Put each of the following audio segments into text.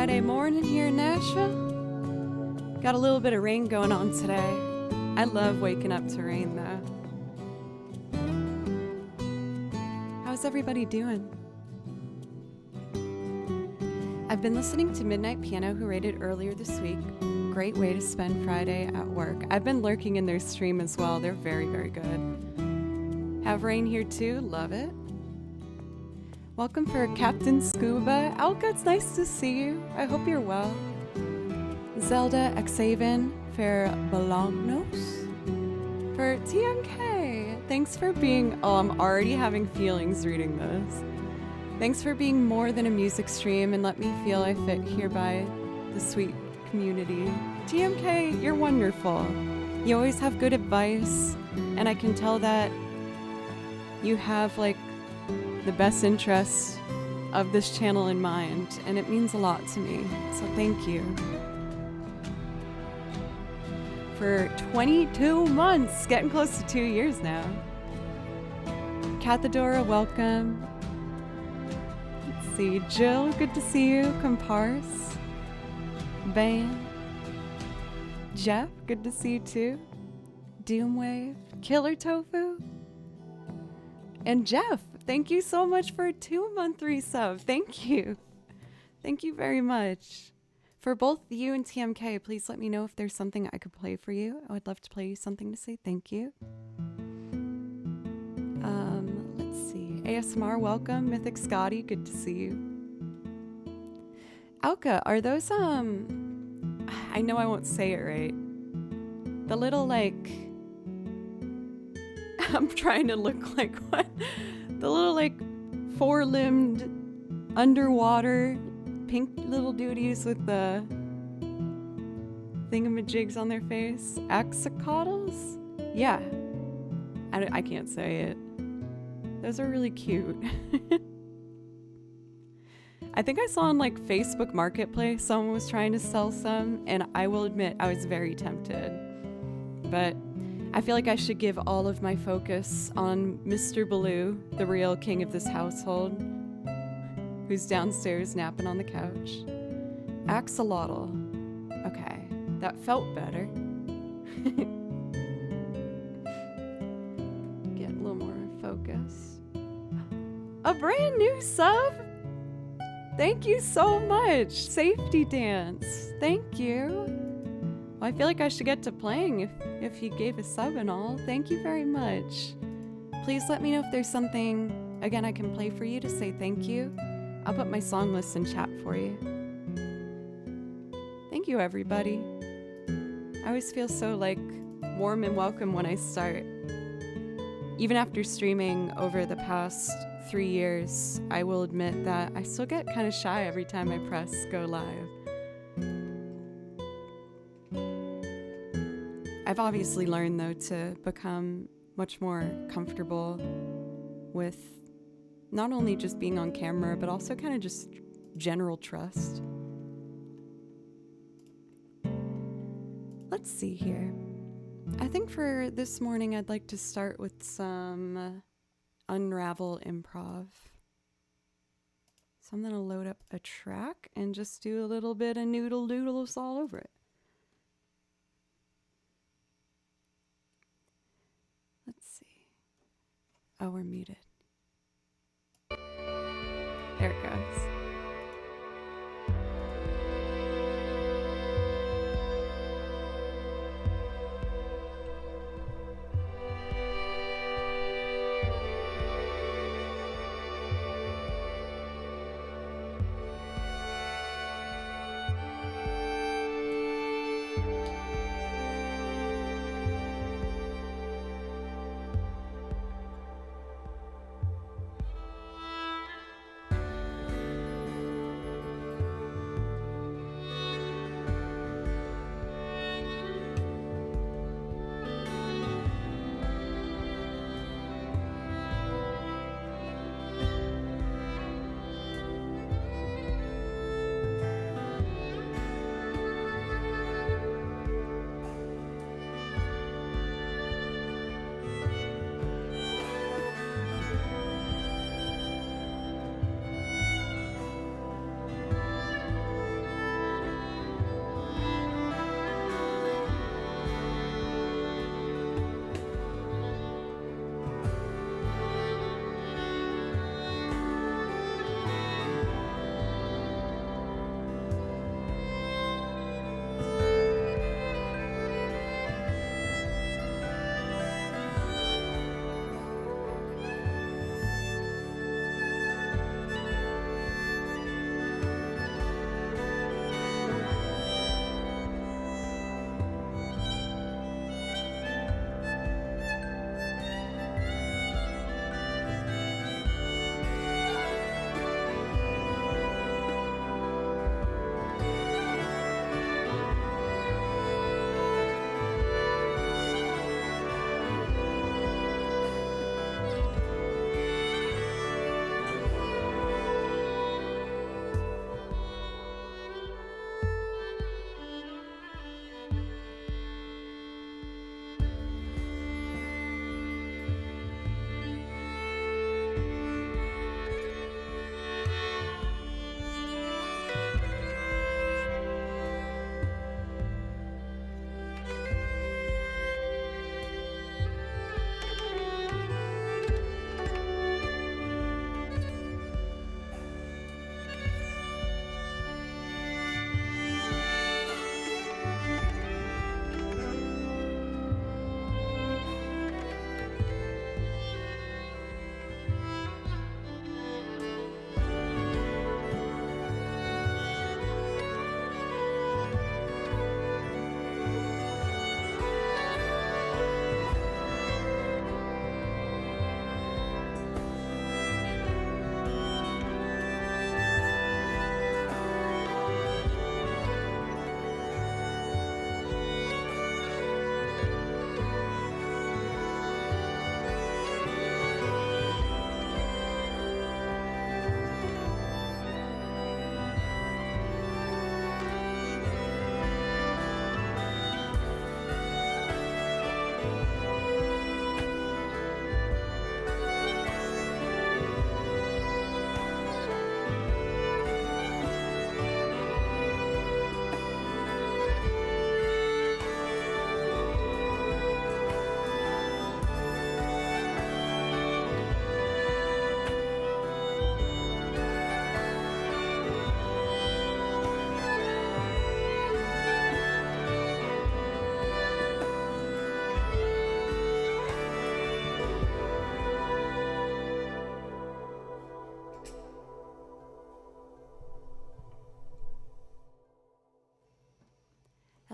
Friday morning here in Nashville. Got a little bit of rain going on today. I love waking up to rain though. How's everybody doing? I've been listening to Midnight Piano, who rated earlier this week. Great way to spend Friday at work. I've been lurking in their stream as well. They're very, very good. Have rain here too. Love it. Welcome for Captain Scuba. Alka, it's nice to see you. I hope you're well. Zelda Xaven for Bolognos. For TMK. Thanks for being... Oh, I'm already having feelings reading this. Thanks for being more than a music stream and let me feel I fit here by the sweet community. TMK, you're wonderful. You always have good advice, and I can tell that you have like the best interest of this channel in mind, and it means a lot to me, so thank you. For 22 months, getting close to 2 years now. Cathedora, welcome. Let's see, Jill, good to see you. Comparse. Van. Jeff, good to see you too. Doomwave. Killer Tofu. And Jeff, thank you so much for a 2-month resub. Thank you. Thank you very much. For both you and TMK, please let me know if there's something I could play for you. I would love to play you something to say thank you. Let's see. ASMR, welcome. Mythic Scotty, good to see you. Alka, are those, I know I won't say it right. The little, like... I'm trying to look like what? The little, like, four-limbed, underwater, pink little duties with the thingamajigs on their face. Axolotls? Yeah. I can't say it. Those are really cute. I think I saw on, like, Facebook Marketplace someone was trying to sell some, and I will admit I was very tempted. But I feel like I should give all of my focus on Mr. Baloo, the real king of this household, who's downstairs napping on the couch. Axolotl. Okay, that felt better. Get a little more focus. A brand new sub? Thank you so much. Safety Dance. Thank you. Well, I feel like I should get to playing if you gave a sub and all. Thank you very much. Please let me know if there's something, again, I can play for you to say thank you. I'll put my song list in chat for you. Thank you, everybody. I always feel so, like, warm and welcome when I start. Even after streaming over the past 3 years, I will admit that I still get kind of shy every time I press go live. I've obviously learned, though, to become much more comfortable with not only just being on camera, but also kind of just general trust. Let's see here. I think for this morning, I'd like to start with some Unravel improv. So I'm going to load up a track and just do a little bit of noodle doodles all over it. Let's see. Oh, we're muted. There it goes.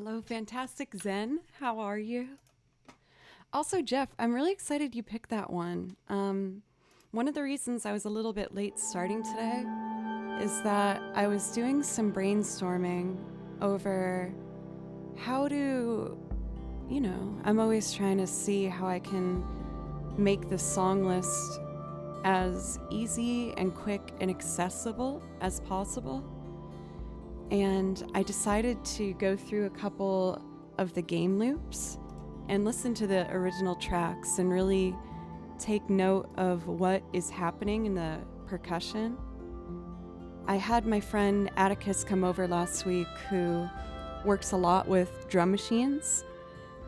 Hello, Fantastic Zen. How are you? Also, Jeff, I'm really excited you picked that one. One of the reasons I was a little bit late starting today is that I was doing some brainstorming over how to, I'm always trying to see how I can make the song list as easy and quick and accessible as possible. And I decided to go through a couple of the game loops and listen to the original tracks and really take note of what is happening in the percussion. I had my friend Atticus come over last week who works a lot with drum machines,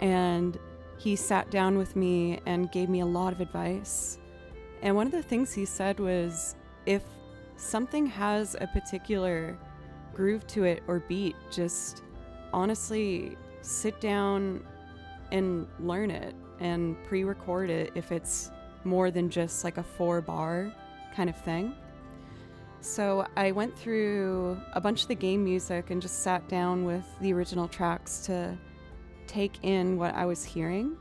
and he sat down with me and gave me a lot of advice. And one of the things he said was, if something has a particular groove to it or beat, just honestly sit down and learn it and pre-record it if it's more than just like a 4-bar kind of thing. So I went through a bunch of the game music and just sat down with the original tracks to take in what I was hearing.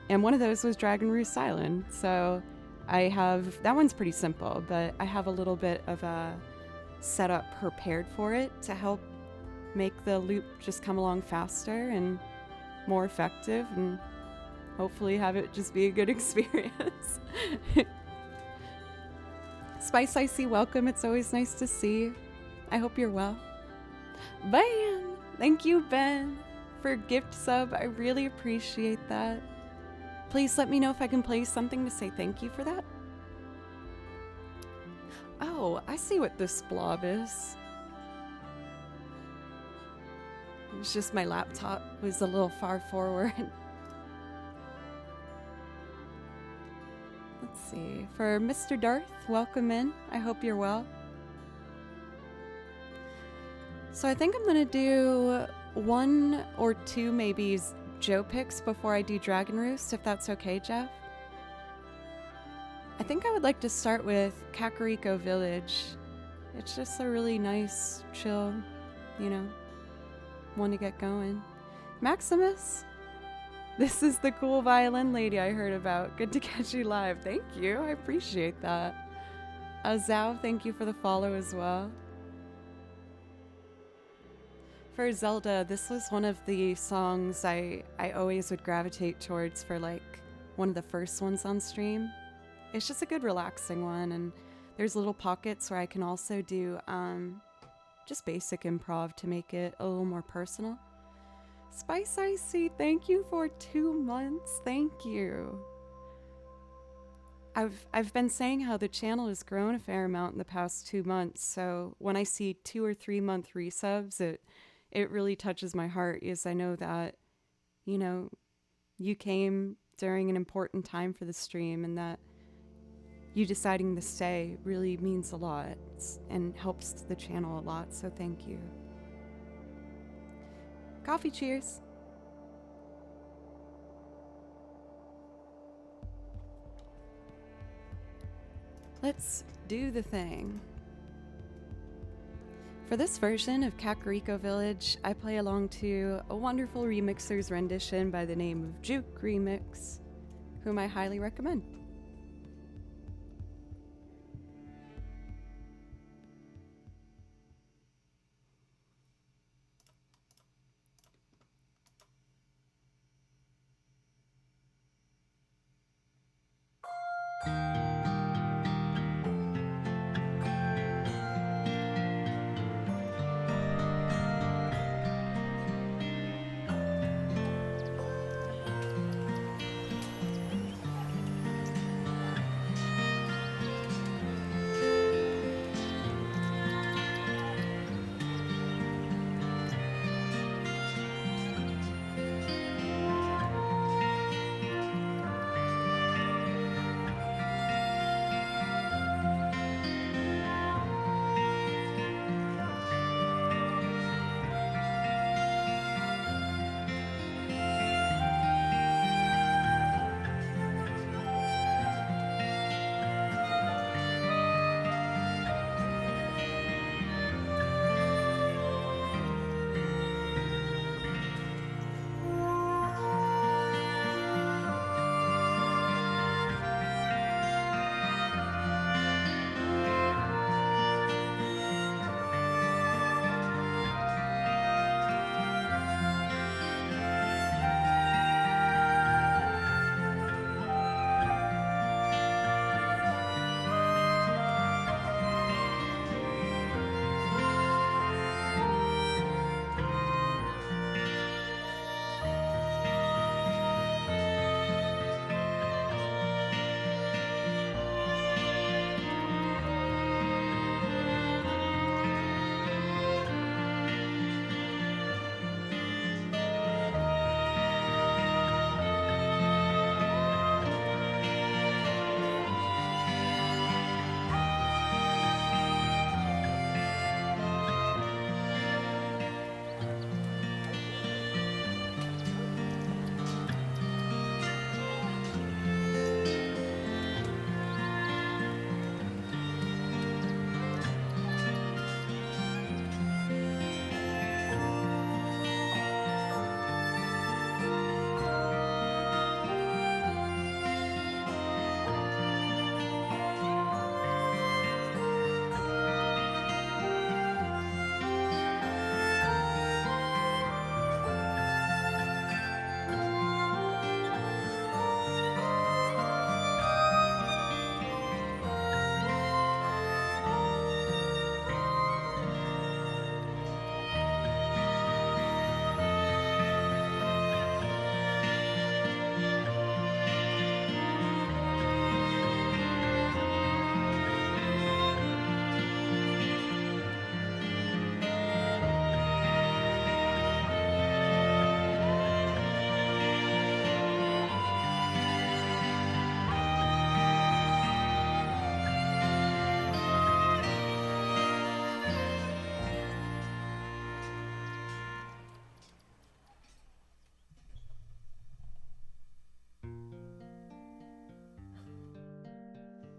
And one of those was Dragon Roost Island. So I have, that one's pretty simple, but I have a little bit of a setup prepared for it to help make the loop just come along faster and more effective, and hopefully have it just be a good experience. Spice Icy, welcome. It's always nice to see you. I hope you're well. Ben! Thank you, Ben, for gift sub. I really appreciate that. Please let me know if I can play something to say thank you for that. Oh, I see what this blob is. It's just my laptop was a little far forward. Let's see. For Mr. Darth, welcome in. I hope you're well. So I think I'm going to do 1 or 2 maybe Joe picks before I do Dragon Roost, if that's okay, Jeff. I think I would like to start with Kakariko Village. It's just a really nice, chill, one to get going. Maximus, this is the cool violin lady I heard about. Good to catch you live. Thank you. I appreciate that. Zhao, thank you for the follow as well. For Zelda, this was one of the songs I always would gravitate towards for like one of the first ones on stream. It's just a good relaxing one, and there's little pockets where I can also do just basic improv to make it a little more personal. Spice Icy, thank you for 2 months. Thank you. I've been saying how the channel has grown a fair amount in the past 2 months, so when I see 2 or 3 month resubs, it really touches my heart, as I know that, you came during an important time for the stream, and that you deciding to stay really means a lot and helps the channel a lot, so thank you. Coffee cheers. Let's do the thing. For this version of Kakariko Village, I play along to a wonderful remixer's rendition by the name of Juke Remix, whom I highly recommend.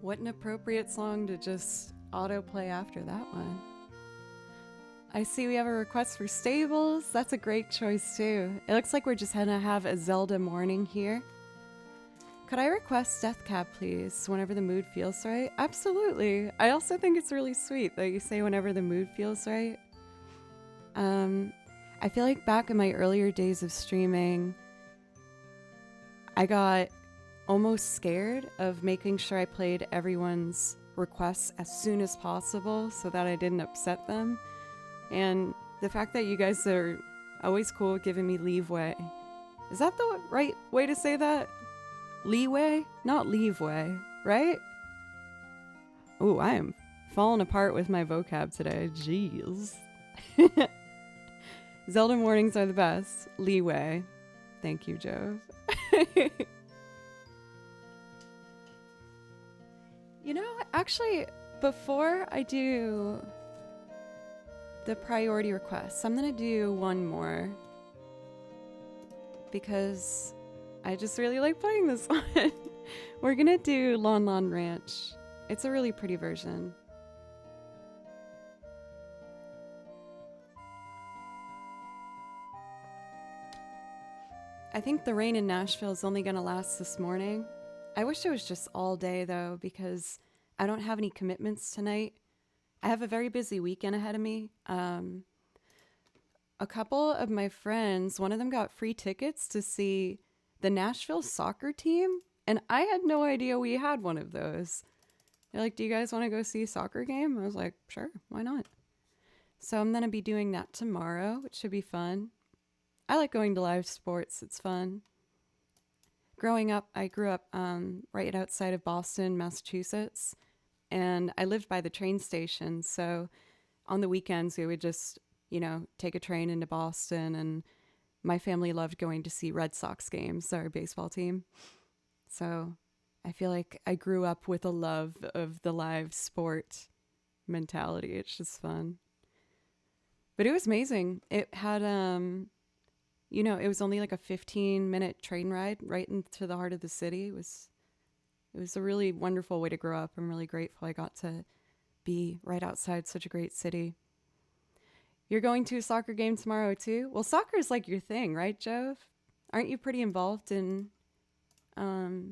What an appropriate song to just autoplay after that one. I see we have a request for Stables. That's a great choice too. It looks like we're just gonna have a Zelda morning here. Could I request Death Cab, please, whenever the mood feels right? Absolutely. I also think it's really sweet that you say whenever the mood feels right. I feel like back in my earlier days of streaming, I got almost scared of making sure I played everyone's requests as soon as possible so that I didn't upset them. And the fact that you guys are always cool with giving me leeway. Is that the right way to say that? Leeway? Not leeway, right? Ooh, I am falling apart with my vocab today. Jeez. Zelda mornings are the best. Leeway. Thank you, Jove. You know, actually, before I do the priority requests, I'm gonna do one more because I just really like playing this one. We're gonna do Lon Lon Ranch. It's a really pretty version. I think the rain in Nashville is only gonna last this morning. I wish it was just all day though, because I don't have any commitments tonight. I have a very busy weekend ahead of me. A couple of my friends, one of them got free tickets to see the Nashville soccer team, and I had no idea we had one of those. They're like, do you guys want to go see a soccer game? I was like, sure, why not? So I'm going to be doing that tomorrow, which should be fun. I like going to live sports. It's fun. Growing up, I grew up right outside of Boston, Massachusetts, and I lived by the train station. So on the weekends, we would just, take a train into Boston, and my family loved going to see Red Sox games, our baseball team. So I feel like I grew up with a love of the live sport mentality. It's just fun. But it was amazing. It had, it was only like a 15-minute train ride right into the heart of the city. It was a really wonderful way to grow up. I'm really grateful I got to be right outside such a great city. You're going to a soccer game tomorrow too? Well, soccer is like your thing, right, Jove? Aren't you pretty involved in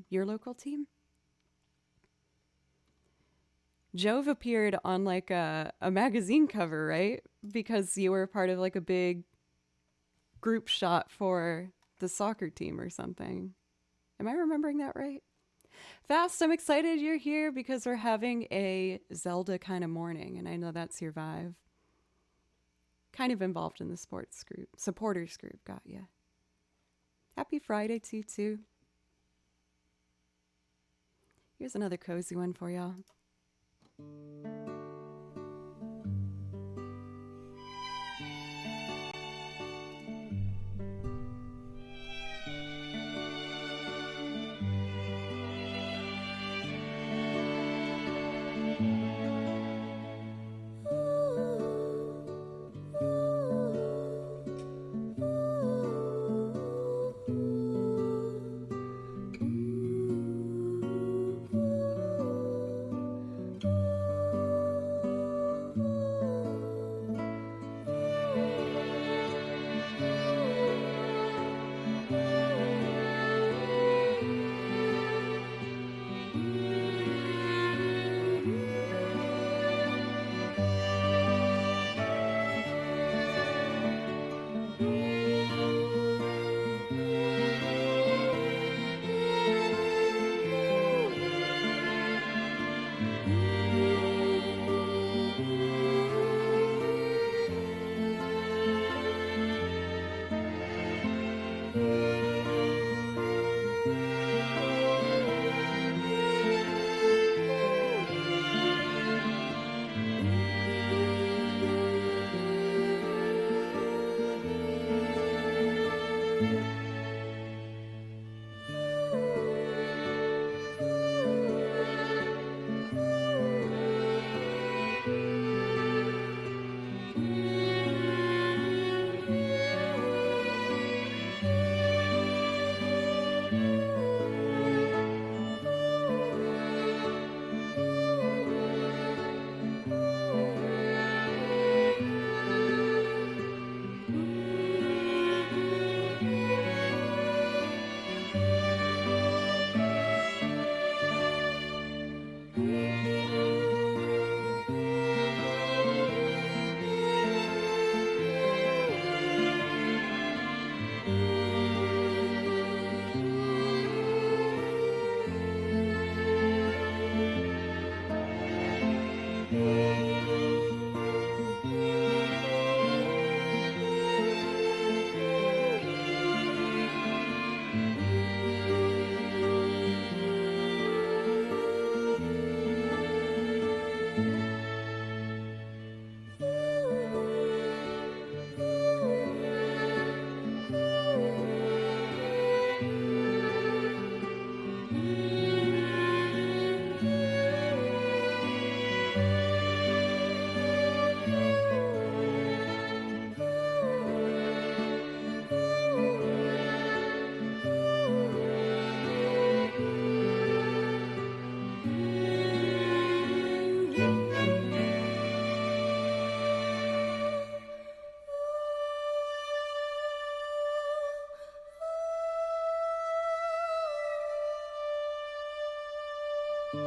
your local team? Jove appeared on like a magazine cover, right? Because you were part of like a big group shot for the soccer team or something. Am I remembering that right? Fast, I'm excited you're here because we're having a Zelda kind of morning, and I know that's your vibe. Kind of involved in the sports group, supporters group, got ya. Happy Friday to you too. Here's another cozy one for y'all. For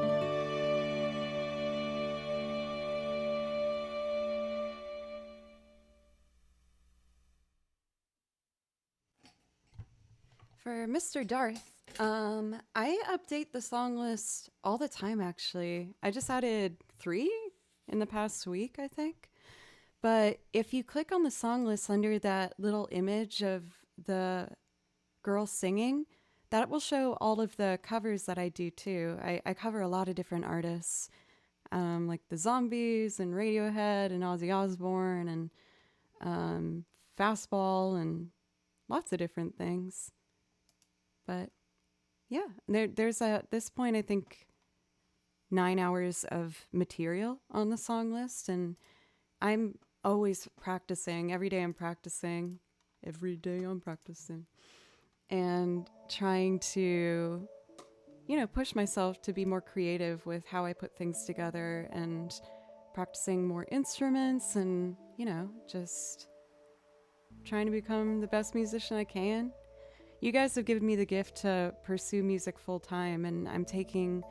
Mr. Darth, I update the song list all the time, actually. I just added 3 in the past week, I think. But if you click on the song list under that little image of the girl singing, that will show all of the covers that I do too. I cover a lot of different artists, like the Zombies and Radiohead and Ozzy Osbourne and Fastball and lots of different things. But yeah, there's at this point, I think 9 hours of material on the song list, and I'm always practicing. Every day I'm practicing. Every day I'm practicing. And trying to, push myself to be more creative with how I put things together and practicing more instruments and, just trying to become the best musician I can. You guys have given me the gift to pursue music full time, and I'm taking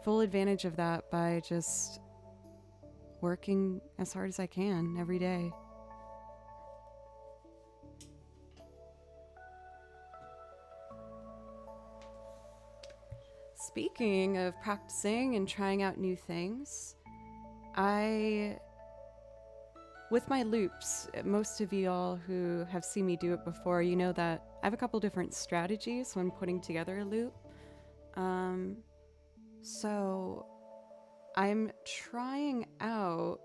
full advantage of that by just working as hard as I can every day. Speaking of practicing and trying out new things, with my loops, most of y'all who have seen me do it before, you know that I have a couple different strategies when putting together a loop. So I'm trying out.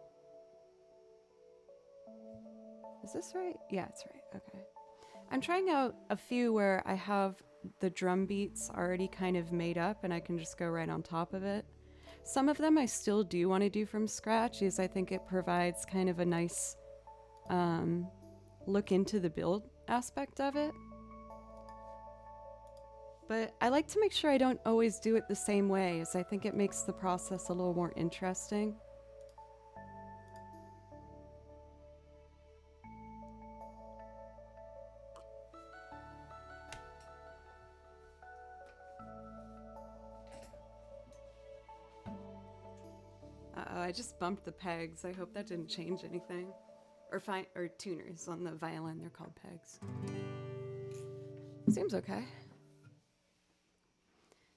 Is this right? Yeah, it's right. Okay. I'm trying out a few where I have the drum beats already kind of made up and I can just go right on top of it. Some of them I still do want to do from scratch, as I think it provides kind of a nice look into the build aspect of it. But I like to make sure I don't always do it the same way, as I think it makes the process a little more interesting. Uh-oh, I just bumped the pegs. I hope that didn't change anything. Or tuners on the violin, they're called pegs. Seems okay.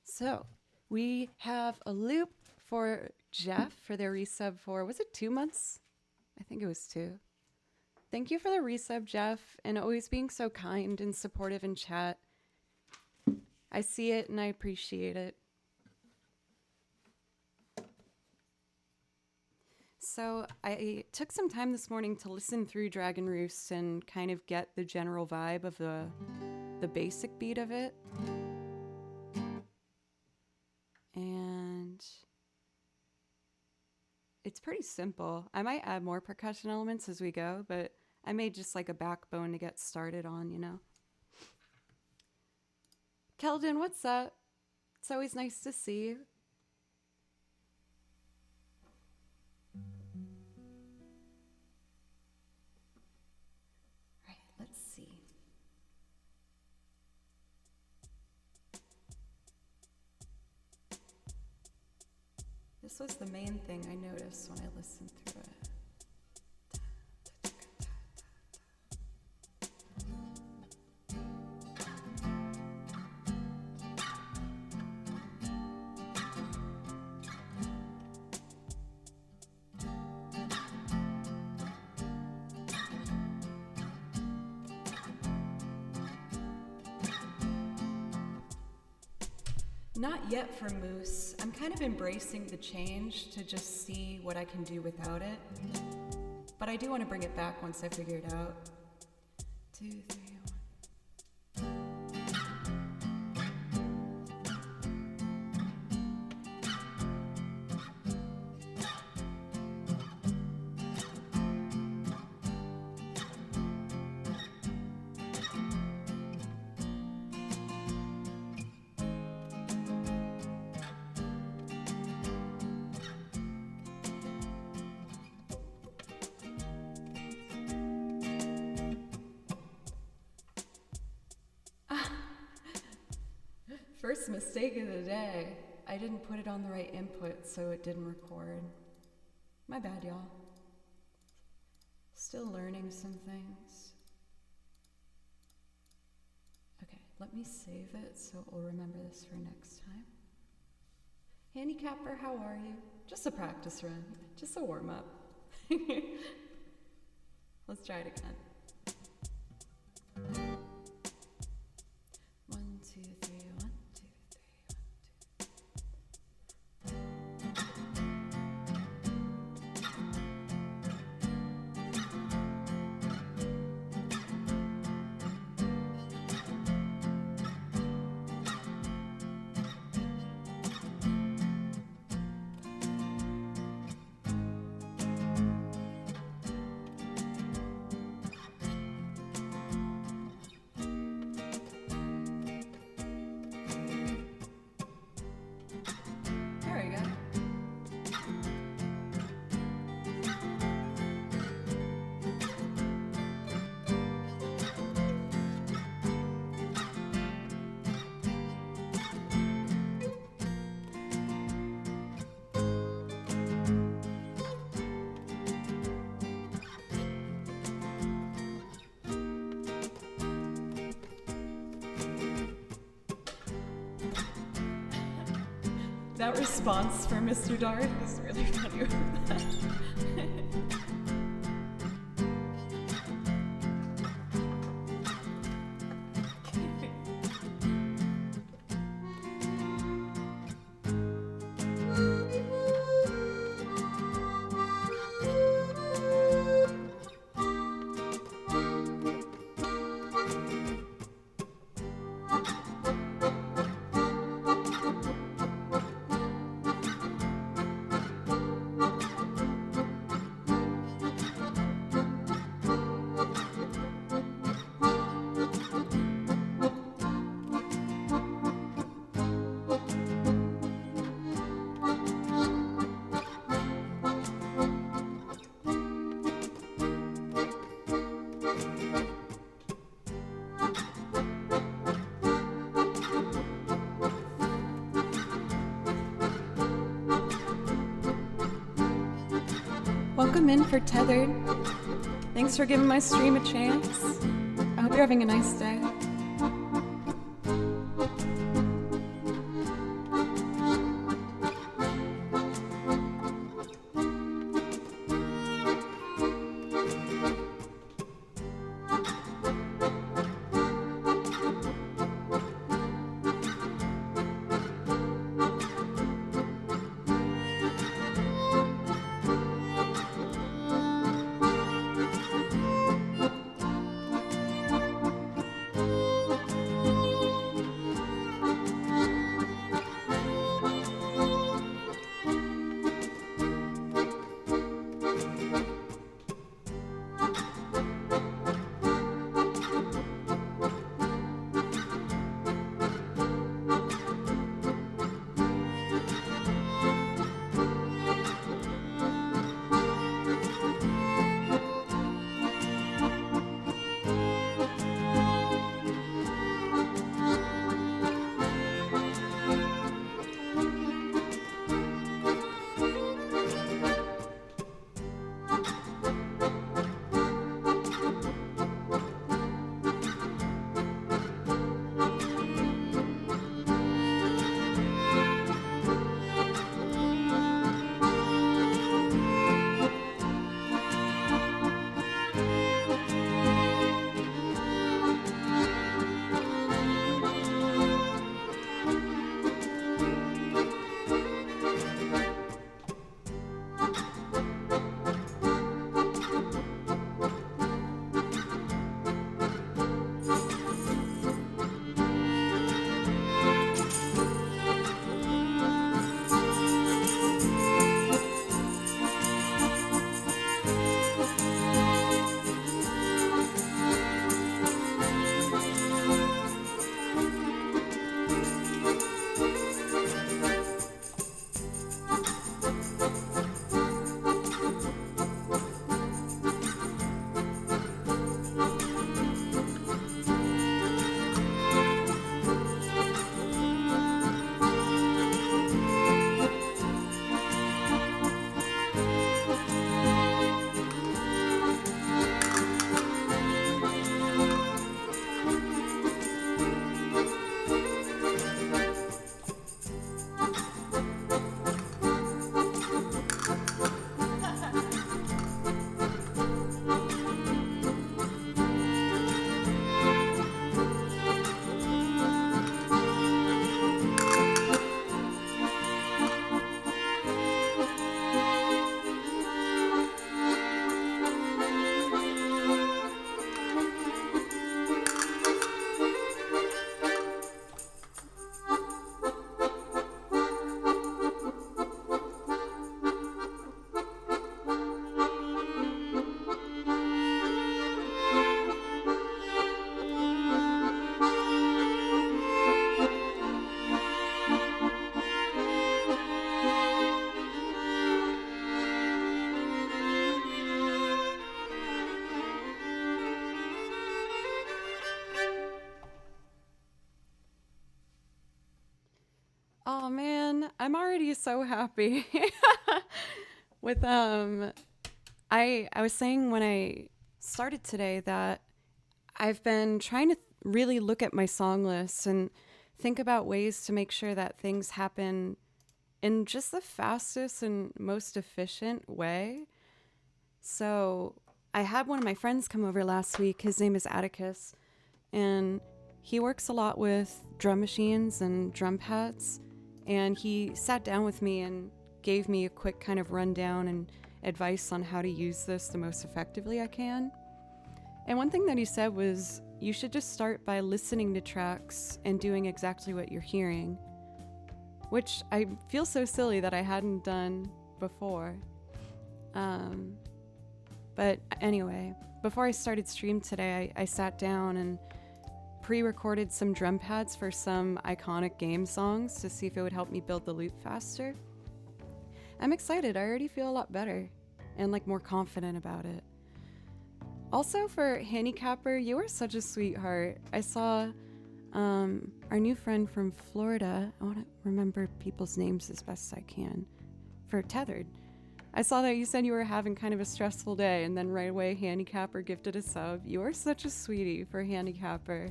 So, we have a loop for Jeff for their resub for, was it 2 months? I think it was 2. Thank you for the resub, Jeff, and always being so kind and supportive in chat. I see it and I appreciate it. So I took some time this morning to listen through Dragon Roost and kind of get the general vibe of the basic beat of it. And it's pretty simple. I might add more percussion elements as we go, but I made just like a backbone to get started on, Keldon, what's up? It's always nice to see you. Right, let's see. This was the main thing I noticed when I listened through it. Not yet for Moose. I'm kind of embracing the change to just see what I can do without it. But I do want to bring it back once I figure it out. 2, 3, 1. First mistake of the day. I didn't put it on the right input, so it didn't record. My bad, y'all. Still learning some things. Okay, let me save it so we'll remember this for next time. Handicapper, how are you? Just a practice run, just a warm up. Let's try it again. 1, 2, 3, 1, 2, 3. There we go. That response for Mr. Darth is really funny with that. Welcome in for Tethered. Thanks for giving my stream a chance. I hope you're having a nice day. man, I'm already so happy. With I was saying when I started today that I've been trying to really look at my song list and think about ways to make sure that things happen in just the fastest and most efficient way. So I had one of my friends come over last week. His name is Atticus, and he works a lot with drum machines and drum pads. And he sat down with me and gave me a quick kind of rundown and advice on how to use this the most effectively I can. And one thing that he said was, you should just start by listening to tracks and doing exactly what you're hearing, which I feel so silly that I hadn't done before. But anyway, before I started stream today, I sat down and pre-recorded some drum pads for some iconic game songs to see if it would help me build the loop faster. I'm excited. I already feel a lot better and like more confident about it. Also for Handicapper, you are such a sweetheart. I saw our new friend from Florida. I want to remember people's names as best I can. For Tethered. I saw that you said you were having kind of a stressful day, and then right away Handicapper gifted a sub. You are such a sweetie for Handicapper.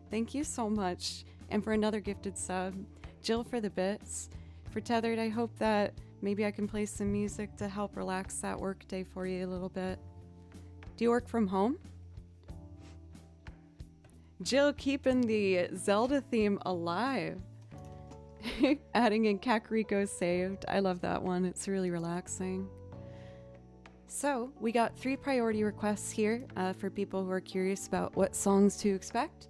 Thank you so much. And for another gifted sub, Jill for the bits. For Tethered, I hope that maybe I can play some music to help relax that work day for you a little bit. Do you work from home? Jill keeping the Zelda theme alive. Adding in Kakariko Saved. I love that one. It's really relaxing. So we got 3 priority requests here for people who are curious about what songs to expect.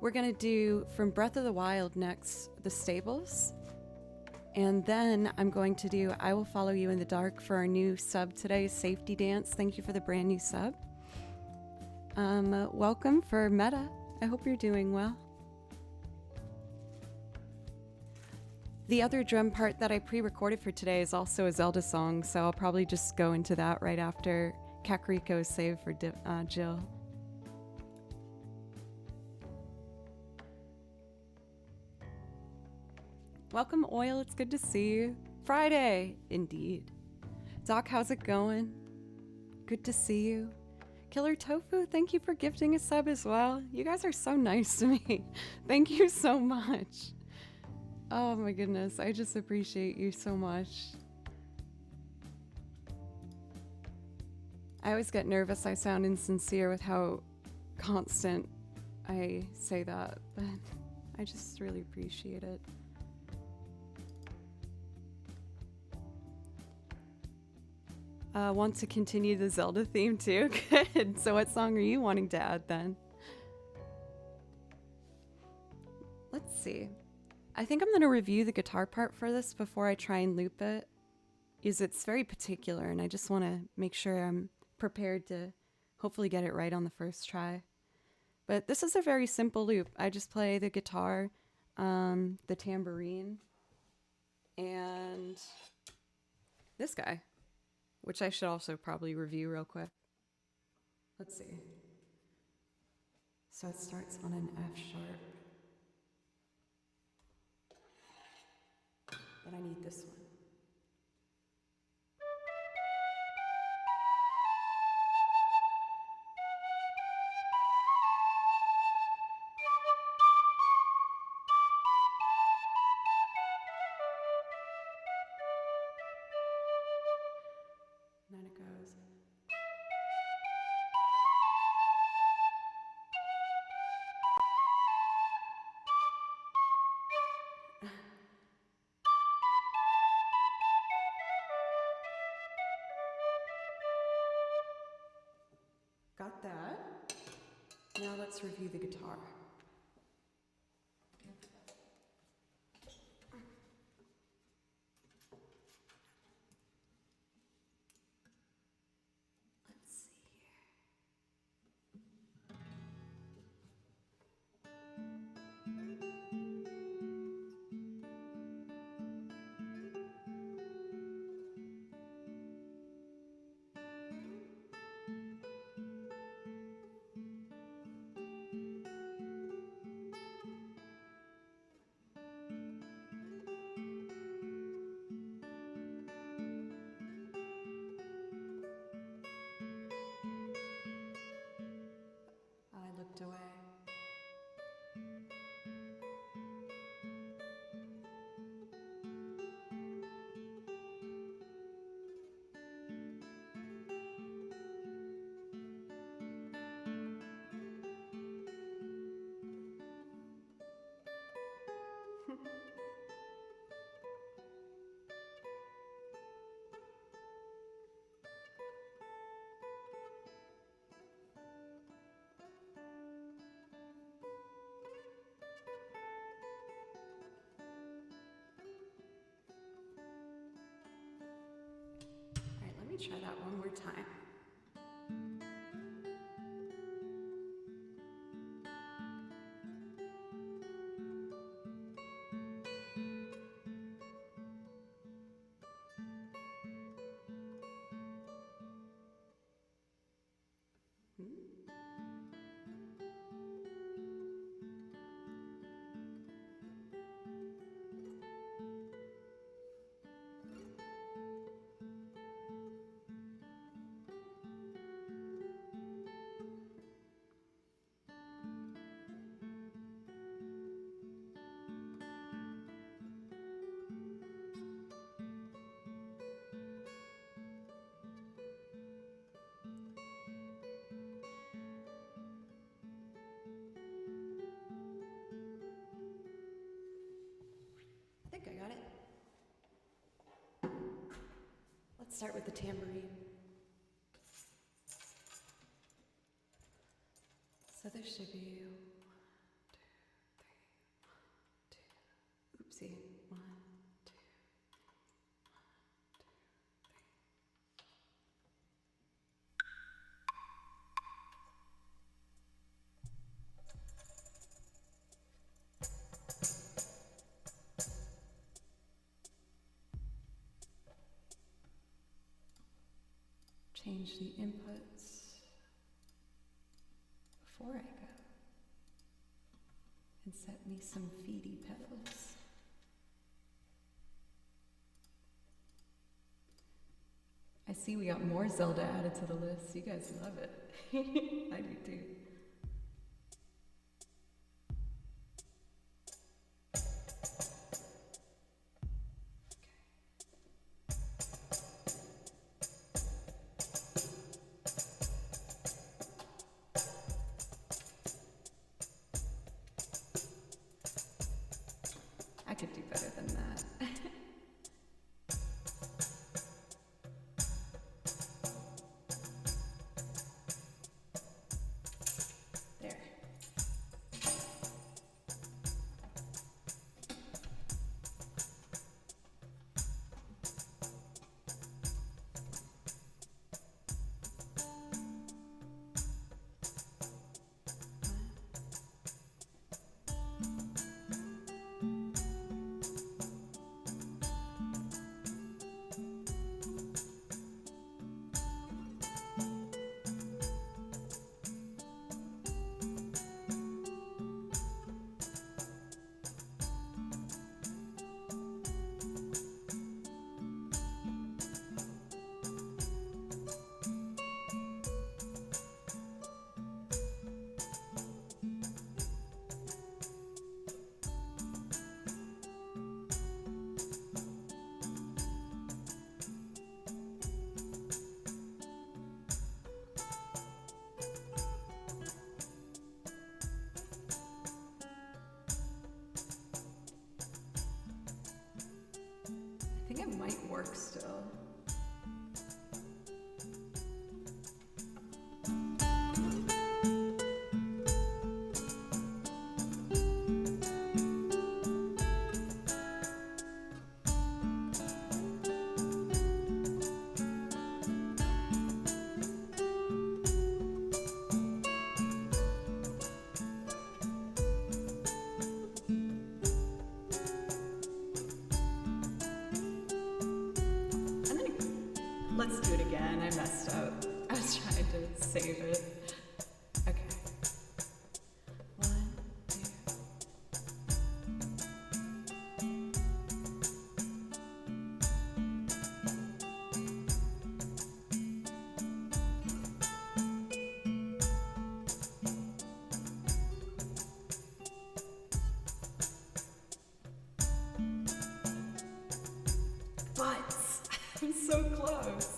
We're going to do from Breath of the Wild next, The Stables. And then I'm going to do I Will Follow You in the Dark for our new sub today, Safety Dance. Thank you for the brand new sub. Welcome for Meta. I hope you're doing well. The other drum part that I pre-recorded for today is also a Zelda song, so I'll probably just go into that right after Kakariko's save for Jill. Welcome, Oil. It's good to see you. Friday, indeed. Doc, how's it going? Good to see you. Killer Tofu, thank you for gifting a sub as well. You guys are so nice to me. Thank you so much. Oh my goodness, I just appreciate you so much. I always get nervous. I sound insincere with how constant I say that, but I just really appreciate it. Want to continue the Zelda theme too? Good. So what song are you wanting to add then? Let's see. I think I'm going to review the guitar part for this before I try and loop it, because it's very particular and I just want to make sure I'm prepared to hopefully get it right on the first try. But this is a very simple loop. I just play the guitar, the tambourine, and this guy, which I should also probably review real quick. Let's see. So it starts on an F sharp. But I need this one. And then it goes. Got that. Now let's review the guitar. Let's see here. me try that one more time. I think I got it. Let's start with the tambourine. So there should be 1, 2, 3, 1, 2. Oopsie. 1, 2. Change the inputs before I go and set me some feedy pedals. I see we got more Zelda added to the list. You guys love it. I do too. I could do better than that. There. I think it might work still. Let's do it again. I messed up. I was trying to save it. Okay. 1, 2. Butts! I'm so close.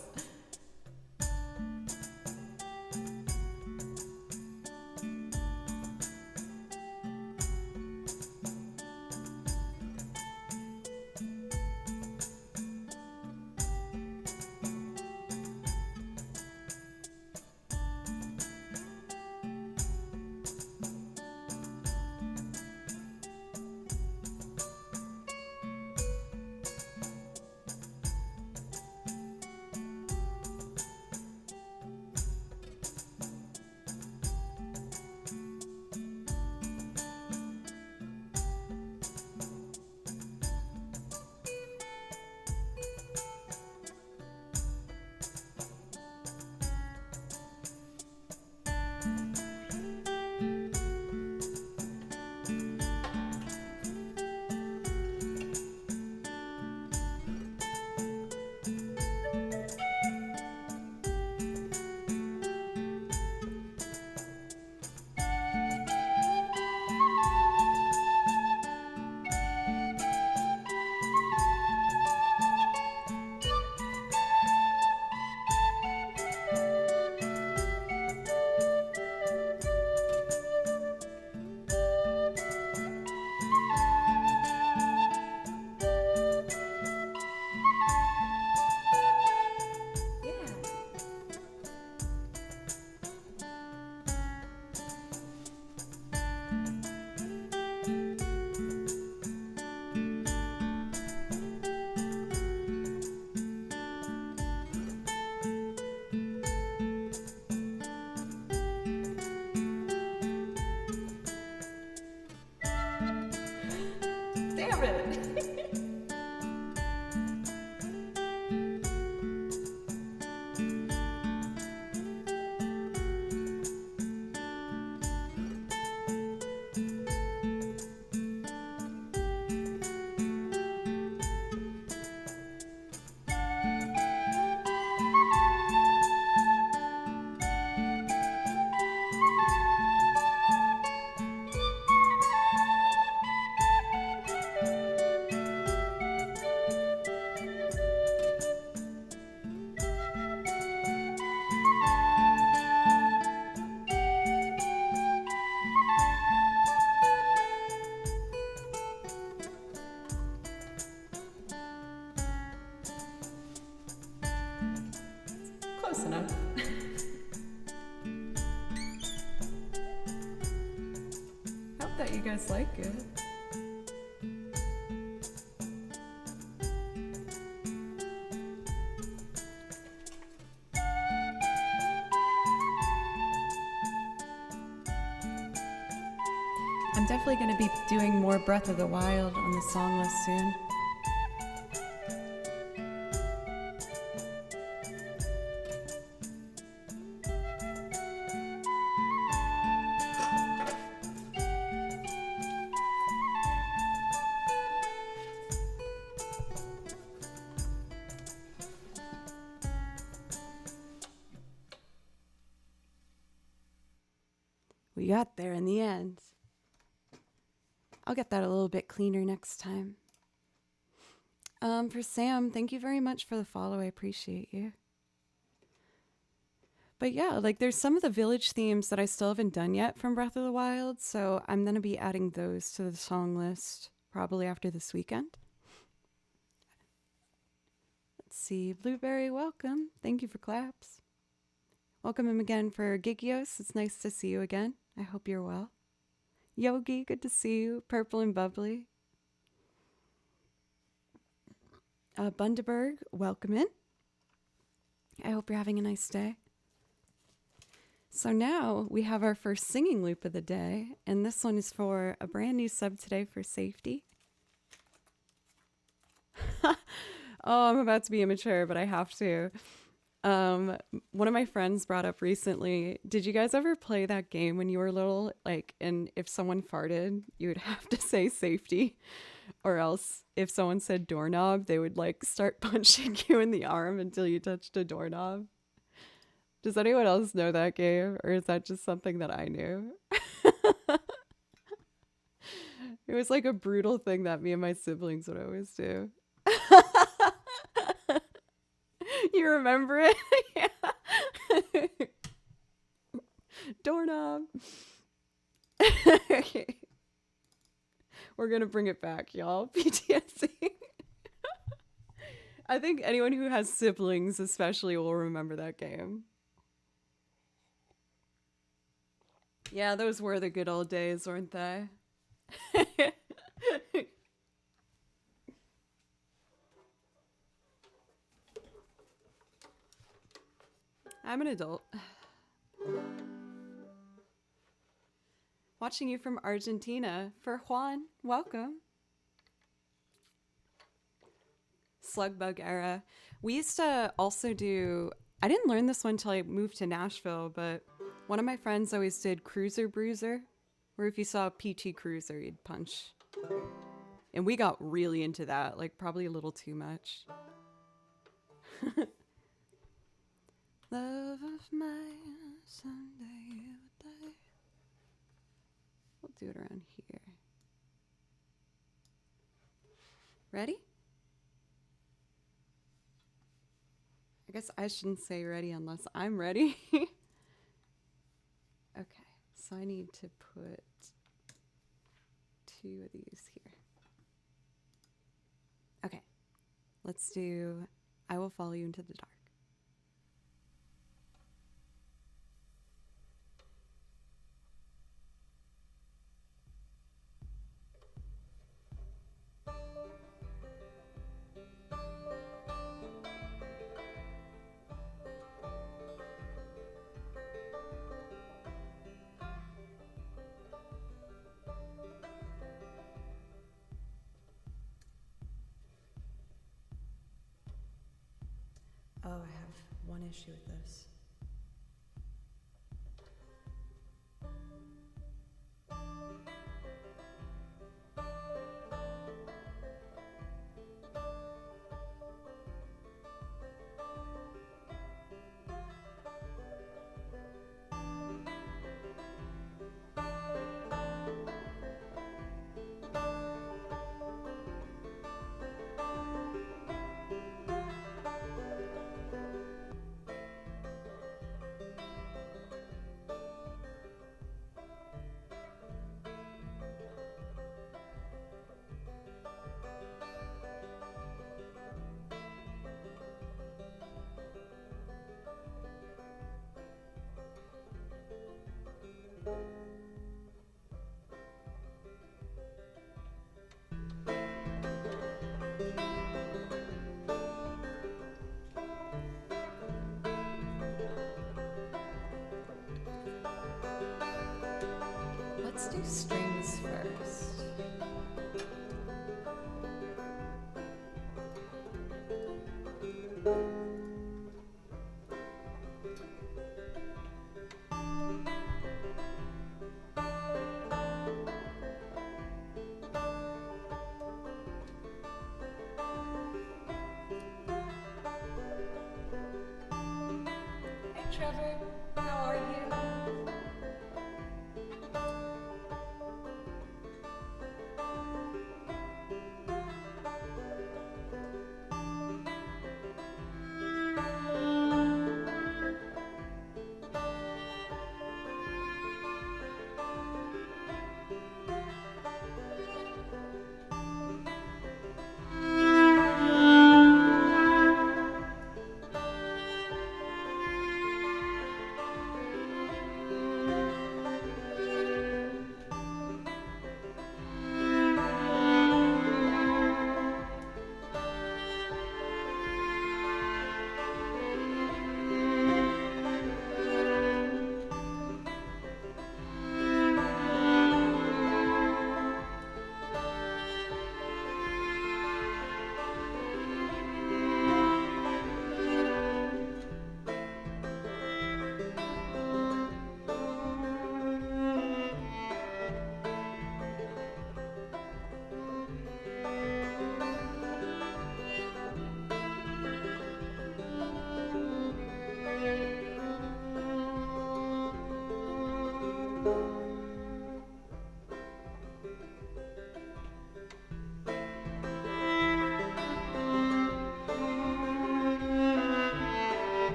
close enough. Hope that you guys like it. I'm definitely going to be doing more Breath of the Wild on the song list soon. We got there in the end. I'll get that a little bit cleaner next time. For Sam, thank you very much for the follow. I appreciate you. But yeah, like there's some of the village themes that I still haven't done yet from Breath of the Wild, so I'm going to be adding those to the song list probably after this weekend. Let's see. Blueberry, welcome. Thank you for claps. Welcome him again for Gigios. It's nice to see you again. I hope you're well. Yogi, good to see you. Purple and bubbly. Bundaberg, welcome in. I hope you're having a nice day. So now we have our first singing loop of the day, and this one is for a brand new sub today for Safety. Oh, I'm about to be immature, but I have to. One of my friends brought up recently, did you guys ever play that game when you were little? Like, and if someone farted, you would have to say Safety, or else if someone said doorknob, they would like start punching you in the arm until you touched a doorknob. Does anyone else know that game, or is that just something that I knew? It was like a brutal thing that me and my siblings would always do. You remember it? Yeah. Doorknob. Okay. We're going to bring it back, y'all. PTSD. I think anyone who has siblings especially will remember that game. Yeah, those were the good old days, weren't they? I'm an adult. Watching you from Argentina. For Juan, welcome. Slugbug era. We used to also do, I didn't learn this one until I moved to Nashville, but one of my friends always did Cruiser Bruiser, where if you saw a PT Cruiser, you'd punch. And we got really into that, like probably a little too much. Love of mine, someday you would die. We'll do it around here. Ready? I guess I shouldn't say ready unless I'm ready. Okay, so I need to put 2 of these here. Okay, let's do I Will Follow You Into the Dark. Oh, I have one issue with this. Let's do strings first. Hey Trevor, how are you?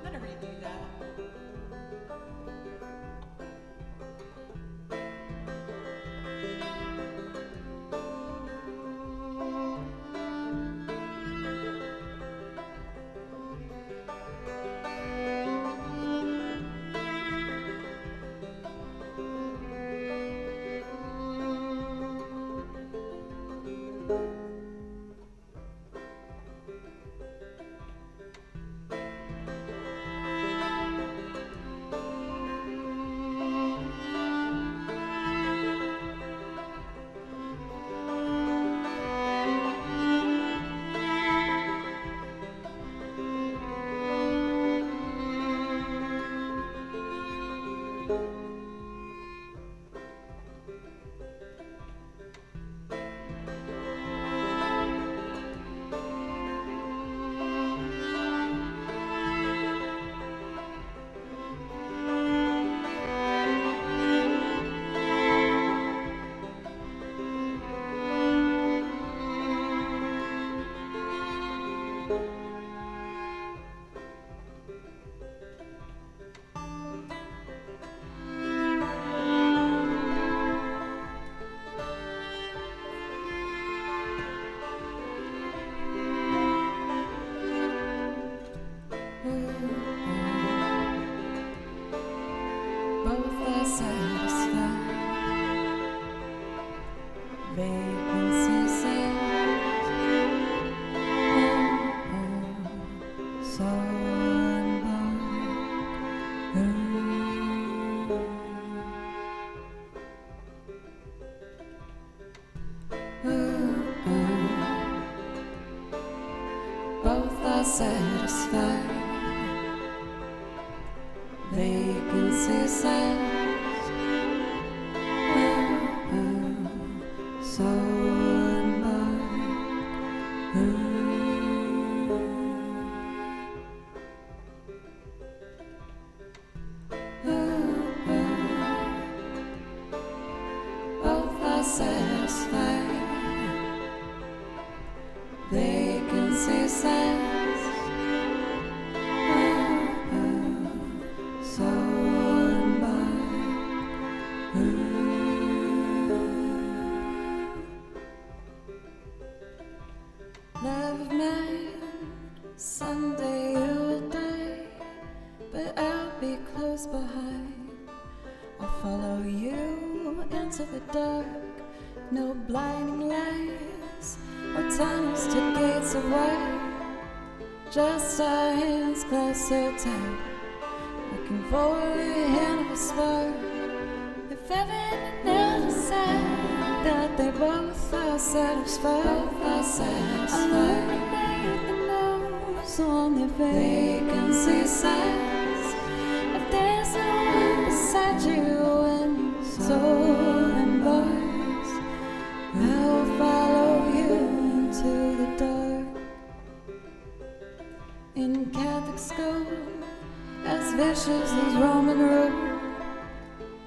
I'm gonna redo that. Both are satisfied. Vacancy says, so both are satisfied. Vacancy says, so both are satisfied. Vacancy says, so love man, someday you will die, but I'll be close behind. I'll follow you into the dark, no blinding lights or tunnels to gates of white. just our hands clasped so tight, looking for the hand of a spark. If heaven and earth decide that they both are satisfied, illuminate the nose on their vacancy signs. If there's no one beside you when your soul embarks, I'll follow you into the dark. In Catholic school, as vicious as Roman road,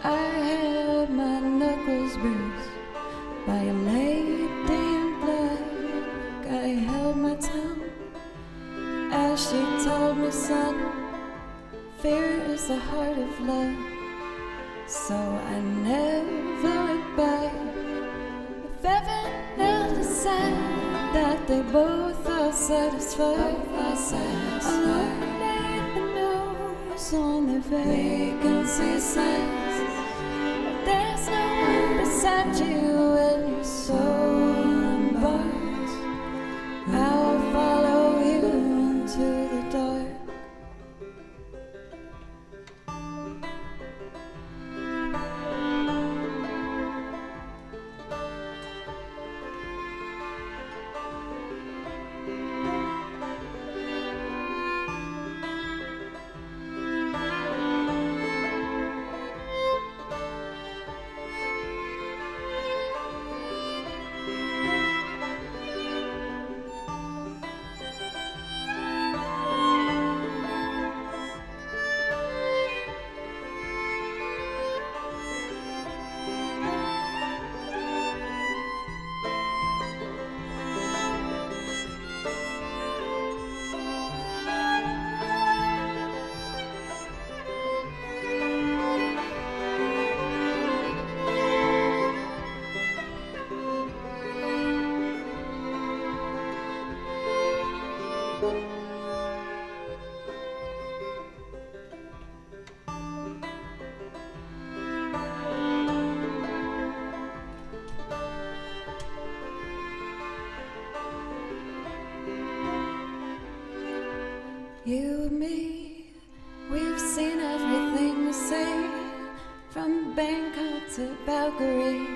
I had my knuckles bruised by a lady in black. I held my tongue as she told me, son, fear is the heart of love. So I never looked back. If heaven and decide that they both are satisfied, illuminate the nose on their vacancy signs. If there's no one beside you and your soul embarks, I'll follow you into the dark. You and me, we've seen everything we say, from Bangkok to Valkyrie,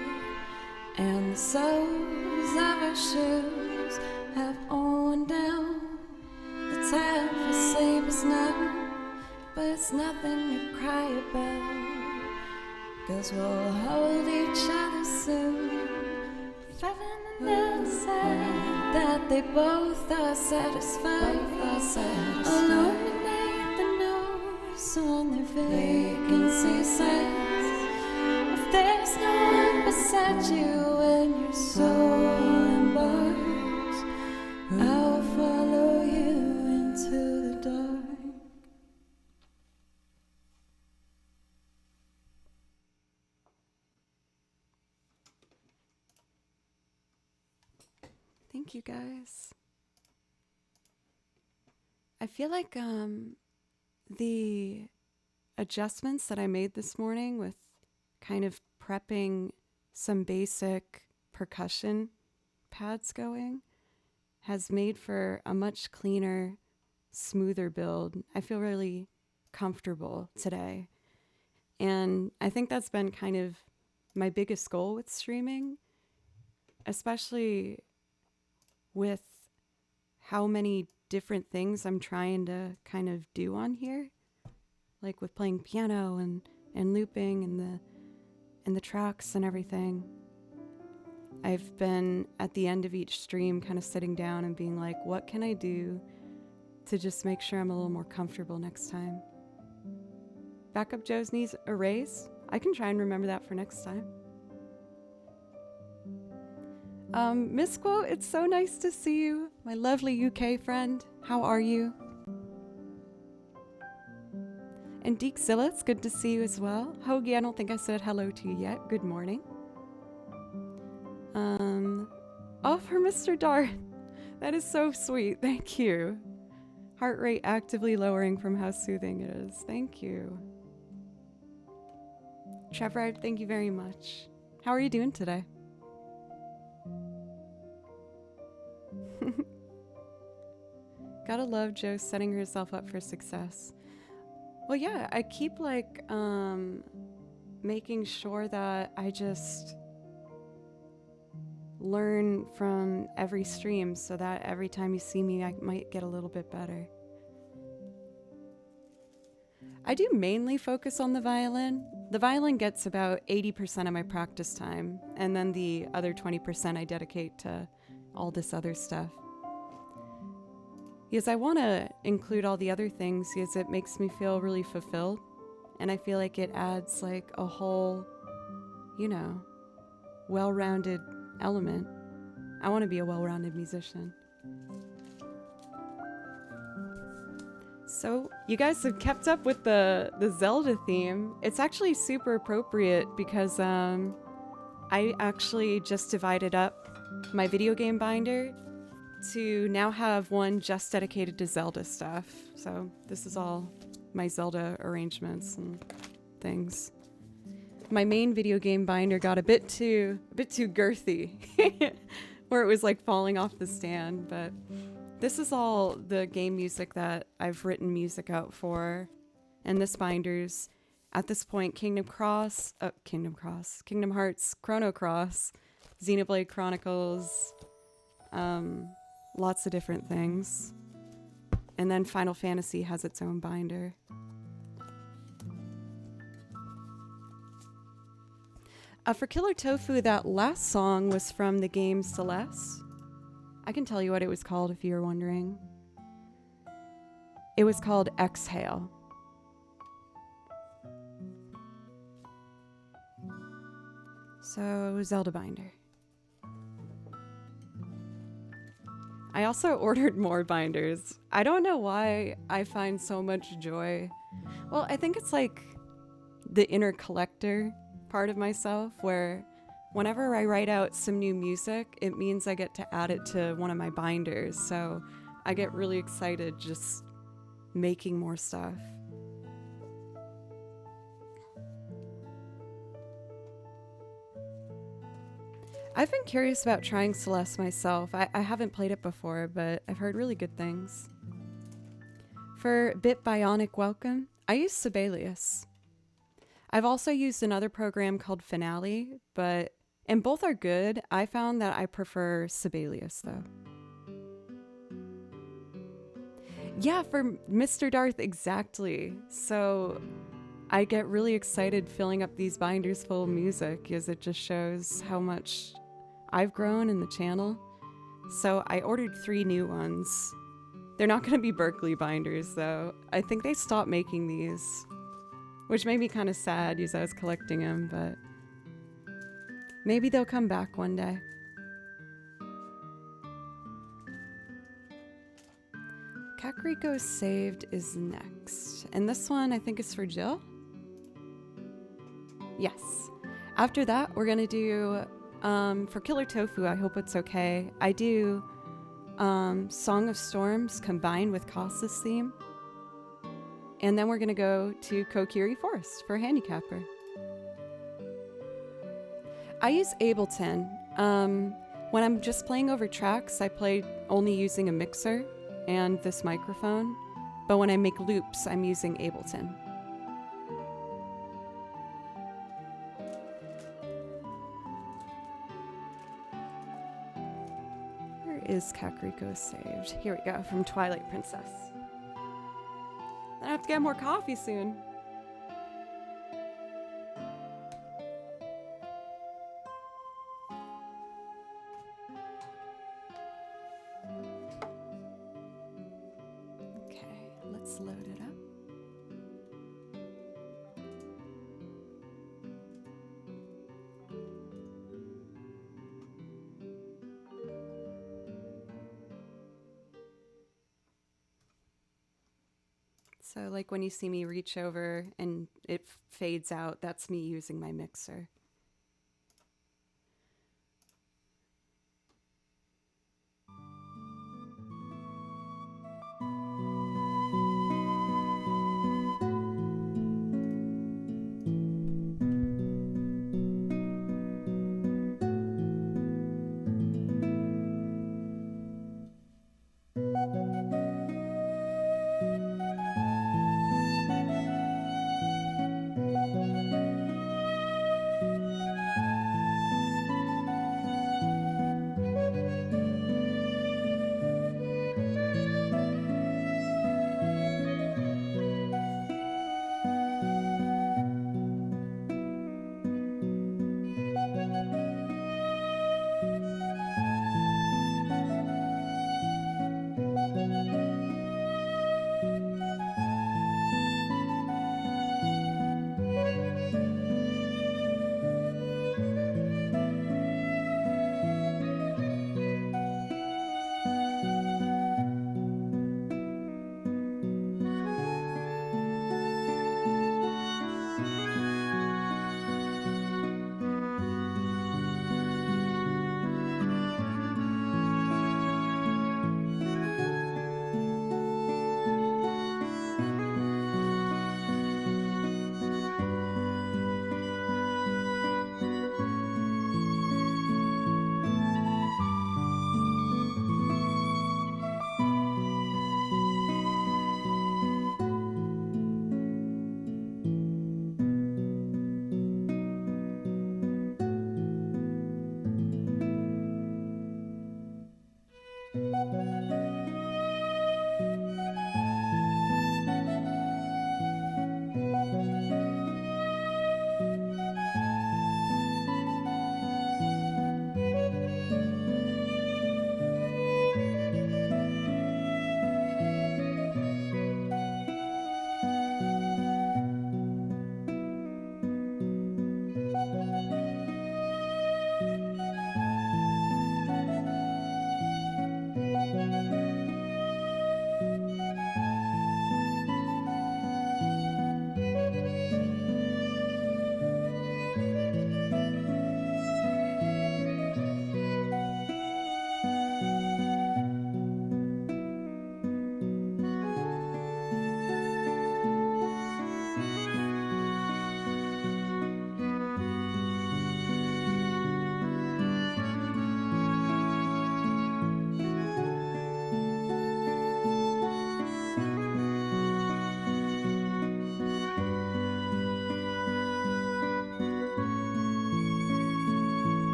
and the soles of our shoes have worn down. The time for sleep is now, but it's nothing to cry about, 'cause we'll hold each other soon. If heaven and earth decide that they both are satisfied, illuminate the nose on their vacancy signs. If there's no one beside you when your soul embarks, I'll follow you into the dark. Thank you, guys. I feel like the adjustments that I made this morning with kind of prepping some basic percussion pads going has made for a much cleaner, smoother build. I feel really comfortable today. And I think that's been kind of my biggest goal with streaming, especially with how many different things I'm trying to kind of do on here, like with playing piano and looping and the tracks and everything. I've been at the end of each stream kind of sitting down and being like, what can I do to just make sure I'm a little more comfortable next time? Backup Joe's needs a raise? I can try and remember that for next time. Miss Quote, it's so nice to see you, my lovely UK friend. How are you? And Deekzilla, it's good to see you as well. Hoagie, I don't think I said hello to you yet. Good morning. For Mr. Darth. That is so sweet. Thank you. Heart rate actively lowering from how soothing it is. Thank you. Trevor, thank you very much. How are you doing today? Gotta love Jo setting herself up for success. Well, yeah, I keep like making sure that I just learn from every stream so that every time you see me, I might get a little bit better. I do mainly focus on the violin. The violin gets about 80% of my practice time, and then the other 20% I dedicate to all this other stuff. Because I want to include all the other things because it makes me feel really fulfilled, and I feel like it adds like a whole, well-rounded element. I want to be a well-rounded musician. So you guys have kept up with the Zelda theme. It's actually super appropriate because I actually just divided up my video game binder to now have one just dedicated to Zelda stuff. So this is all my Zelda arrangements and things. My main video game binder got a bit too girthy, where it was like falling off the stand, but this is all the game music that I've written music out for. And this binder's, at this point, Kingdom Hearts, Chrono Cross, Xenoblade Chronicles, lots of different things. And then Final Fantasy has its own binder. For Killer Tofu, that last song was from the game Celeste. I can tell you what it was called if you're wondering. It was called Exhale. So, Zelda binder. I also ordered more binders. I don't know why I find so much joy. Well, I think it's like the inner collector part of myself where whenever I write out some new music, it means I get to add it to one of my binders. So I get really excited just making more stuff. I've been curious about trying Celeste myself. I haven't played it before, but I've heard really good things. For Bit Bionic Welcome, I use Sibelius. I've also used another program called Finale, and both are good. I found that I prefer Sibelius, though. Yeah, for Mr. Darth, exactly. So I get really excited filling up these binders full of music because it just shows how much I've grown in the channel. So I ordered 3 new ones. They're not going to be Berkeley binders, though. I think they stopped making these, which made me kind of sad because I was collecting them, but maybe they'll come back one day. Kakariko Saved is next. And this one I think is for Jill? Yes. After that, we're going to do, for Killer Tofu, I hope it's okay, I do Song of Storms combined with Kasa's theme. And then we're going to go to Kokiri Forest for Handicapper. I use Ableton. When I'm just playing over tracks, I play only using a mixer and this microphone. But when I make loops, I'm using Ableton. Where is Kakariko Saved? Here we go, from Twilight Princess. I have to get more coffee soon. Okay, let's load it up. So like when you see me reach over and it fades out, that's me using my mixer.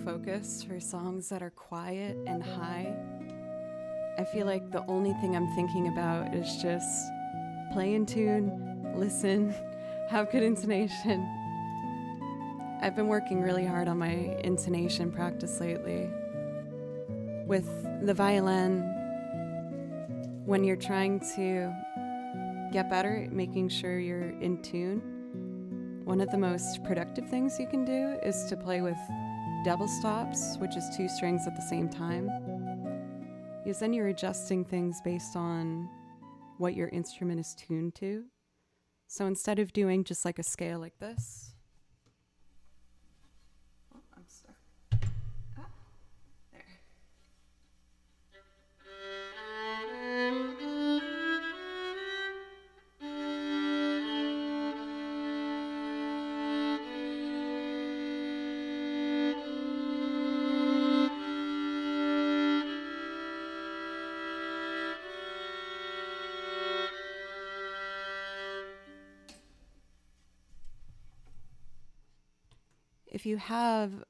focus for songs that are quiet and high. I feel like the only thing I'm thinking about is just play in tune, listen, have good intonation. I've been working really hard on my intonation practice lately. With the violin, when you're trying to get better at making sure you're in tune, one of the most productive things you can do is to play with double stops, which is 2 strings at the same time. Because then you're adjusting things based on what your instrument is tuned to. So instead of doing just like a scale like this, oh, I'm stuck. Ah, there. If you have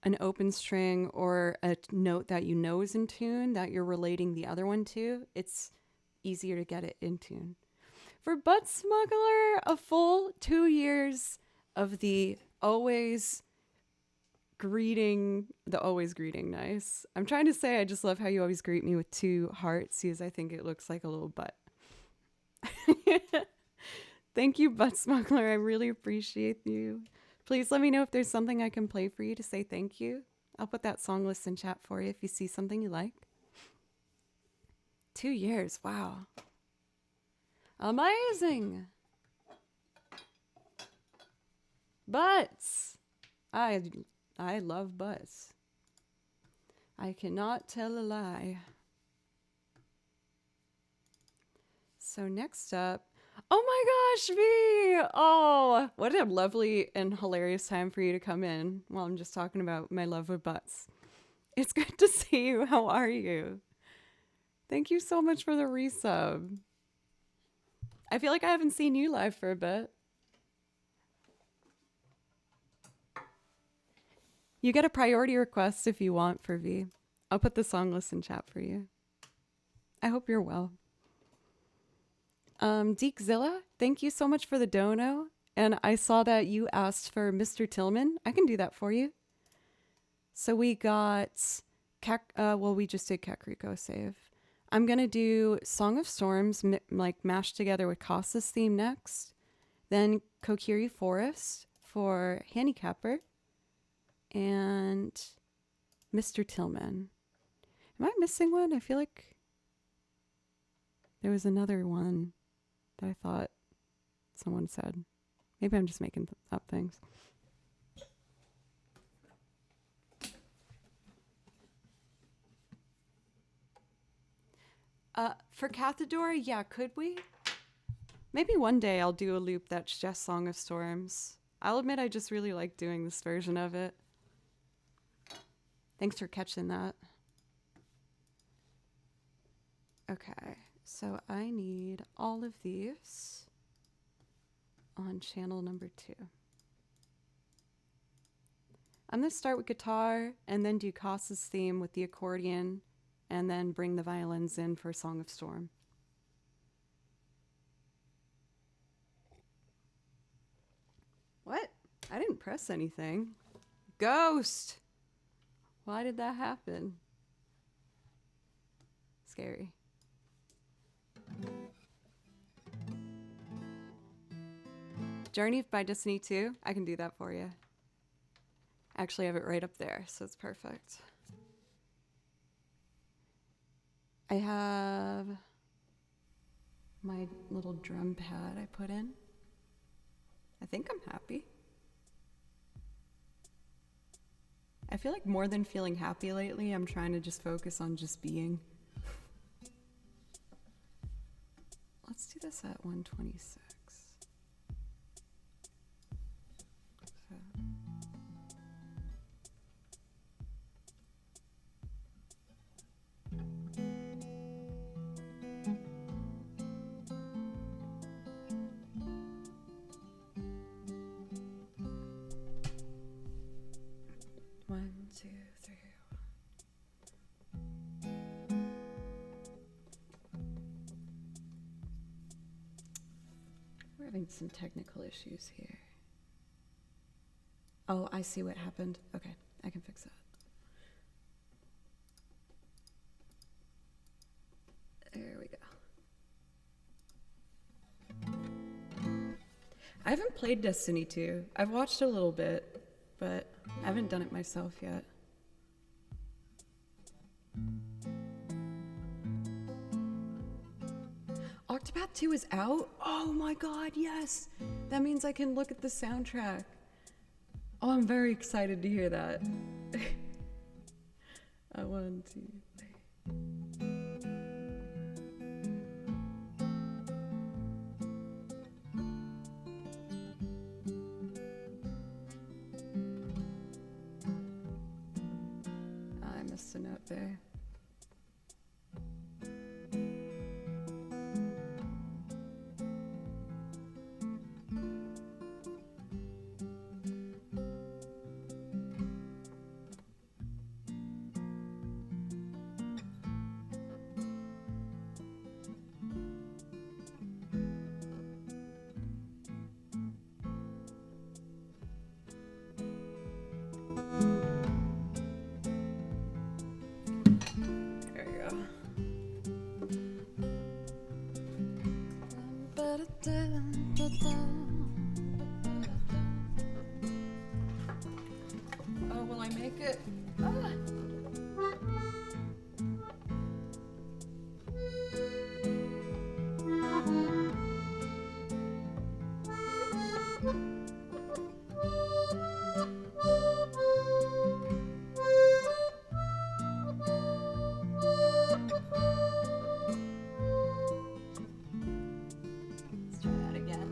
an open string or a note that you know is in tune that you're relating the other one to, it's easier to get it in tune. For Butt Smuggler, a full 2 years of the always greeting, nice. I'm trying to say I just love how you always greet me with 2 hearts because I think it looks like a little butt. Thank you, Butt Smuggler. I really appreciate you. Please let me know if there's something I can play for you to say thank you. I'll put that song list in chat for you if you see something you like. 2 years, wow. Amazing. Butts. I love butts. I cannot tell a lie. So next up, oh my gosh, V! Oh, what a lovely and hilarious time for you to come in while I'm just talking about my love of butts. It's good to see you. How are you? Thank you so much for the resub. I feel like I haven't seen you live for a bit. You get a priority request if you want for V. I'll put the song list in chat for you. I hope you're well. Deekzilla, thank you so much for the dono. And I saw that you asked for Mr. Tillman. I can do that for you. So we got, we just did Kakriko save. I'm going to do Song of Storms, like mashed together with Kasa's theme next. Then Kokiri Forest for Handicapper. And Mr. Tillman. Am I missing one? I feel like there was another one that I thought someone said. Maybe I'm just making up things. For Cathador, yeah, could we? Maybe one day I'll do a loop that's just Song of Storms. I'll admit I just really like doing this version of it. Thanks for catching that. Okay, so I need all of these on channel number 2. I'm going to start with guitar and then do Kasa's theme with the accordion and then bring the violins in for Song of Storm. What? I didn't press anything. Ghost! Why did that happen? Scary. Journey by Destiny 2. I can do that for you. Actually, I have it right up there, so it's perfect. I have my little drum pad I put in. I think I'm happy. I feel like more than feeling happy lately, I'm trying to just focus on just being. Let's do this at 126. So. 1, 2, 3. We're having some technical issues here. Oh, I see what happened. Okay, I can fix that. There we go. I haven't played Destiny 2. I've watched a little bit, but I haven't done it myself yet. Octopath 2 is out? Oh my god, yes! That means I can look at the soundtrack. Oh, I'm very excited to hear that. 1, 2, 3. I missed a note there. Oh, will I make it? Ah. Let's try that again.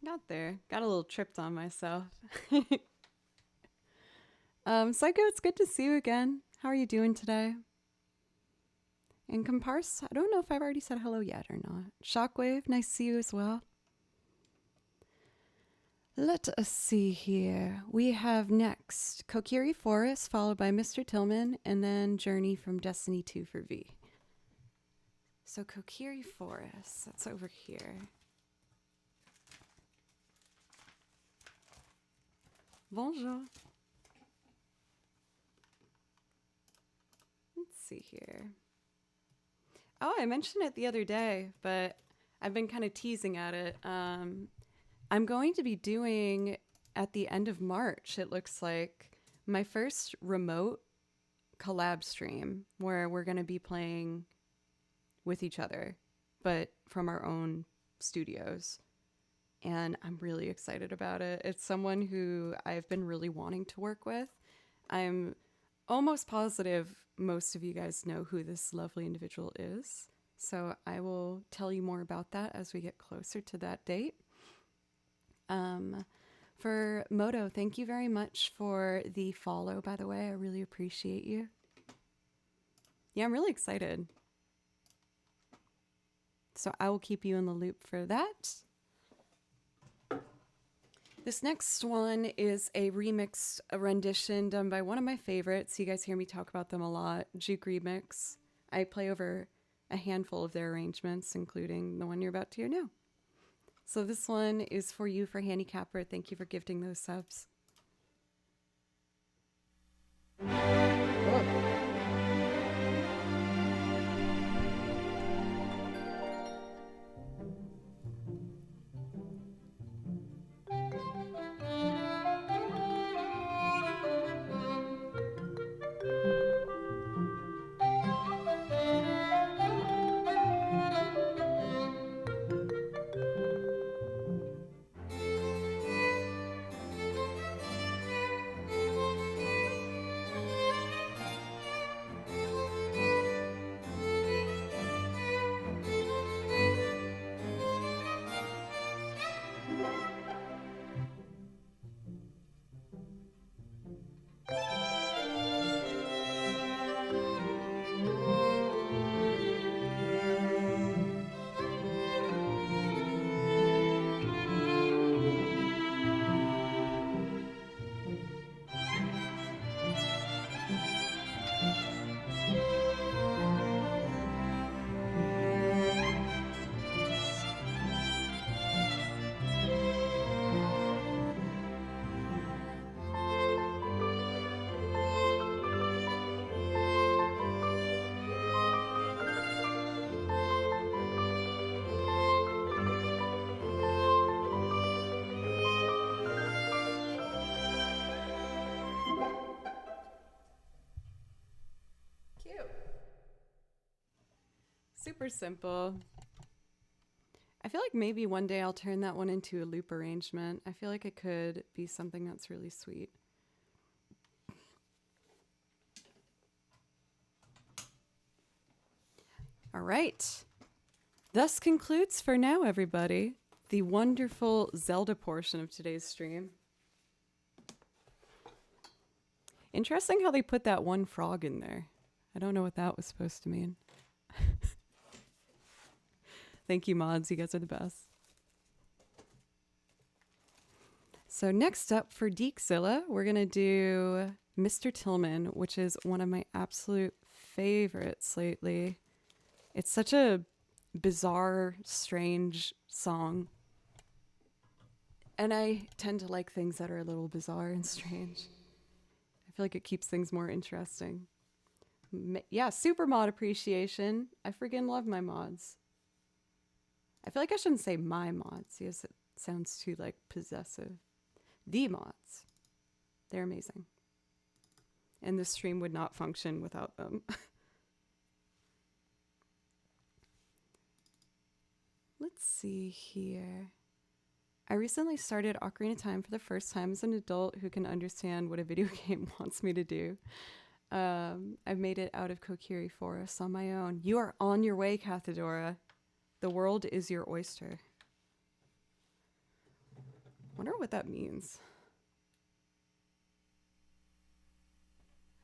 Got there. Got a little tripped on myself. Psycho, it's good to see you again. How are you doing today? And Comparse, I don't know if I've already said hello yet or not. Shockwave, nice to see you as well. Let us see here. We have next Kokiri Forest, followed by Mr. Tillman, and then Journey from Destiny 2 for V. So Kokiri Forest, that's over here. Bonjour. Let's see here. Oh, I mentioned it the other day, but I've been kind of teasing at it. I'm going to be doing at the end of March, it looks like, my first remote collab stream where we're going to be playing with each other, but from our own studios. And I'm really excited about it. It's someone who I've been really wanting to work with. I'm almost positive most of you guys know who this lovely individual is. So I will tell you more about that as we get closer to that date. For Moto, thank you very much for the follow, by the way. I really appreciate you. Yeah, I'm really excited. So I will keep you in the loop for that. This next one is a remix, a rendition done by one of my favorites. You guys hear me talk about them a lot. Juke Remix. I play over a handful of their arrangements, including the one you're about to hear now. So this one is for you, for Handicapper. Thank you for gifting those subs. Super simple. I feel like maybe one day I'll turn that one into a loop arrangement. I feel like it could be something that's really sweet. All right. Thus concludes for now, everybody, the wonderful Zelda portion of today's stream. Interesting how they put that one frog in there. I don't know what that was supposed to mean. Thank you, mods. You guys are the best. So next up for Deekzilla, we're going to do Mr. Tillman, which is one of my absolute favorites lately. It's such a bizarre, strange song. And I tend to like things that are a little bizarre and strange. I feel like it keeps things more interesting. Yeah, super mod appreciation. I friggin' love my mods. I feel like I shouldn't say my mods because it sounds too like possessive. The mods. They're amazing. And this stream would not function without them. Let's see here. I recently started Ocarina of Time for the first time as an adult who can understand what a video game wants me to do. I've made it out of Kokiri Forest on my own. You are on your way, Cathedora. The world is your oyster. Wonder what that means.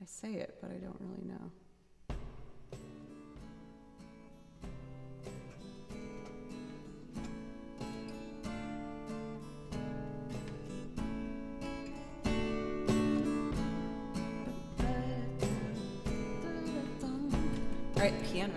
I say it, but I don't really know. All right, piano.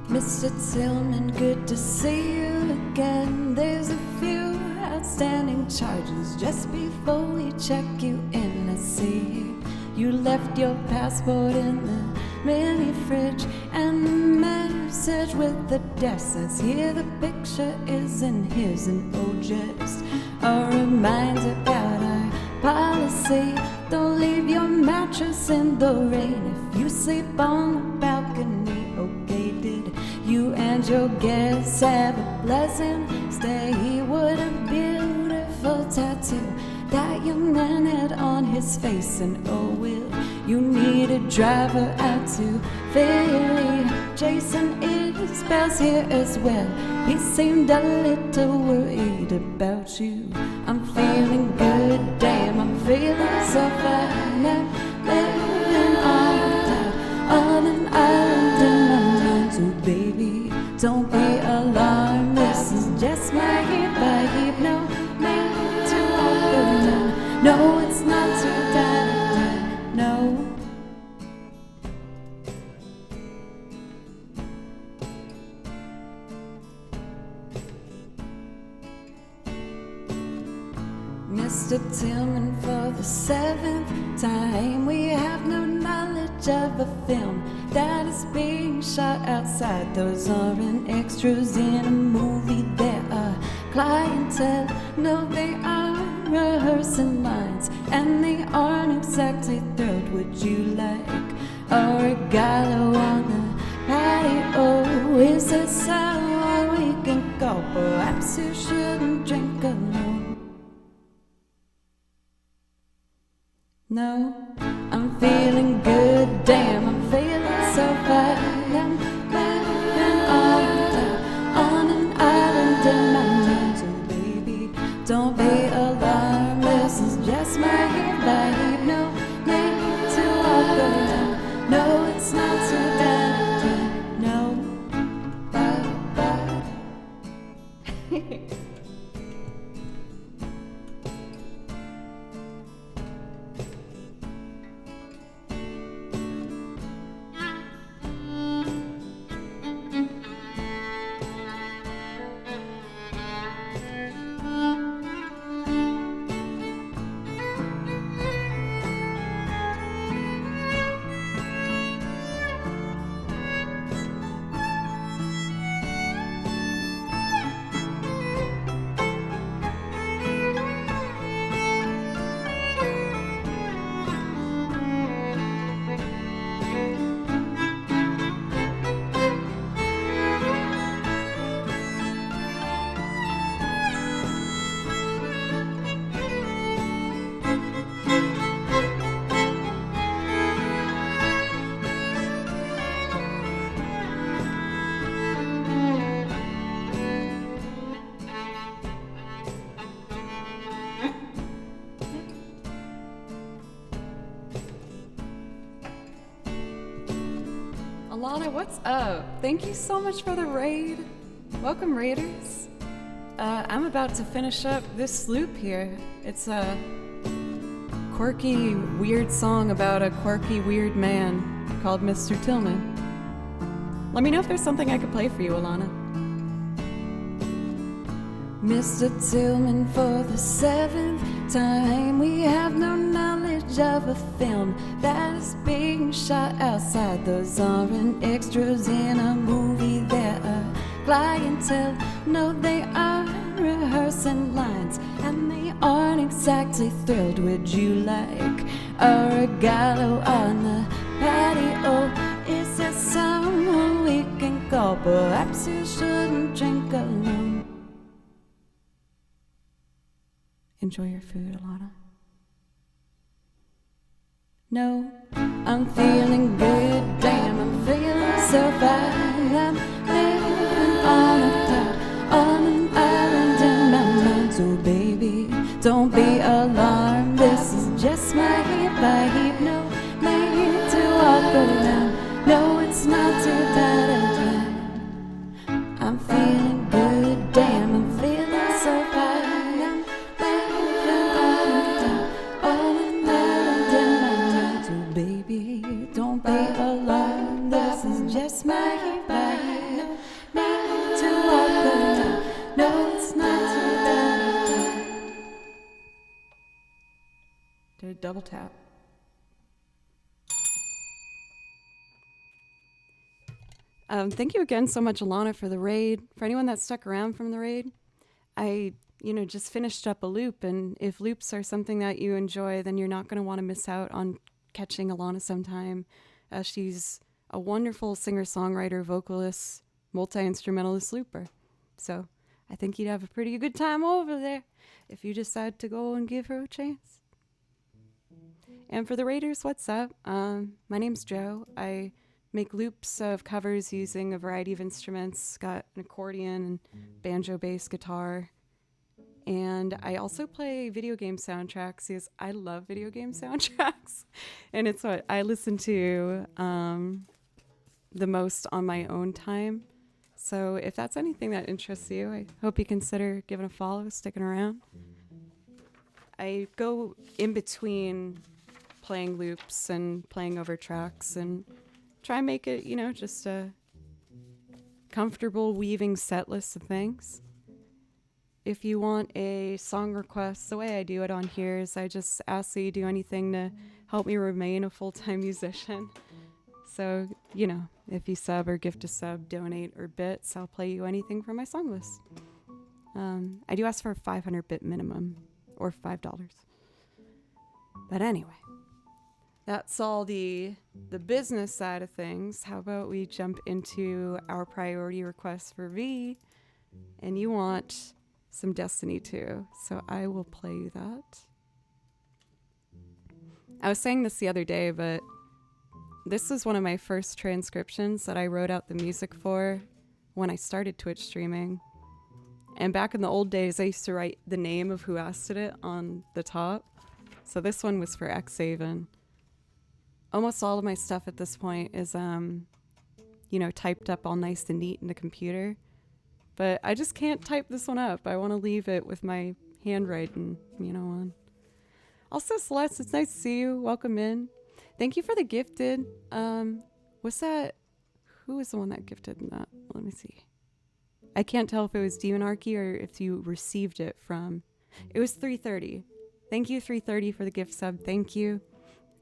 Mr. Tillman, good to see you again. There's a few outstanding charges just before we check you in. I see you left your passport in the mini fridge, and the message with the desk says here the picture isn't his. And oh, just a reminder about our policy: don't leave your mattress in the rain if you sleep on the balcony. Okay, did you and your guests have a pleasant stay? What a beautiful tattoo that man had on his face, and oh, will you need a driver out to Philly? Jason is bells here as well. He seemed a little worried about you. I'm feeling good, damn, I'm feeling so fine. I'm living on an island in my mind. So baby, don't be alarmed, this is just my vibe. No need to walk around. No, it's not too bad. No. Mr. Tillman, for the 7th time, we have no knowledge of a film that is being shot outside. Those aren't extras in a movie, they are clientele. No, they are rehearsing lines, and they aren't exactly thrilled. Would you like a regalo on the patio? Is there someone we can call? Perhaps you shouldn't drink alone. No, I'm feeling good, damn, I'm feeling so fine. I'm living on an island in my mind. So baby, don't be alarmed, this is just my vibe. No need to walk around. No, it's not too bad. No, bye. Alana, what's up? Thank you so much for the raid. Welcome, raiders. I'm about to finish up this loop here. It's a quirky, weird song about a quirky, weird man called Mr. Tillman. Let me know if there's something I could play for you, Alana. Mr. Tillman, for the 7th time, we have no knowledge of a film that is being shot outside. Those aren't extras in a movie, they're a clientele. No, they are rehearsing lines, and they aren't exactly thrilled. Would you like a regalo on the patio? Is there someone we can call? Perhaps you shouldn't drink alone. Enjoy your food, Alana. No, I'm feeling good, damn, I'm feeling so fine. I'm living on an island in my mind. So baby, don't be alarmed, this is just my vibe. No need to walk around. No, it's not too bad. I'm feeling good, damn, I'm feeling so fine. Don't be alarmed, this is just my vibe. No need to walk around. No, it's not too bad. Do a double tap. Thank you again so much, Alana, for the raid. For anyone that stuck around from the raid, I just finished up a loop, and if loops are something that you enjoy, then you're not going to want to miss out on catching Alana sometime. She's a wonderful singer-songwriter, vocalist, multi-instrumentalist looper. So I think you'd have a pretty good time over there if you decide to go and give her a chance. And for the Raiders, what's up? My name's Joe. I make loops of covers using a variety of instruments. Got an accordion and banjo, bass, guitar. And I also play video game soundtracks because I love video game soundtracks. And it's what I listen to the most on my own time. So if that's anything that interests you, I hope you consider giving a follow, sticking around. I go in between playing loops and playing over tracks and try and make it, just a comfortable weaving set list of things. If you want a song request, the way I do it on here is I just ask that you do anything to help me remain a full-time musician. So, if you sub or gift a sub, donate, or bits, I'll play you anything from my song list. I do ask for a 500 bit minimum, or $5. But anyway, that's all the business side of things. How about we jump into our priority request for V? And you want some Destiny 2, so I will play you that. I was saying this the other day, but this was one of my first transcriptions that I wrote out the music for when I started Twitch streaming. And back in the old days, I used to write the name of who asked it on the top. So this one was for Xaven. Almost all of my stuff at this point is, typed up all nice and neat in the computer. But I just can't type this one up. I want to leave it with my handwriting, on. Also, Celeste, it's nice to see you. Welcome in. Thank you for the gifted. What's that? Who was the one that gifted that? Let me see. I can't tell if it was Demonarchy or if you received it from. It was 330. Thank you, 330, for the gift sub. Thank you.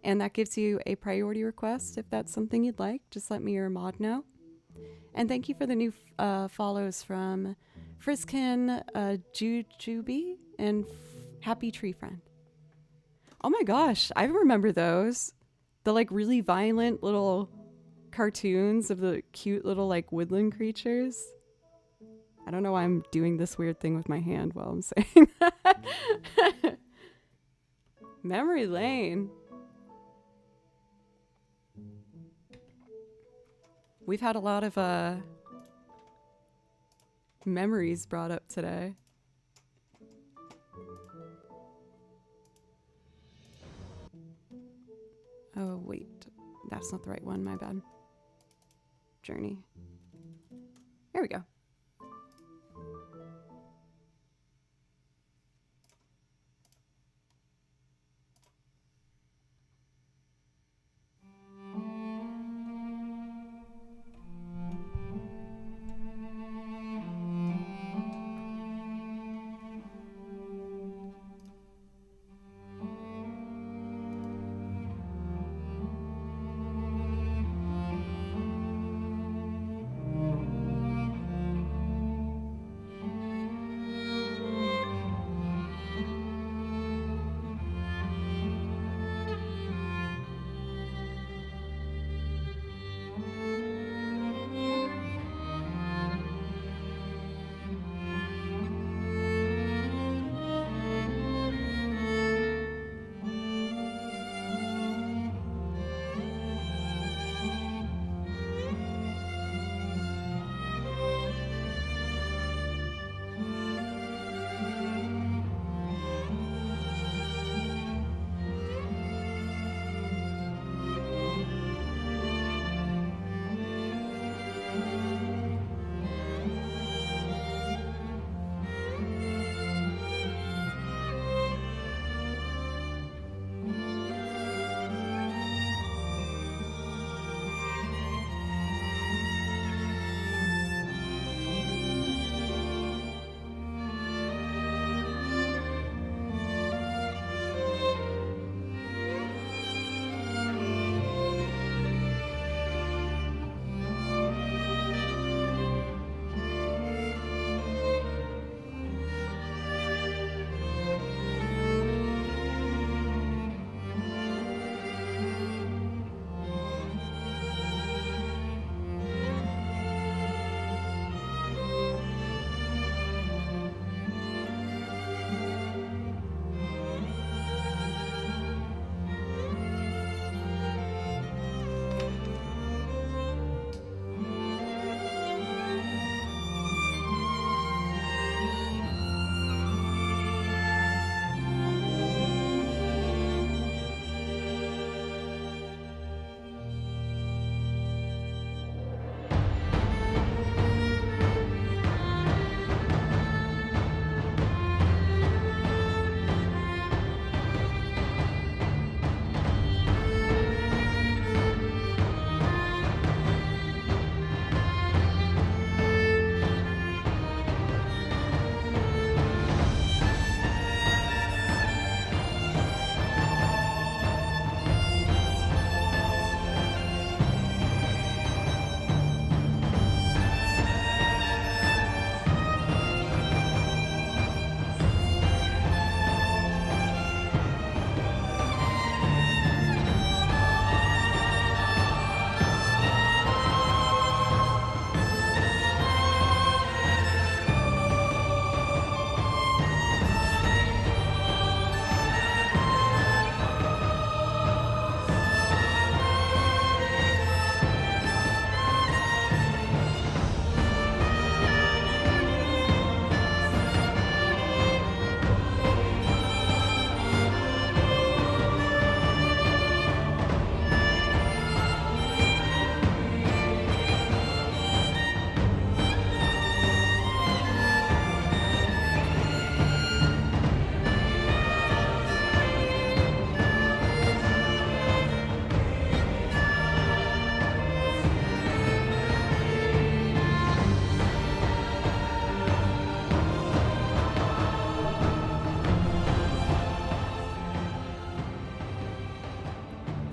And that gives you a priority request. If that's something you'd like, just let me or Mod know. And thank you for the new follows from Friskin, Jujubi, and Happy Tree Friend. Oh my gosh, I remember those. The really violent little cartoons of the cute little woodland creatures. I don't know why I'm doing this weird thing with my hand while I'm saying that. Memory lane. We've had a lot of memories brought up today. Oh, wait. That's not the right one. My bad. Journey. There we go.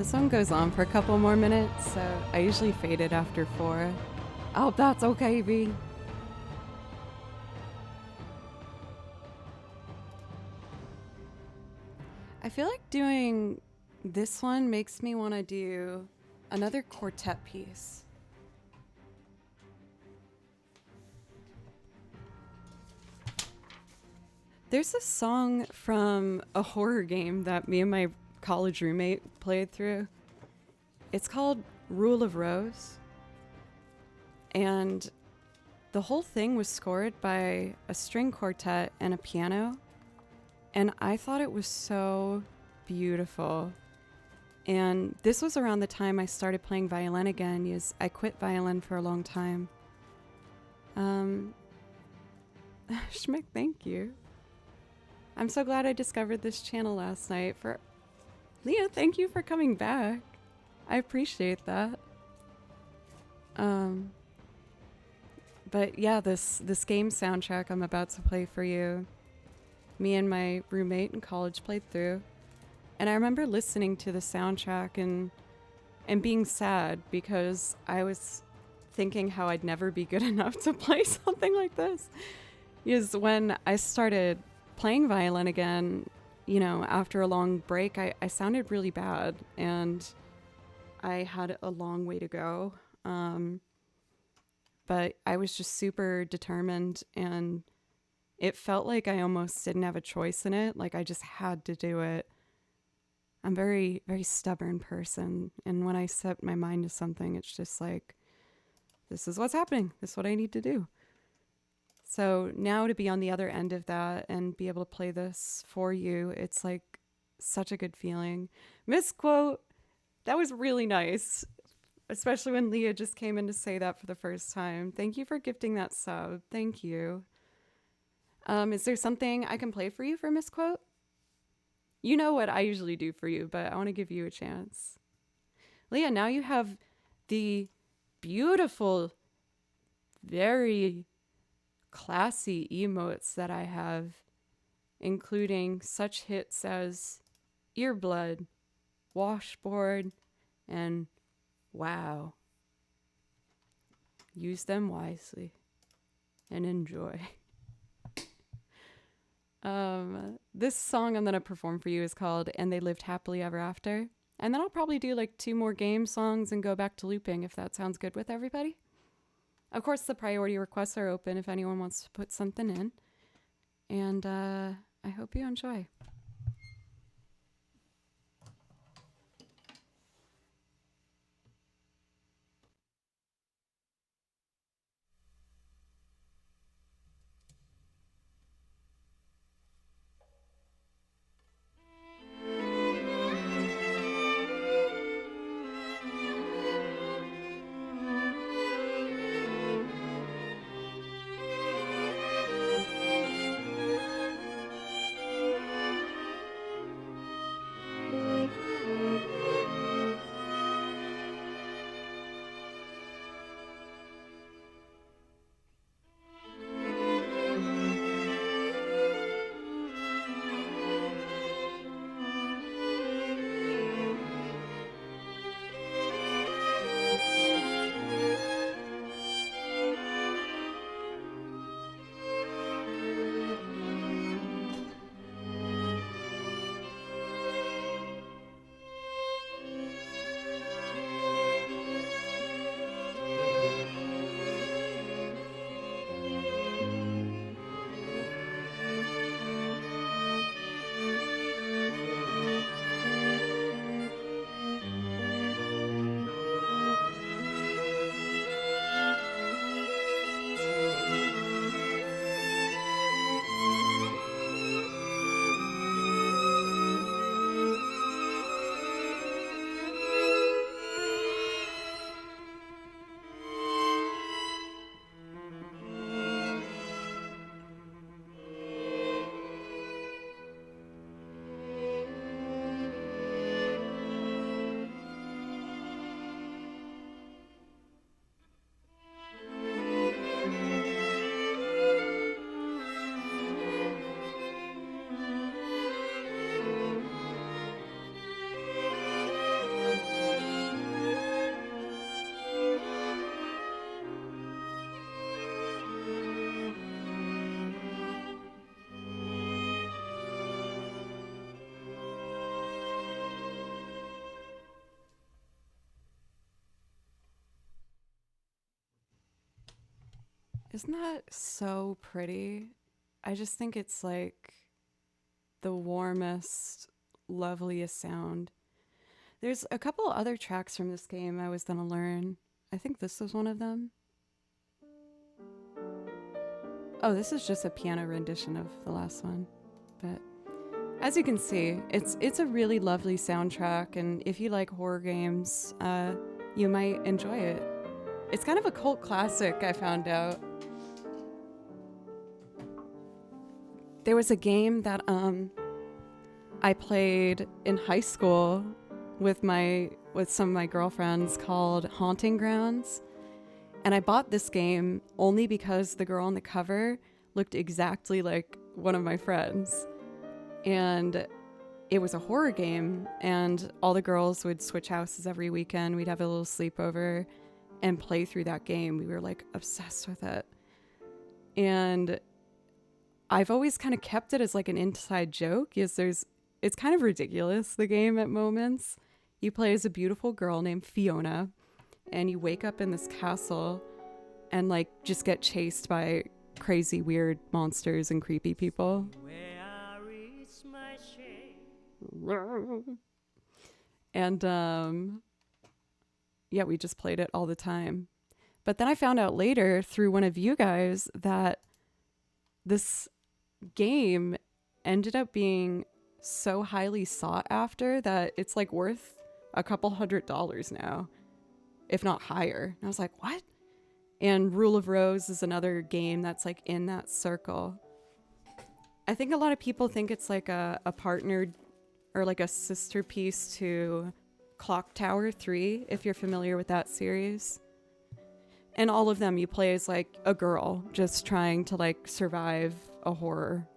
This one goes on for a couple more minutes, so I usually fade it after 4. I hope that's okay, V. I feel like doing this one makes me want to do another quartet piece. There's a song from a horror game that me and my college roommate played through. It's called Rule of Rose. And the whole thing was scored by a string quartet and a piano. And I thought it was so beautiful. And this was around the time I started playing violin again. I quit violin for a long time. Schmick, thank you. I'm so glad I discovered this channel last night. Leah, thank you for coming back. I appreciate that. But yeah, this game soundtrack I'm about to play for you, me and my roommate in college played through. And I remember listening to the soundtrack and being sad because I was thinking how I'd never be good enough to play something like this. Because when I started playing violin again, after a long break, I sounded really bad and I had a long way to go. But I was just super determined and it felt like I almost didn't have a choice in it. Like I just had to do it. I'm a very, very stubborn person. And when I set my mind to something, it's just like, this is what's happening. This is what I need to do. So now to be on the other end of that and be able to play this for you, it's like such a good feeling. Misquote, that was really nice, especially when Leah just came in to say that for the first time. Thank you for gifting that sub. Thank you. Is there something I can play for you for Misquote? You know what I usually do for you, but I want to give you a chance. Leah, now you have the beautiful, very classy emotes that I have, including such hits as Earblood, Washboard, and Wow. Use them wisely and enjoy. This song I'm going to perform for you is called And They Lived Happily Ever After. And then I'll probably do like 2 more game songs and go back to looping if that sounds good with everybody. Of course, the priority requests are open if anyone wants to put something in. And I hope you enjoy. Isn't that so pretty? I just think it's like the warmest, loveliest sound. There's a couple other tracks from this game I was gonna learn. I think this was one of them. Oh, this is just a piano rendition of the last one. But as you can see, it's a really lovely soundtrack, and if you like horror games, you might enjoy it. It's kind of a cult classic, I found out. There was a game that I played in high school with some of my girlfriends called Haunting Grounds. And I bought this game only because the girl on the cover looked exactly like one of my friends. And it was a horror game, and all the girls would switch houses every weekend. We'd have a little sleepover and play through that game. We were like obsessed with it. And I've always kind of kept it as like an inside joke. It's kind of ridiculous, the game at moments. You play as a beautiful girl named Fiona, and you wake up in this castle and like just get chased by crazy weird monsters and creepy people. And yeah, we just played it all the time. But then I found out later through one of you guys that this game ended up being so highly sought after that it's like worth a couple $100 now, if not higher. And I was like, what? And Rule of Rose is another game that's like in that circle. I think a lot of people think it's like a partnered or like a sister piece to Clock Tower 3, if you're familiar with that series. And all of them you play as like a girl just trying to like survive a horror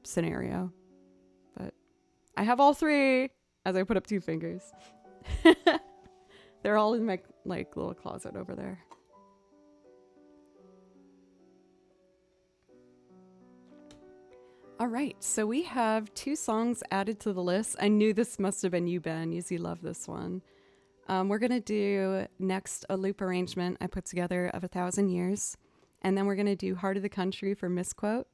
scenario. But I have all three, as I put up 2 fingers. They're all in my like little closet over there. All right, so we have 2 songs added to the list. I knew this must have been you, Ben. You love this one. We're going to do next a loop arrangement I put together of 1,000 Years. And then we're going to do Heart of the Country for Misquote.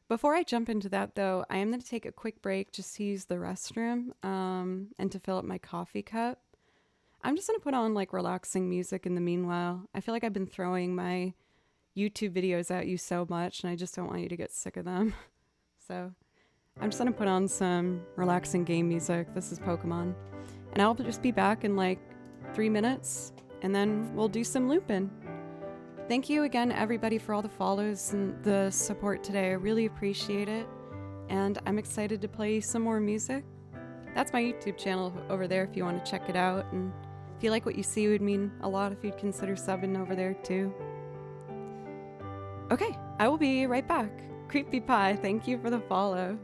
Before I jump into that, though, I am going to take a quick break just to use the restroom and to fill up my coffee cup. I'm just going to put on like relaxing music in the meanwhile. I feel like I've been throwing my YouTube videos at you so much, and I just don't want you to get sick of them. So I'm just going to put on some relaxing game music. This is Pokemon. And I'll just be back in like 3 minutes, and then we'll do some looping. Thank you again, everybody, for all the follows and the support today. I really appreciate it. And I'm excited to play some more music. That's my YouTube channel over there if you want to check it out. And if you like what you see, it would mean a lot if you'd consider subbing over there too. Okay, I will be right back. Creepy Pie, thank you for the follow.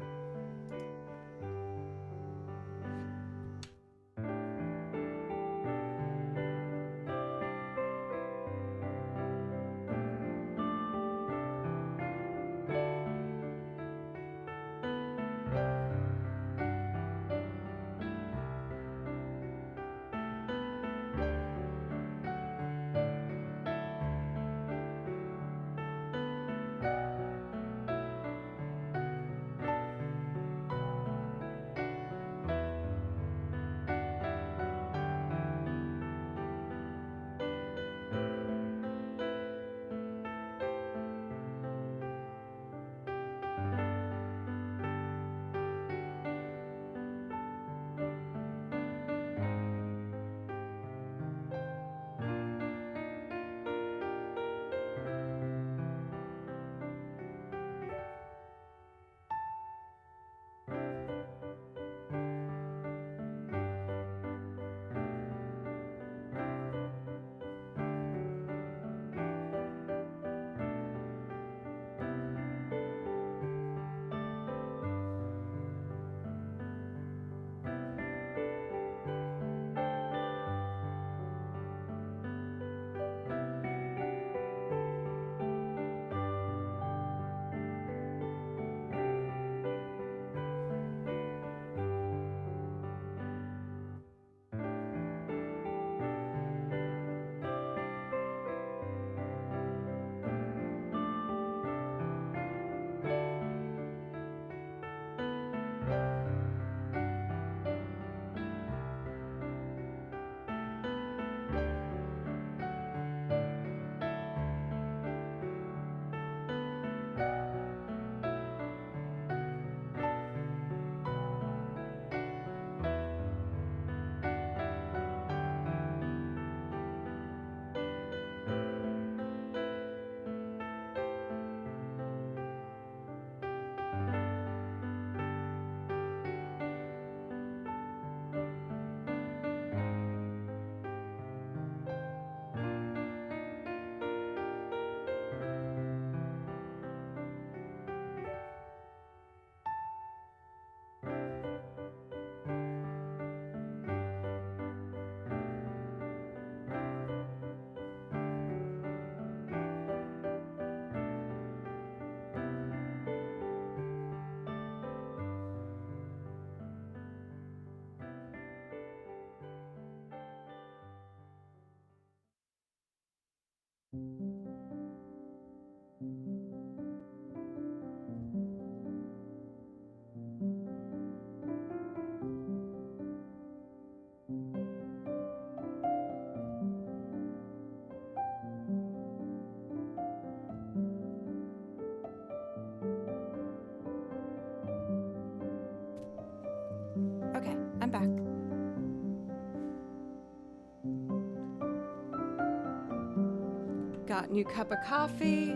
hot new cup of coffee.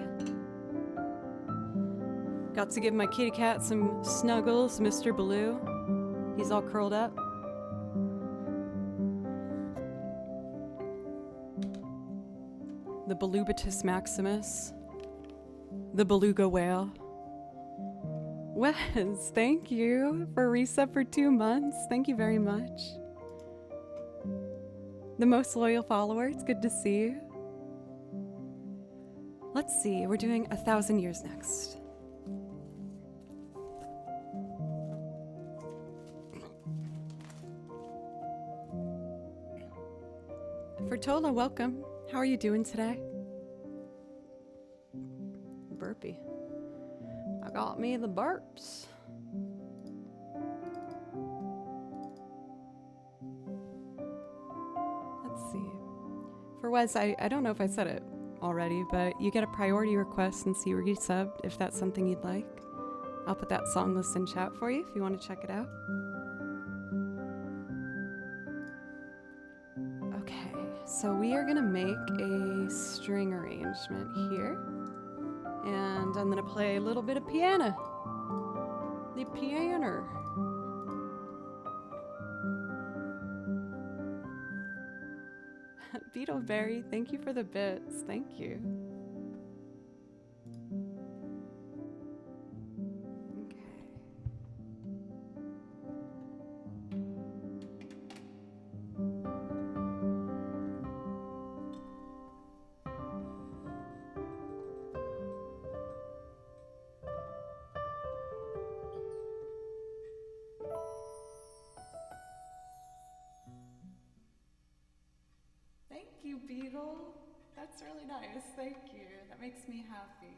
Got to give my kitty cat some snuggles, Mr. Baloo. He's all curled up. The Belugatus maximus. The beluga whale. Wes, thank you for resub for 2 months. Thank you very much. The most loyal follower, it's good to see you. Let's see, we're doing 1,000 years next. Fertola, welcome. How are you doing today? Burpee. I got me the burps. Let's see. For Wes, I don't know if I said it already, but you get a priority request since you resubbed if that's something you'd like. I'll put that song list in chat for you if you want to check it out. Okay, so we are gonna make a string arrangement here. And I'm gonna play a little bit of piano. The piano. Beetleberry, thank you for the bits. Thank you. Okay. Thank you, Beetle. That's really nice. Thank you. That makes me happy.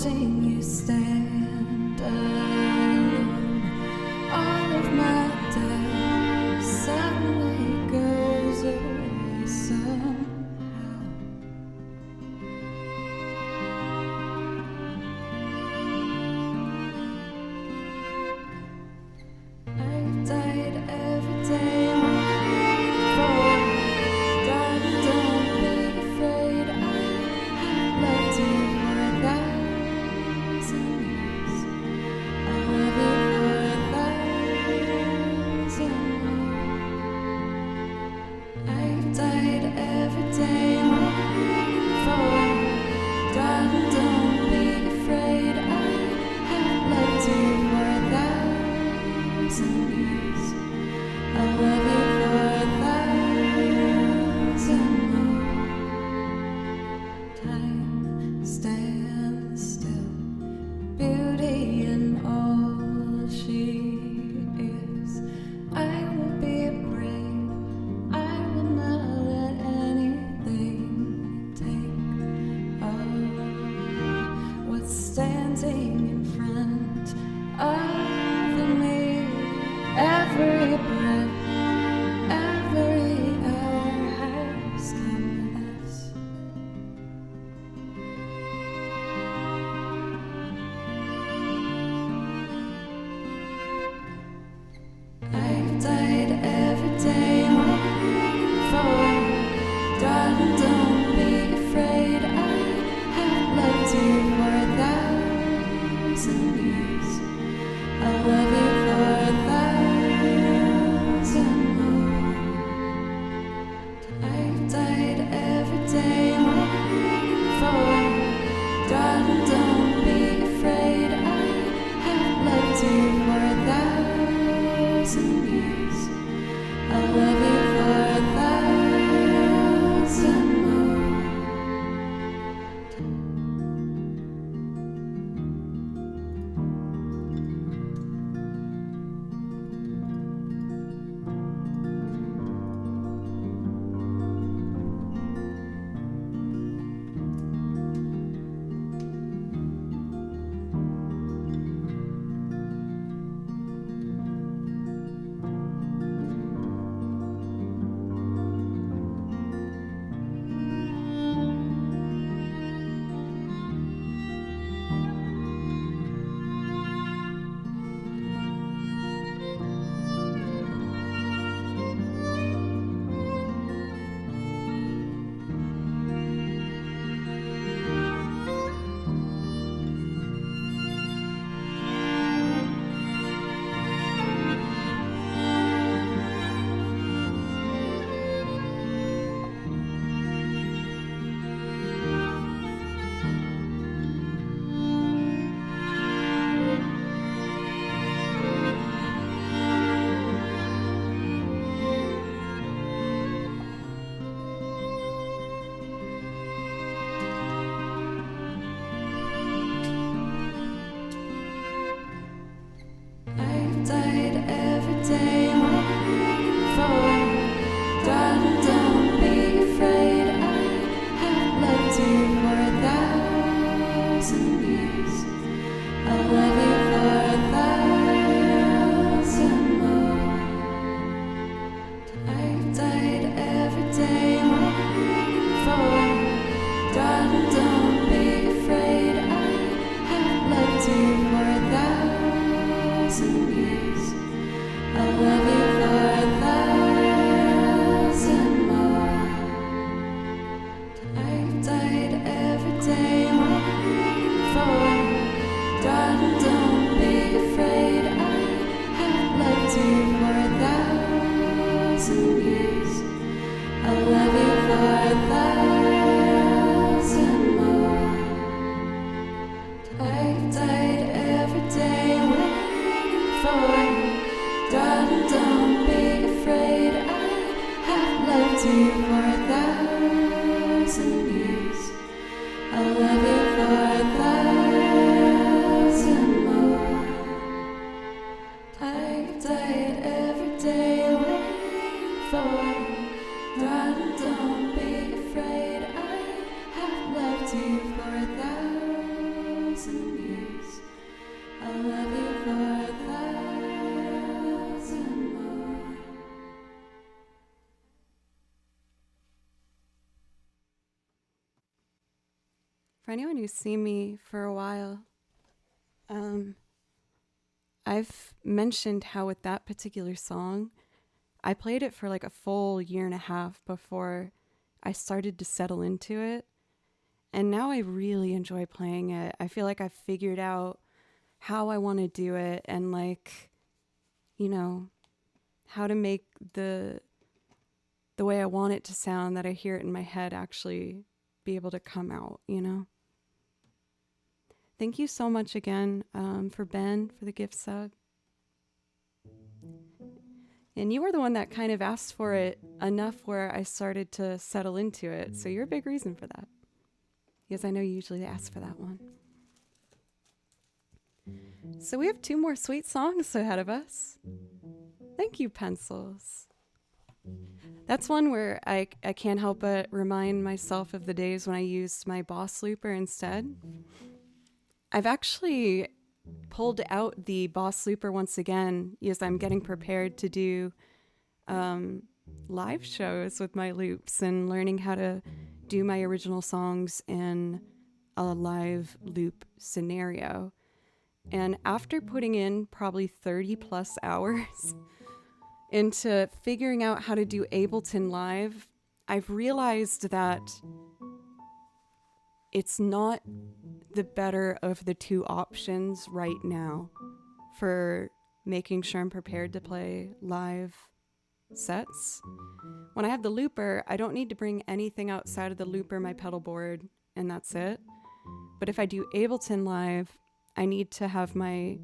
watching you stand alone. All of my doubt suddenly goes away somehow. I've died every day waiting for you. Darling, don't be afraid. I have loved you for 1,000 years. I love you for 1,000 more. I've died every day waiting for you. Darling, don't be afraid. I have loved you for 1,000 years. I love you for 1,000 more. Time stands still, beauty and all she is. I will be brave, I will not let anything take what's standing in front of me. Every breath, every hour has come to this. I've died every day waiting for you. Darling, don't be afraid. I have loved you for 1,000 years. I love you for 1,000 more. I've died every day waiting for you. Darling, don't be afraid. I have loved you for 1,000 years. I love you for 1,000 more. I've died every day waiting for you. Darling, don't be afraid. I have loved you for 1,000 years. I love you for 1,000 more. I've died every day waiting for you. Darling, don't be afraid. I have loved you for 1,000 years. I love you for 1,000 more. I've died every day waiting for you. Darling, don't be afraid. I have loved you for 1,000 years. I love you for 1,000 more. I've died every day waiting for you. Darling, don't be afraid. I have loved you for 1,000 years. I love you for 1,000 more. I've died every day waiting for you. Darling, don't be afraid. I have loved you for 1,000 For anyone who's seen me for a while, I've mentioned how with that particular song, I played it for like a full year and a half before I started to settle into it. And now I really enjoy playing it. I feel like I've figured out how I want to do it and like, you know, how to make the way I want it to sound that I hear it in my head actually be able to come out, you know? Thank you so much again for Ben for the gift sub. And you were the one that kind of asked for it enough where I started to settle into it. So you're a big reason for that. Because I know you usually ask for that one. So we have 2 more sweet songs ahead of us. Thank you, Pencils. That's one where I can't help but remind myself of the days when I used my Boss Looper instead. I've actually pulled out the Boss Looper once again because I'm getting prepared to do live shows with my loops and learning how to do my original songs in a live loop scenario. And after putting in probably 30 plus hours into figuring out how to do Ableton Live, I've realized that it's not the better of the 2 options right now for making sure I'm prepared to play live sets. When I have the looper, I don't need to bring anything outside of the looper, my pedal board, and that's it. But if I do Ableton Live, I need to have my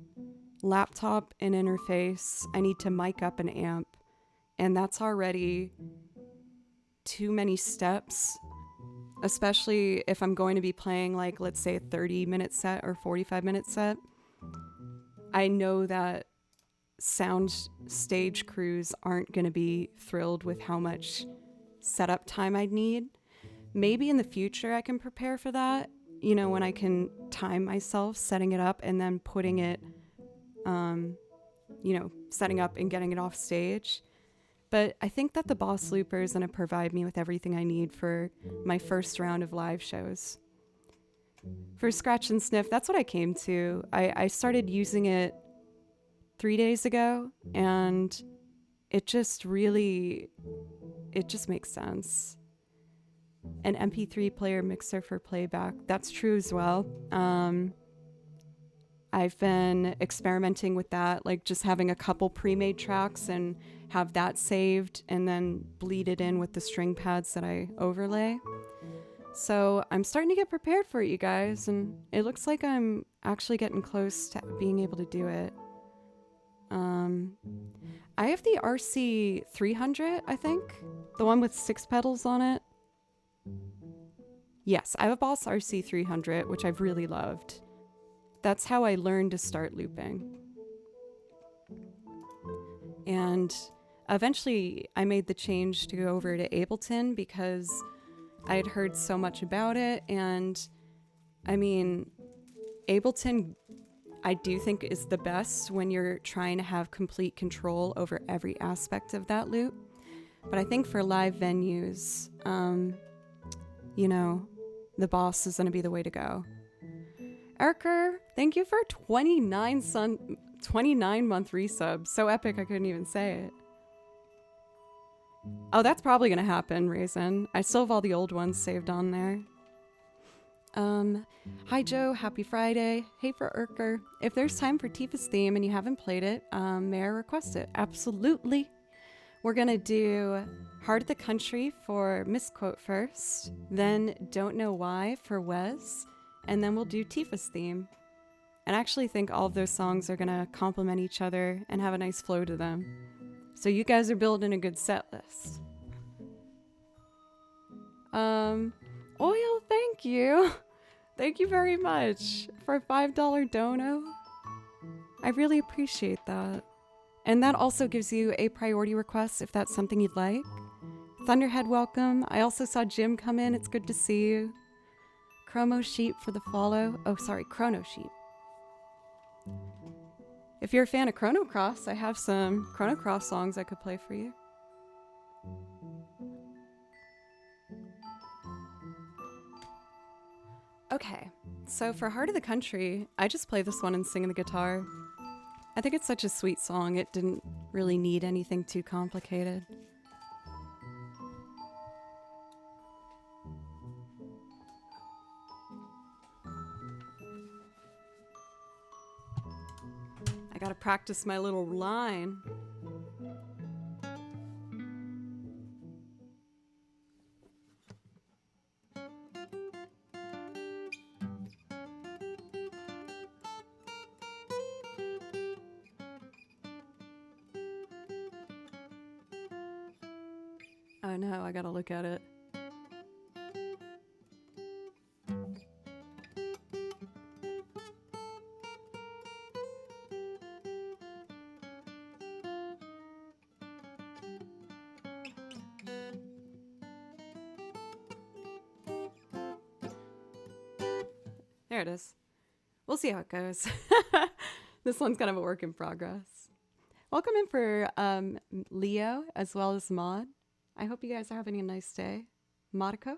laptop and interface. I need to mic up an amp, and that's already too many steps, especially if I'm going to be playing like, let's say, a 30-minute set or 45-minute set. I know that sound stage crews aren't going to be thrilled with how much setup time I'd need. Maybe in the future I can prepare for that, you know, when I can time myself setting it up and then putting it, setting up and getting it off stage. But I think that the Boss Looper is going to provide me with everything I need for my first round of live shows. For Scratch and Sniff, that's what I came to. I started using it 3 days ago, and it just makes sense. An MP3 player mixer for playback, that's true as well. I've been experimenting with that, like just having a couple pre-made tracks and have that saved and then bleed it in with the string pads that I overlay. So I'm starting to get prepared for it, you guys, and it looks like I'm actually getting close to being able to do it. I have the RC 300, I think, the one with 6 pedals on it. Yes, I have a Boss RC 300, which I've really loved. That's how I learned to start looping. And eventually I made the change to go over to Ableton because I had heard so much about it. And I mean, Ableton, I do think is the best when you're trying to have complete control over every aspect of that loop. But I think for live venues, the Boss is going to be the way to go. Erker, thank you for 29-month resub. So epic I couldn't even say it. Oh, that's probably going to happen, Raisin. I still have all the old ones saved on there. Hi Joe, happy Friday. Hey for Erker. If there's time for Tifa's theme and you haven't played it, may I request it? Absolutely. We're gonna do Heart of the Country for Misquote first, then Don't Know Why for Wes, and then we'll do Tifa's theme. And I actually think all of those songs are gonna complement each other and have a nice flow to them. So you guys are building a good set list. Oil, thank you. Thank you very much for a $5 dono. I really appreciate that. And that also gives you a priority request if that's something you'd like. Thunderhead, welcome. I also saw Jim come in. It's good to see you. Chromo Sheep for the follow. Oh, sorry, Chrono Sheep. If you're a fan of Chrono Cross, I have some Chrono Cross songs I could play for you. Okay, so for Heart of the Country, I just play this one and sing the guitar. I think it's such a sweet song, it didn't really need anything too complicated. I gotta practice my little line. Oh no, I gotta look at it. There it is. We'll see how it goes. This one's kind of a work in progress. Welcome in for Leo as well as Maud. I hope you guys are having a nice day. Modico?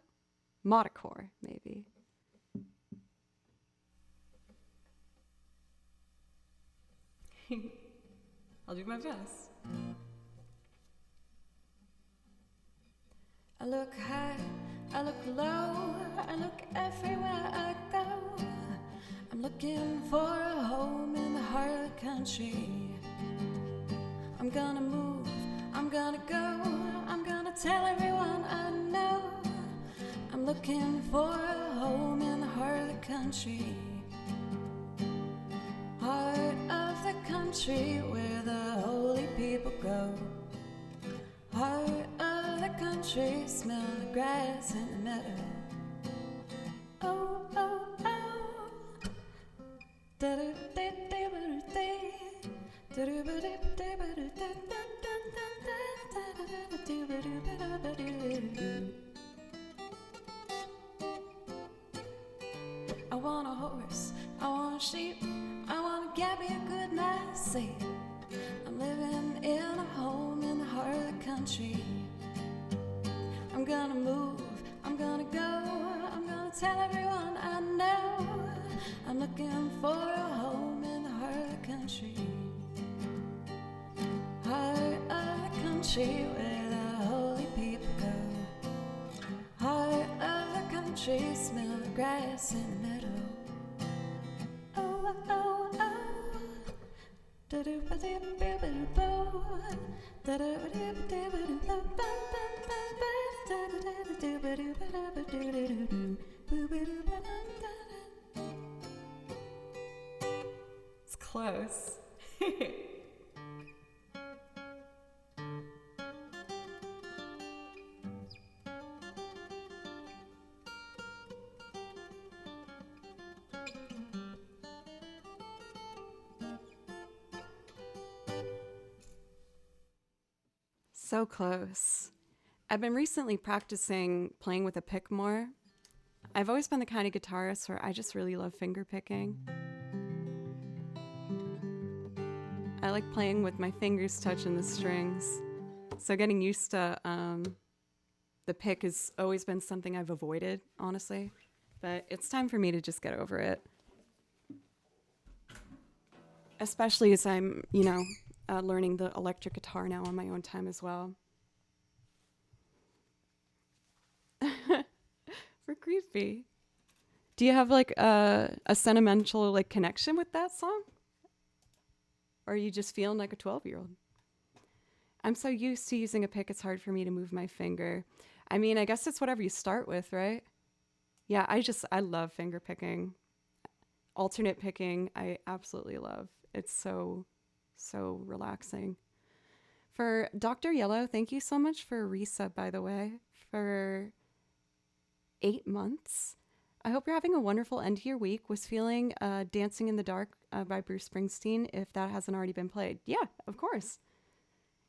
Modicore, maybe. I'll do my best. I look high, I look low, I look everywhere I go. I'm looking for a home in the heart of the country. I'm gonna move, I'm gonna go, I'm gonna tell everyone I know. I'm looking for a home in the heart of the country. Heart of the country where the holy people go. Heart of the country, smell the grass in the meadow. Oh, oh, oh. I want a horse, I want a sheep, I want to get me a good night's sleep. I'm living in a home in the heart of the country. I'm gonna move, I'm gonna go, I'm gonna tell everyone I know. I'm looking for a home in the heart of the country. Heart of the country where the holy people go. Heart of the country, smell the grass in the meadow. Oh, oh, oh. It's close. So close. I've been recently practicing playing with a pick more. I've always been the kind of guitarist where I just really love finger picking. I like playing with my fingers touching the strings. So getting used to the pick has always been something I've avoided, honestly. But it's time for me to just get over it. Especially as I'm, learning the electric guitar now on my own time as well. For creepy. Do you have like a sentimental like connection with that song? Or are you just feeling like a 12-year-old? I'm so used to using a pick, it's hard for me to move my finger. I mean, I guess it's whatever you start with, right? Yeah, I love finger picking. Alternate picking, I absolutely love. It's so relaxing. For Dr. Yellow, thank you so much for a resub, by the way, for 8 months. I hope you're having a wonderful end to your week. Was feeling Dancing in the Dark by Bruce Springsteen, if that hasn't already been played. Yeah, of course.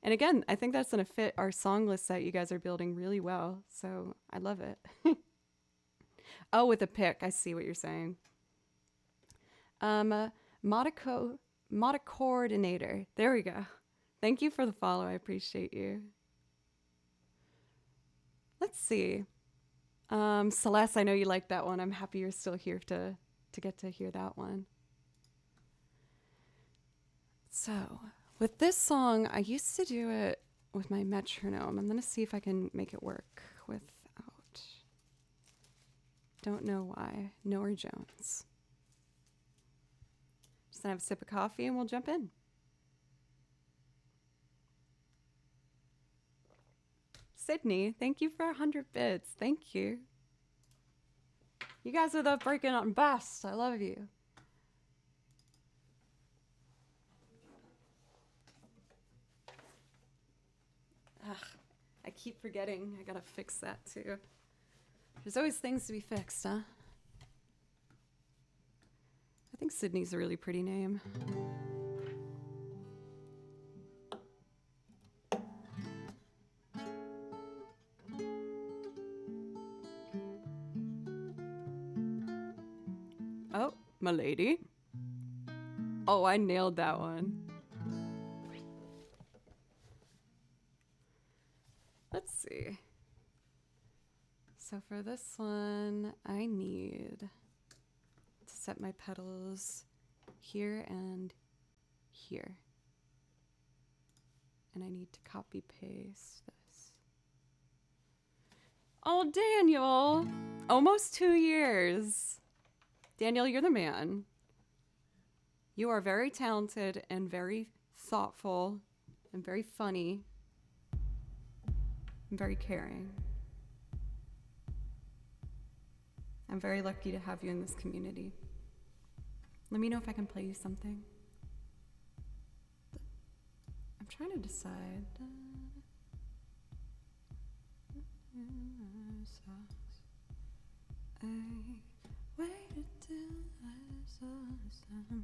And again, I think that's going to fit our song list that you guys are building really well. So I love it. Oh, with a pick. I see what you're saying. Coordinator. There we go. Thank you for the follow. I appreciate you. Let's see. Celeste, I know you like that one. I'm happy you're still here to get to hear that one. So, with this song, I used to do it with my metronome. I'm going to see if I can make it work without. Don't know why. Nora Jones. Just gonna have a sip of coffee and we'll jump in. Sydney, thank you for 100 bits. Thank you. You guys are the breaking on best. I love you. Ugh, I keep forgetting. I gotta fix that too. There's always things to be fixed, huh? I think Sydney's a really pretty name. Oh, my lady. Oh, I nailed that one. Let's see. So for this one, I need to set my pedals here and here. And I need to copy paste this. Oh, Daniel! Almost 2 years. Daniel, you're the man. You are very talented and very thoughtful and very funny and very caring. I'm very lucky to have you in this community. Let me know if I can play you something. I'm trying to decide. I waited till I saw the sun.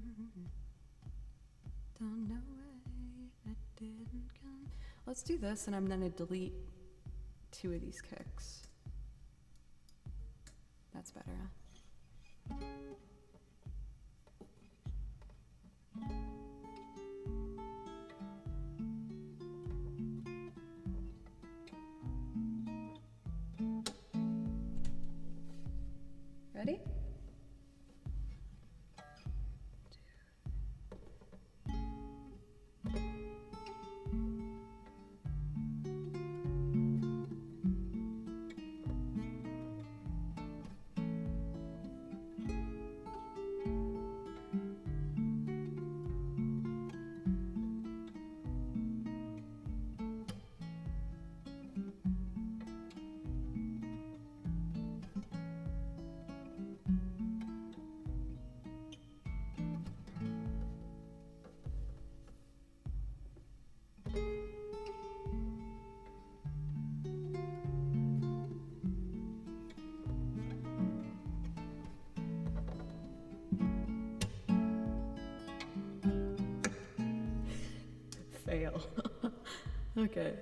Don't know why it didn't come. Let's do this, and I'm gonna delete 2 of these kicks. That's better, huh? Ready? Fail. Okay.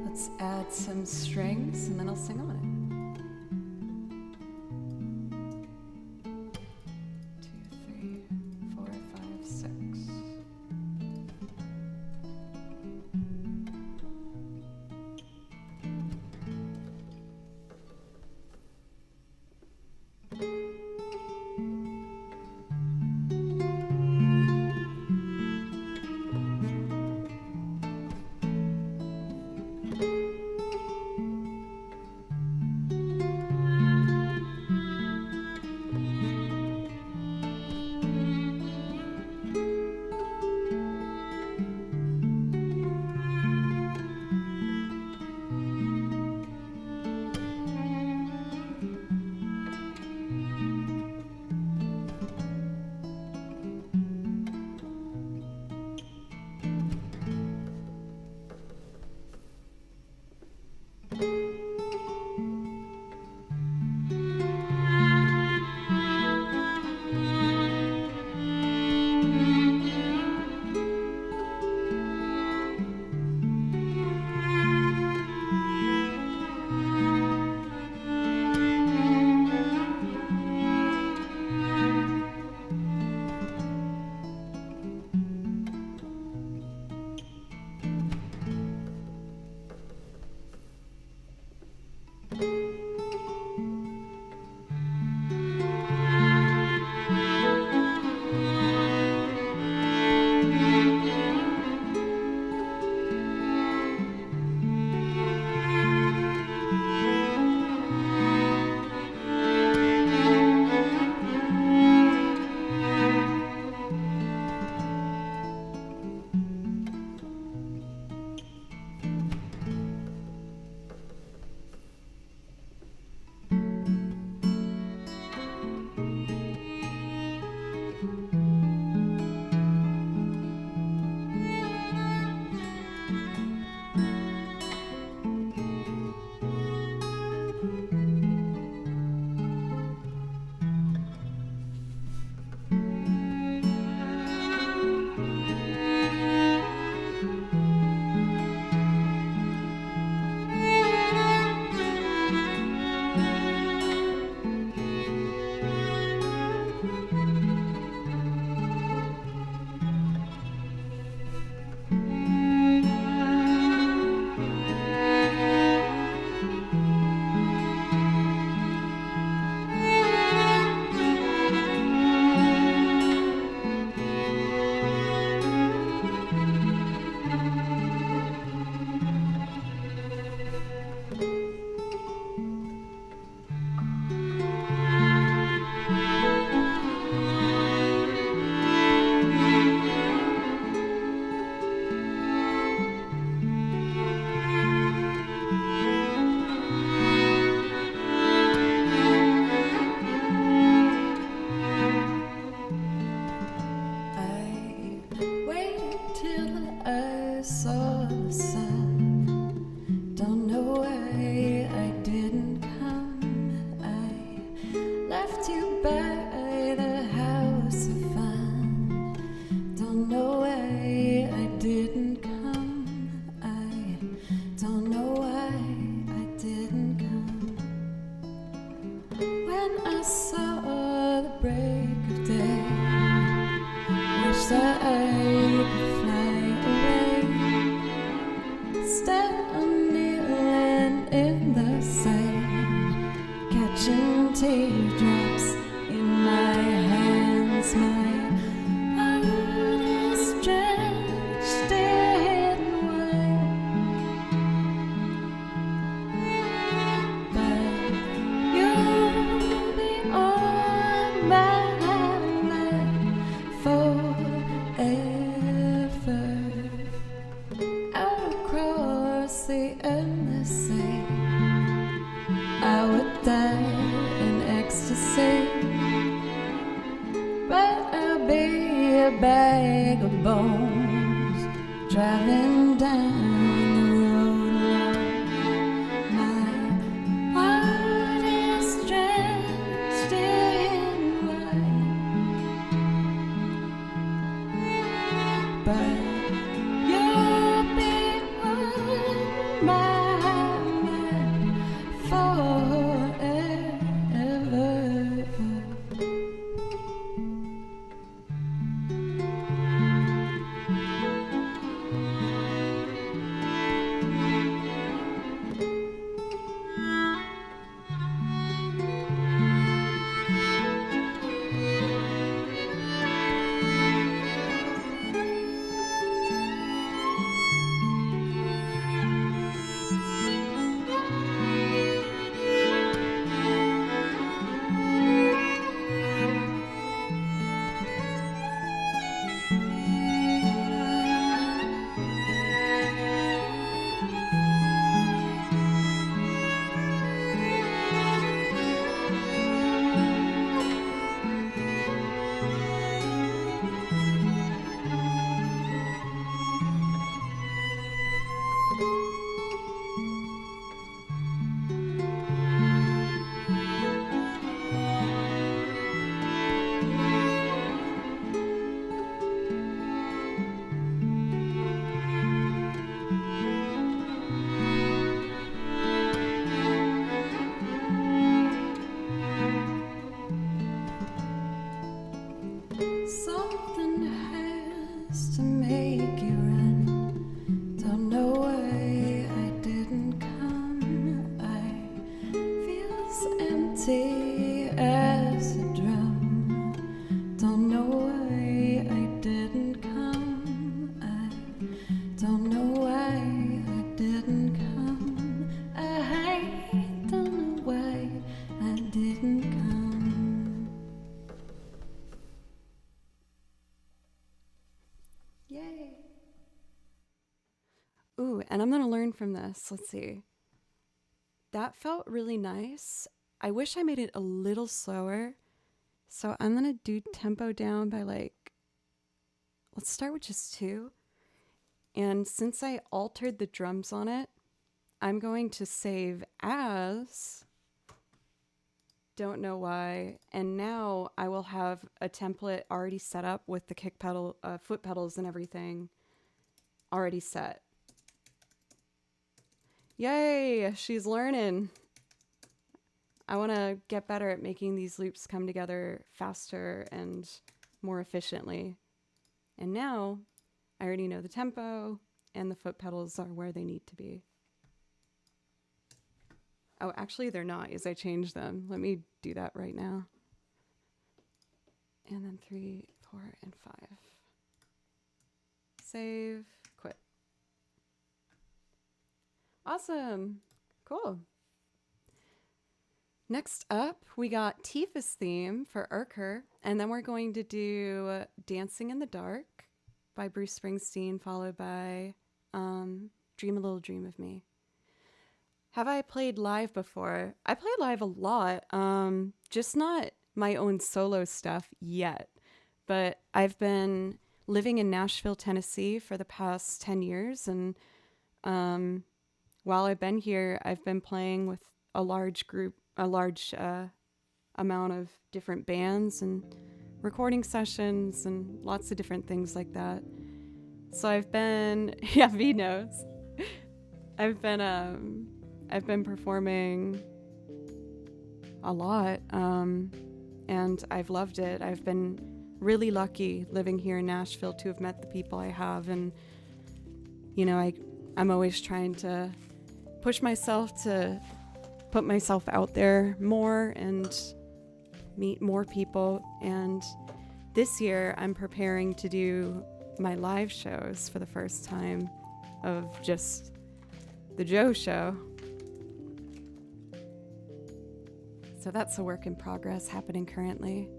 Let's add some strings and then I'll sing on it. 2, 3, 4, 5, 6. you by the house of fun. Don't know why I didn't come. I don't know why I didn't come. When I saw the break of day, wish that I could fly away. Stand kneeling in the sand, catching teardrops in my hands. My heart is drenched in wine, but you'll be on my mind forever. Out across the endless sea, I would die in ecstasy, but I'll be a bag of bones driving down the road alone. My heart is drenched in wine, but you'll be on my mind forever. Something has to make you run. Don't know why I didn't come. I feel as empty as a drum. Don't know why I didn't come. I don't know why I didn't come. I don't know why I didn't come. Yay. Ooh, and I'm going to learn from this. Let's see. That felt really nice. I wish I made it a little slower. So I'm going to do tempo down by let's start with just 2. And since I altered the drums on it, I'm going to save as don't know why. And now I will have a template already set up with the kick pedal, foot pedals and everything already set. Yay, she's learning. I want to get better at making these loops come together faster and more efficiently. And now I already know the tempo and the foot pedals are where they need to be. Oh, actually they're not, as I changed them. Let me do that right now. And then 3, 4, and 5. Save, quit. Awesome, cool. Next up, we got Tifa's theme for Urker, and then we're going to do Dancing in the Dark by Bruce Springsteen, followed by Dream a Little Dream of Me. Have I played live before? I play live a lot, just not my own solo stuff yet. But I've been living in Nashville, Tennessee for the past 10 years. And while I've been here, I've been playing with a large group, a large amount of different bands and recording sessions and lots of different things like that. So I've been, yeah, V knows. I've been performing a lot, and I've loved it. I've been really lucky living here in Nashville to have met the people I have, and you know, I'm always trying to push myself to put myself out there more and meet more people. And this year I'm preparing to do my live shows for the first time of just the Joe Show. So that's a work in progress happening currently.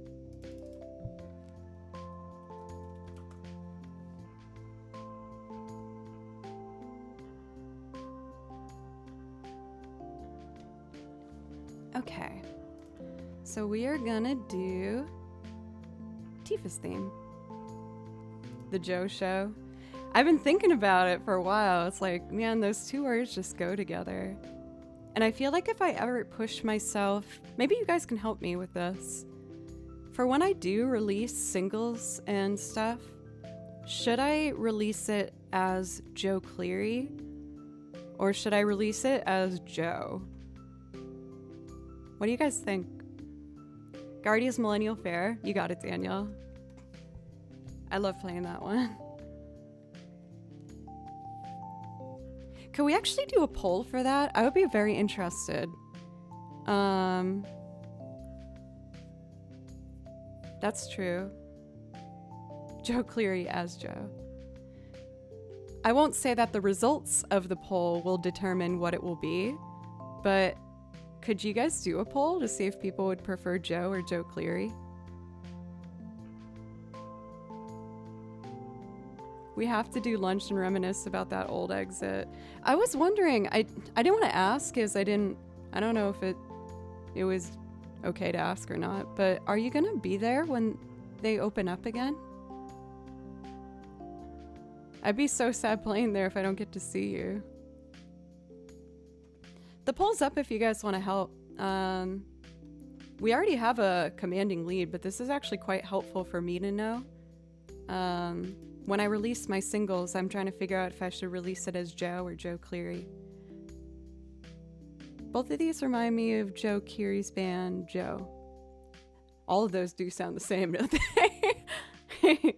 Okay, so we are gonna do Tifa's theme, the Joe Show. I've been thinking about it for a while. It's like, man, those two words just go together. And I feel like if I ever push myself, maybe you guys can help me with this. For when I do release singles and stuff, should I release it as Joe Cleary or should I release it as Joe? What do you guys think? Guardia's Millennial Fair. You got it, Daniel. I love playing that one. Could we actually do a poll for that? I would be very interested. That's true. Joe Cleary as Joe. I won't say that the results of the poll will determine what it will be, but could you guys do a poll to see if people would prefer Joe or Joe Cleary? We have to do lunch and reminisce about that old exit. I was wondering, I didn't want to ask because I don't know if it was okay to ask or not, but are you going to be there when they open up again? I'd be so sad playing there if I don't get to see you. The poll's up if you guys want to help. We already have a commanding lead, but this is actually quite helpful for me to know. When I release my singles, I'm trying to figure out if I should release it as Joe or Joe Cleary. Both of these remind me of Joe Keery's band, Joe. All of those do sound the same, don't they?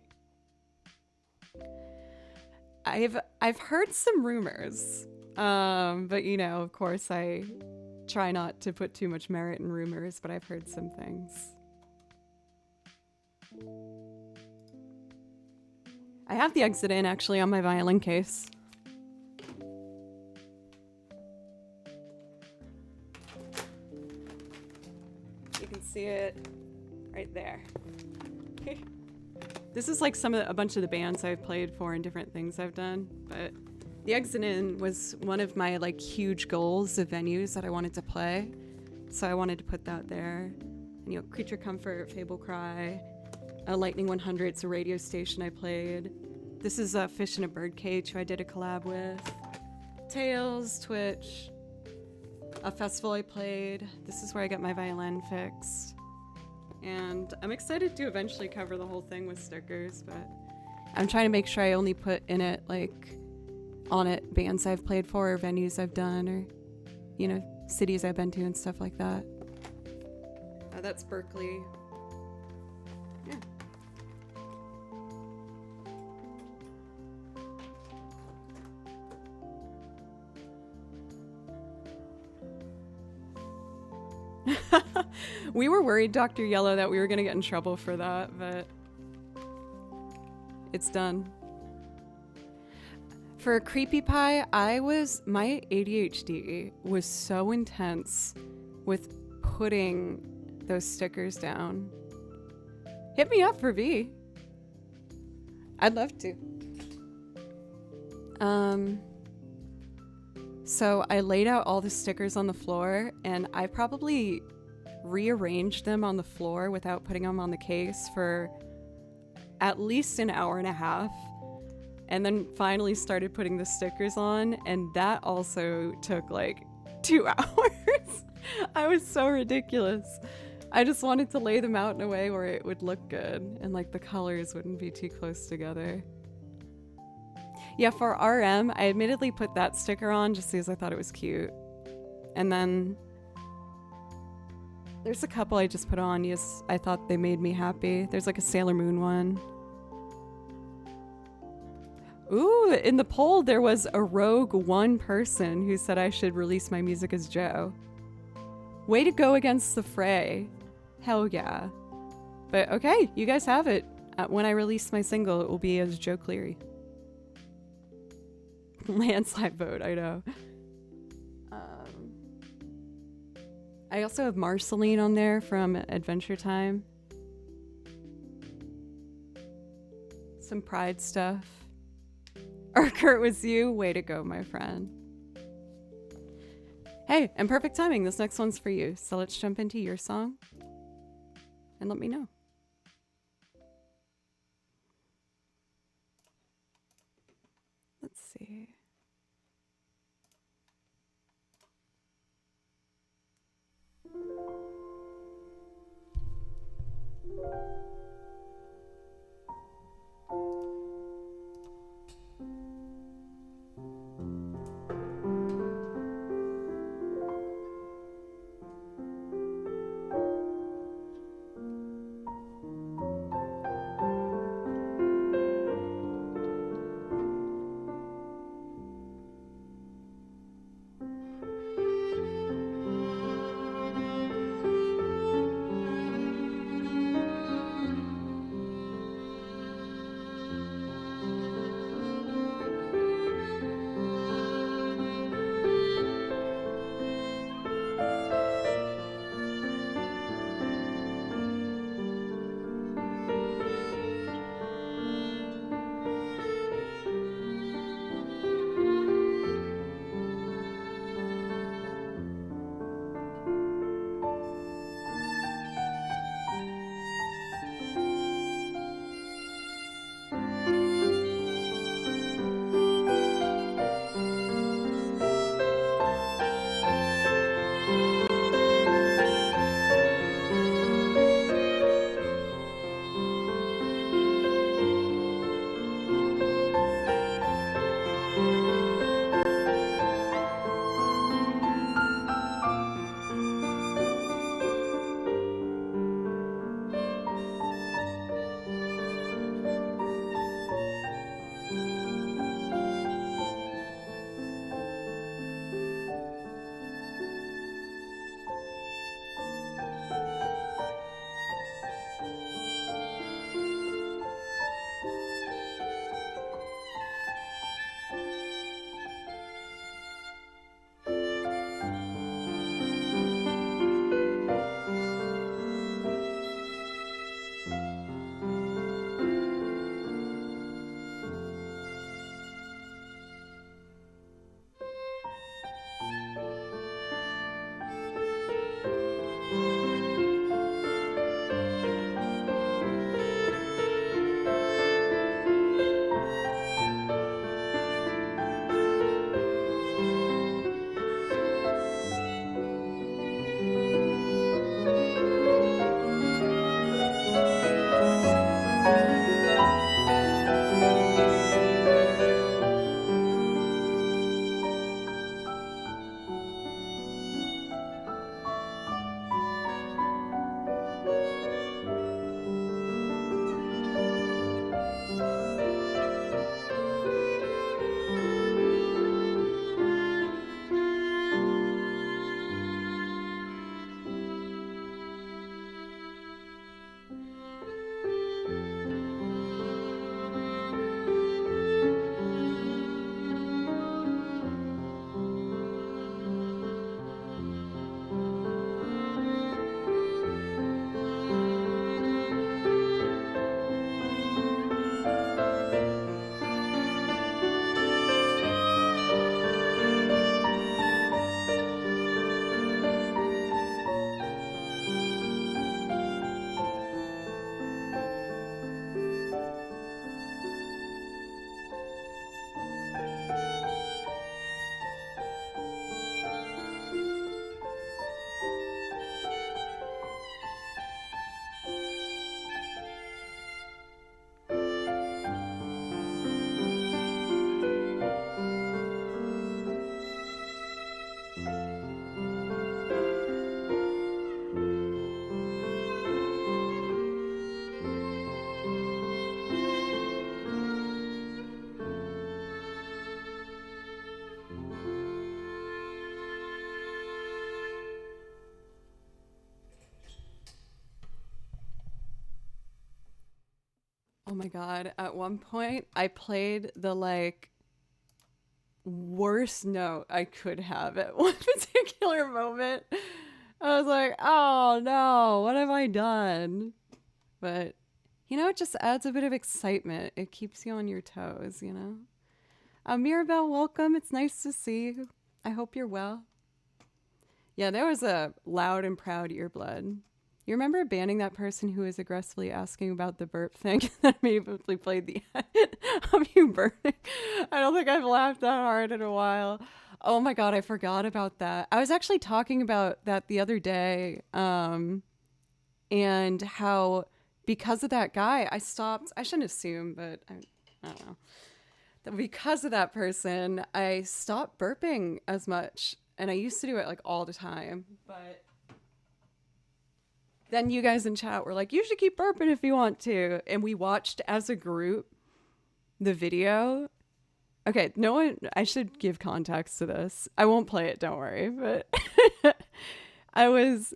I've heard some rumors, but you know, of course, I try not to put too much merit in rumors, but I've heard some things. I have the exit in actually on my violin case. You can see it right there. This is like a bunch of the bands I've played for and different things I've done, but the Exit In was one of my like huge goals of venues that I wanted to play, so I wanted to put that there. And you know, Creature Comfort, Fable Cry, Lightning 100, it's a radio station I played. This is Fish in a Birdcage, who I did a collab with. Tails, Twitch, a festival I played. This is where I got my violin fixed. And I'm excited to eventually cover the whole thing with stickers, but I'm trying to make sure I only put in it, like, on it bands I've played for or venues I've done or, you know, cities I've been to and stuff like that. That's Berkeley. Yeah. We were worried, Dr. Yellow, that we were going to get in trouble for that, but it's done. For Creepy Pie, my ADHD was so intense with putting those stickers down. Hit me up for V. I'd love to. So I laid out all the stickers on the floor, and I probably rearranged them on the floor without putting them on the case for at least an hour and a half, and then finally started putting the stickers on, and that also took like 2 hours. I was so ridiculous. I just wanted to lay them out in a way where it would look good and like the colors wouldn't be too close together. Yeah, for RM, I admittedly put that sticker on just because I thought it was cute. And then there's a couple I just put on. Yes, I thought they made me happy. There's like a Sailor Moon one. Ooh, in the poll, there was a rogue one person who said I should release my music as Joe. Way to go against the fray. Hell yeah. But okay, you guys have it. When I release my single, it will be as Joe Cleary. Landslide vote, I know. I also have Marceline on there from Adventure Time. Some Pride stuff. Urquhart was you. Way to go, my friend. Hey, and perfect timing. This next one's for you. So let's jump into your song and let me know. Let's see. Oh my God. At one point, I played the like worst note I could have at one particular moment. I was like, oh no, what have I done? But, you know, it just adds a bit of excitement. It keeps you on your toes, you know? Mirabelle, welcome. It's nice to see you. I hope you're well. Yeah, there was a loud and proud earblood. You remember banning that person who was aggressively asking about the burp thing that immediately played the edit of you burping? I don't think I've laughed that hard in a while. Oh my God, I forgot about that. I was actually talking about that the other day, and how because of that guy, I shouldn't assume, but I don't know. Because of that person, I stopped burping as much. And I used to do it like all the time. But then you guys in chat were like, you should keep burping if you want to. And we watched as a group the video. Okay, no one, I should give context to this. I won't play it, don't worry. But I was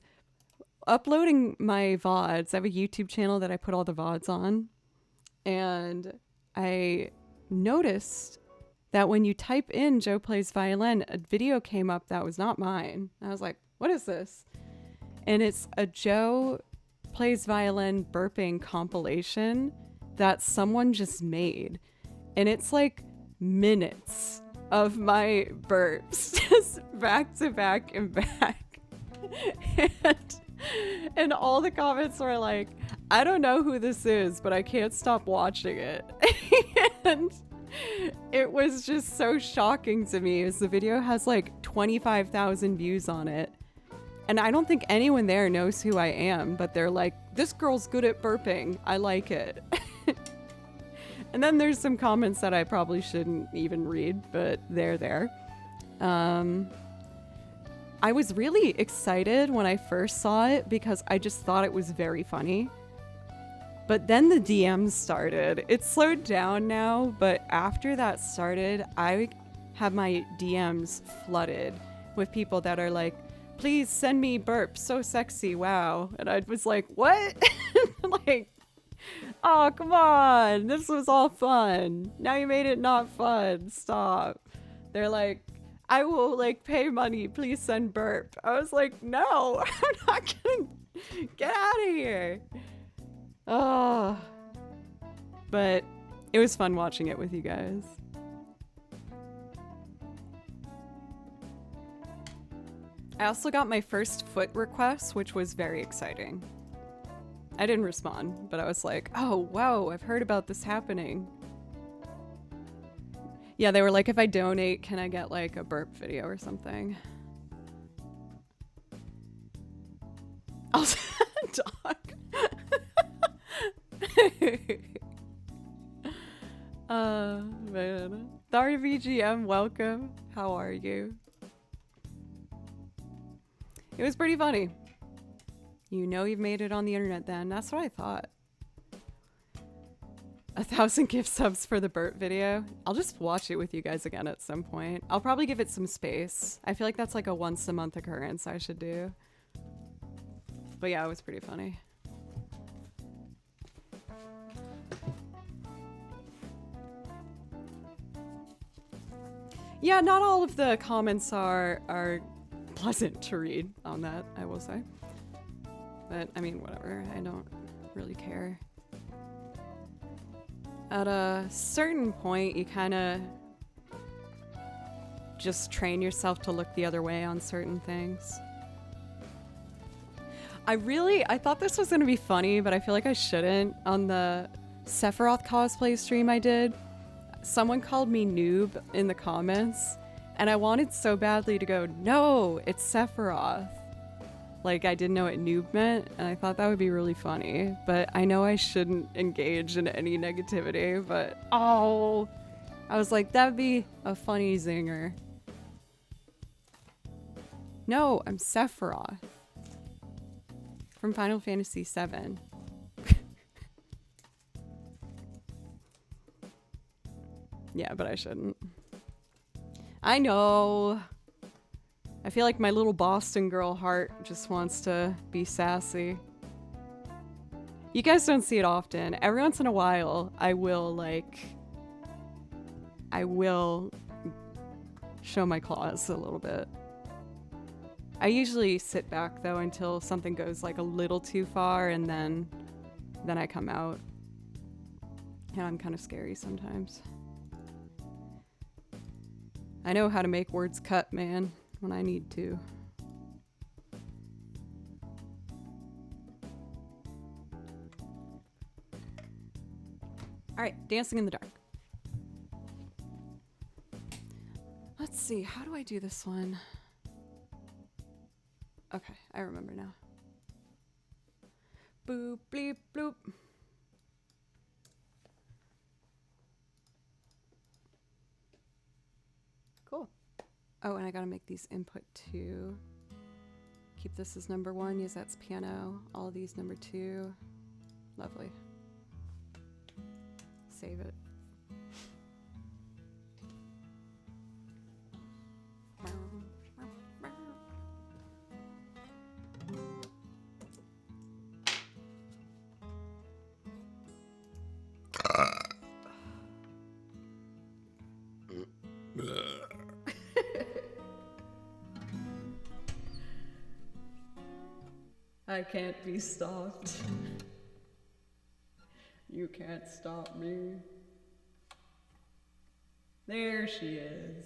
uploading my VODs. I have a YouTube channel that I put all the VODs on. And I noticed that when you type in Joe Plays Violin, a video came up that was not mine. And I was like, what is this? And it's a Joe Plays Violin burping compilation that someone just made. And it's like minutes of my burps, just back to back and back. And all the comments were like, I don't know who this is, but I can't stop watching it. And it was just so shocking to me as the video has like 25,000 views on it. And I don't think anyone there knows who I am, but they're like, this girl's good at burping. I like it. And then there's some comments that I probably shouldn't even read, but they're there. I was really excited when I first saw it because I just thought it was very funny. But then the DMs started. It slowed down now, but after that started, I have my DMs flooded with people that are like, please send me burps, so sexy, wow. And I was like, what? Like, oh, come on, this was all fun. Now you made it not fun, stop. They're like, I will like pay money, please send burp. I was like, no, I'm not gonna, get out of here. Oh, but it was fun watching it with you guys. I also got my first foot request, which was very exciting. I didn't respond, but I was like, oh, wow, I've heard about this happening. Yeah, they were like, if I donate, can I get like a burp video or something? Also, dog. Man. Sorry, VGM, welcome. How are you? It was pretty funny. You know you've made it on the internet then. That's what I thought. 1,000 gift subs for the burp video. I'll just watch it with you guys again at some point. I'll probably give it some space. I feel like that's like a once a month occurrence I should do. But yeah, it was pretty funny. Yeah, not all of the comments are pleasant to read on that, I will say. But, I mean, whatever. I don't really care. At a certain point, you kind of just train yourself to look the other way on certain things. I thought this was going to be funny, but I feel like I shouldn't. On the Sephiroth cosplay stream I did, someone called me noob in the comments, and I wanted so badly to go, no, it's Sephiroth. Like, I didn't know what noob meant, and I thought that would be really funny. But I know I shouldn't engage in any negativity, but oh, I was like, that'd be a funny zinger. No, I'm Sephiroth. From Final Fantasy VII. Yeah, but I shouldn't. I know. I feel like my little Boston girl heart just wants to be sassy. You guys don't see it often. Every once in a while, I will show my claws a little bit. I usually sit back though until something goes like a little too far, and then I come out. And I'm kind of scary sometimes. I know how to make words cut, man, when I need to. All right, dancing in the dark. Let's see, how do I do this one? Okay, I remember now. Boop, bleep, bloop. Cool. Oh, and I gotta make these input 2. Keep this as number 1, use that's piano. All of these number 2. Lovely. Save it. I can't be stopped. You can't stop me. There she is.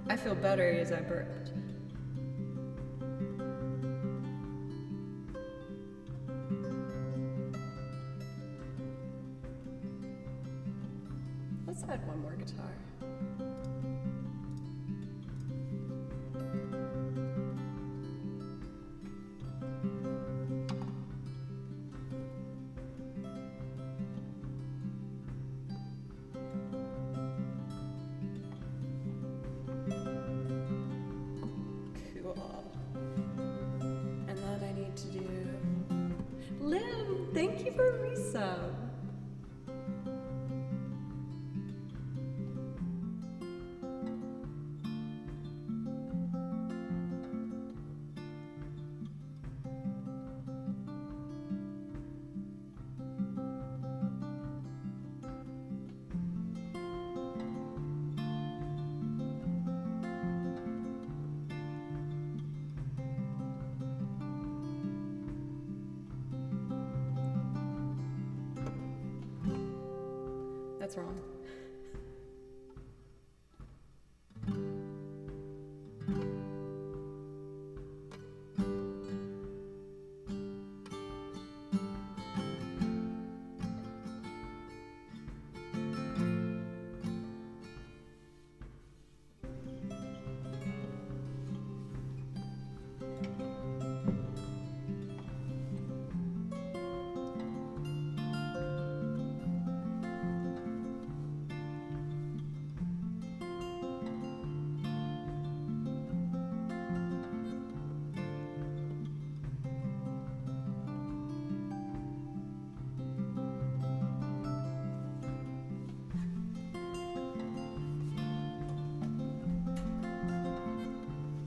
I feel better as I burped. Let's add one more guitar. And then I need to do Lim, thank you for resub. That's wrong.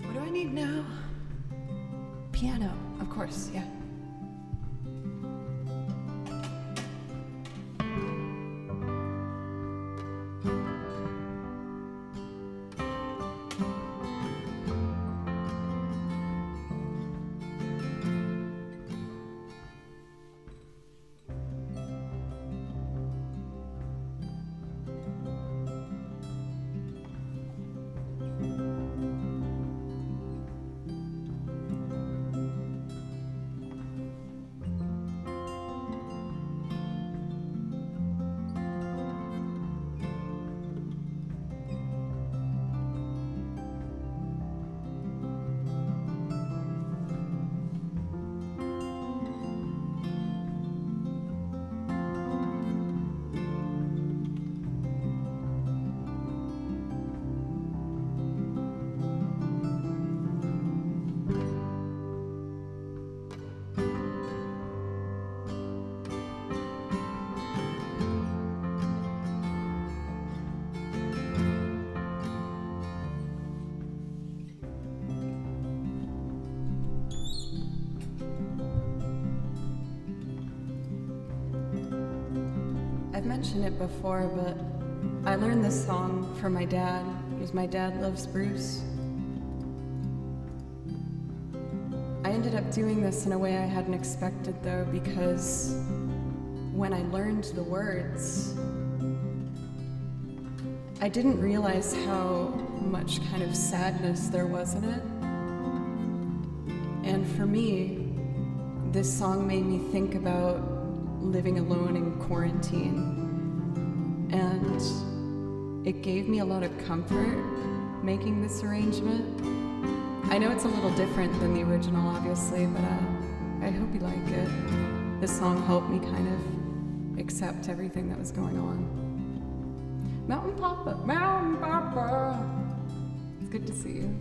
What do I need now? Piano, of course, yeah. mentioned it before, but I learned this song from my dad, because my dad loves Bruce. I ended up doing this in a way I hadn't expected, though, because when I learned the words, I didn't realize how much kind of sadness there was in it. And for me, this song made me think about living alone in quarantine. And it gave me a lot of comfort making this arrangement. I know it's a little different than the original, obviously, but I hope you like it. This song helped me kind of accept everything that was going on. Mountain Papa, Mountain Papa. It's good to see you.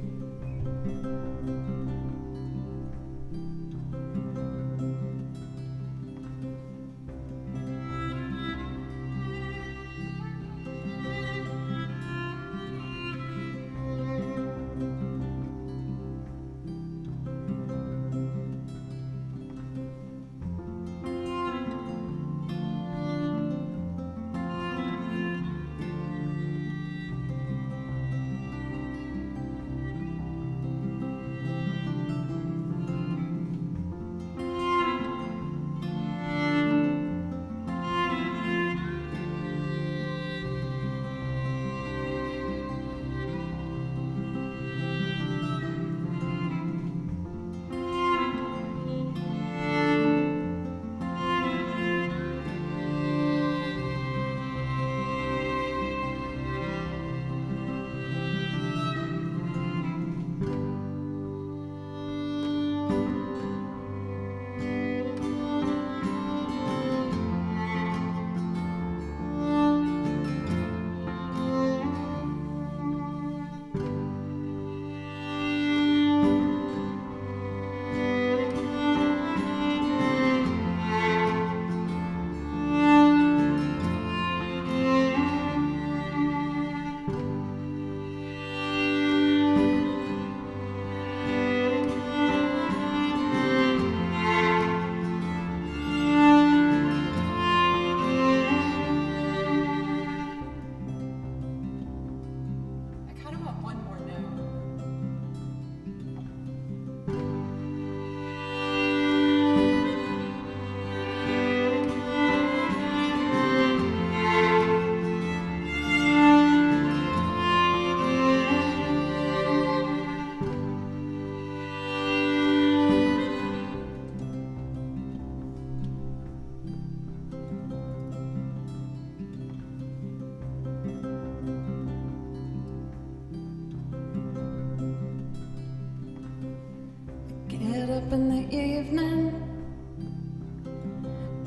Get up in the evening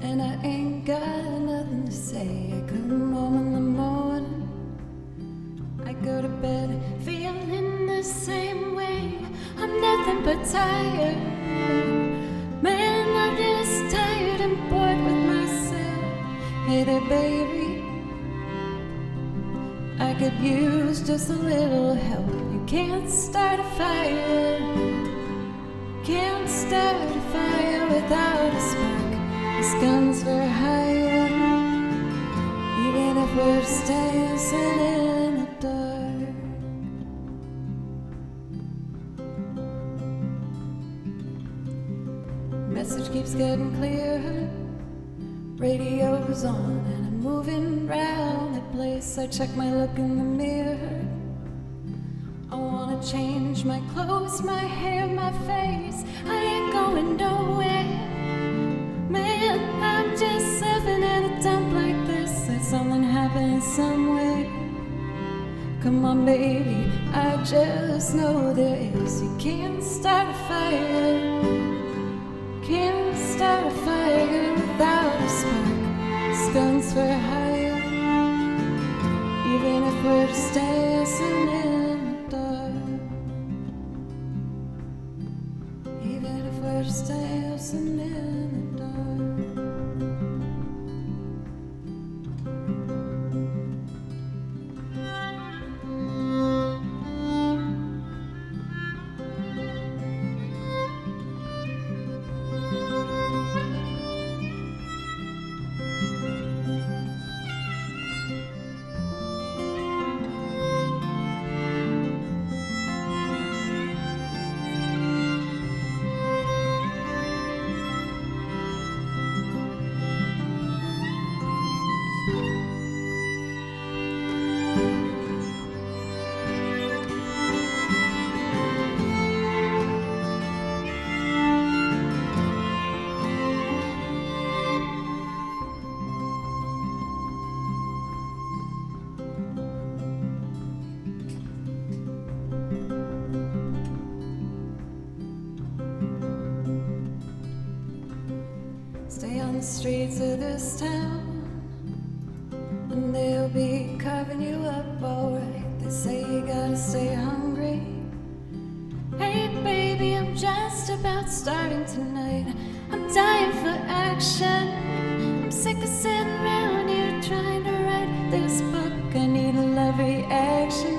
and I ain't got nothing to say. I come home in the morning, I go to bed feeling the same way. I'm nothing but tired, man, I'm just tired and bored with myself. Hey there baby, I could use just a little help. You can't start a fire, can't start a fire without a spark. This gun's for hire, even if we're dancing in the dark. Message keeps getting clearer, radio's on and I'm moving round the place. I check my look in the mirror, I wanna change my clothes, my hair, my face. I ain't going nowhere, man, I'm just living in a dump like this. There's something happening somewhere. Come on baby, I just know there is. You can't start a fire, can't start a fire without a spark. This gun's for hire, even if we're just dancing in the dark. Even if we're just dancing in the dark. the streets of this town, and they'll be carving you up alright. They say you gotta stay hungry. Hey baby, I'm just about starving tonight. I'm dying for action. I'm sick of sitting around here trying to write this book. I need a love reaction.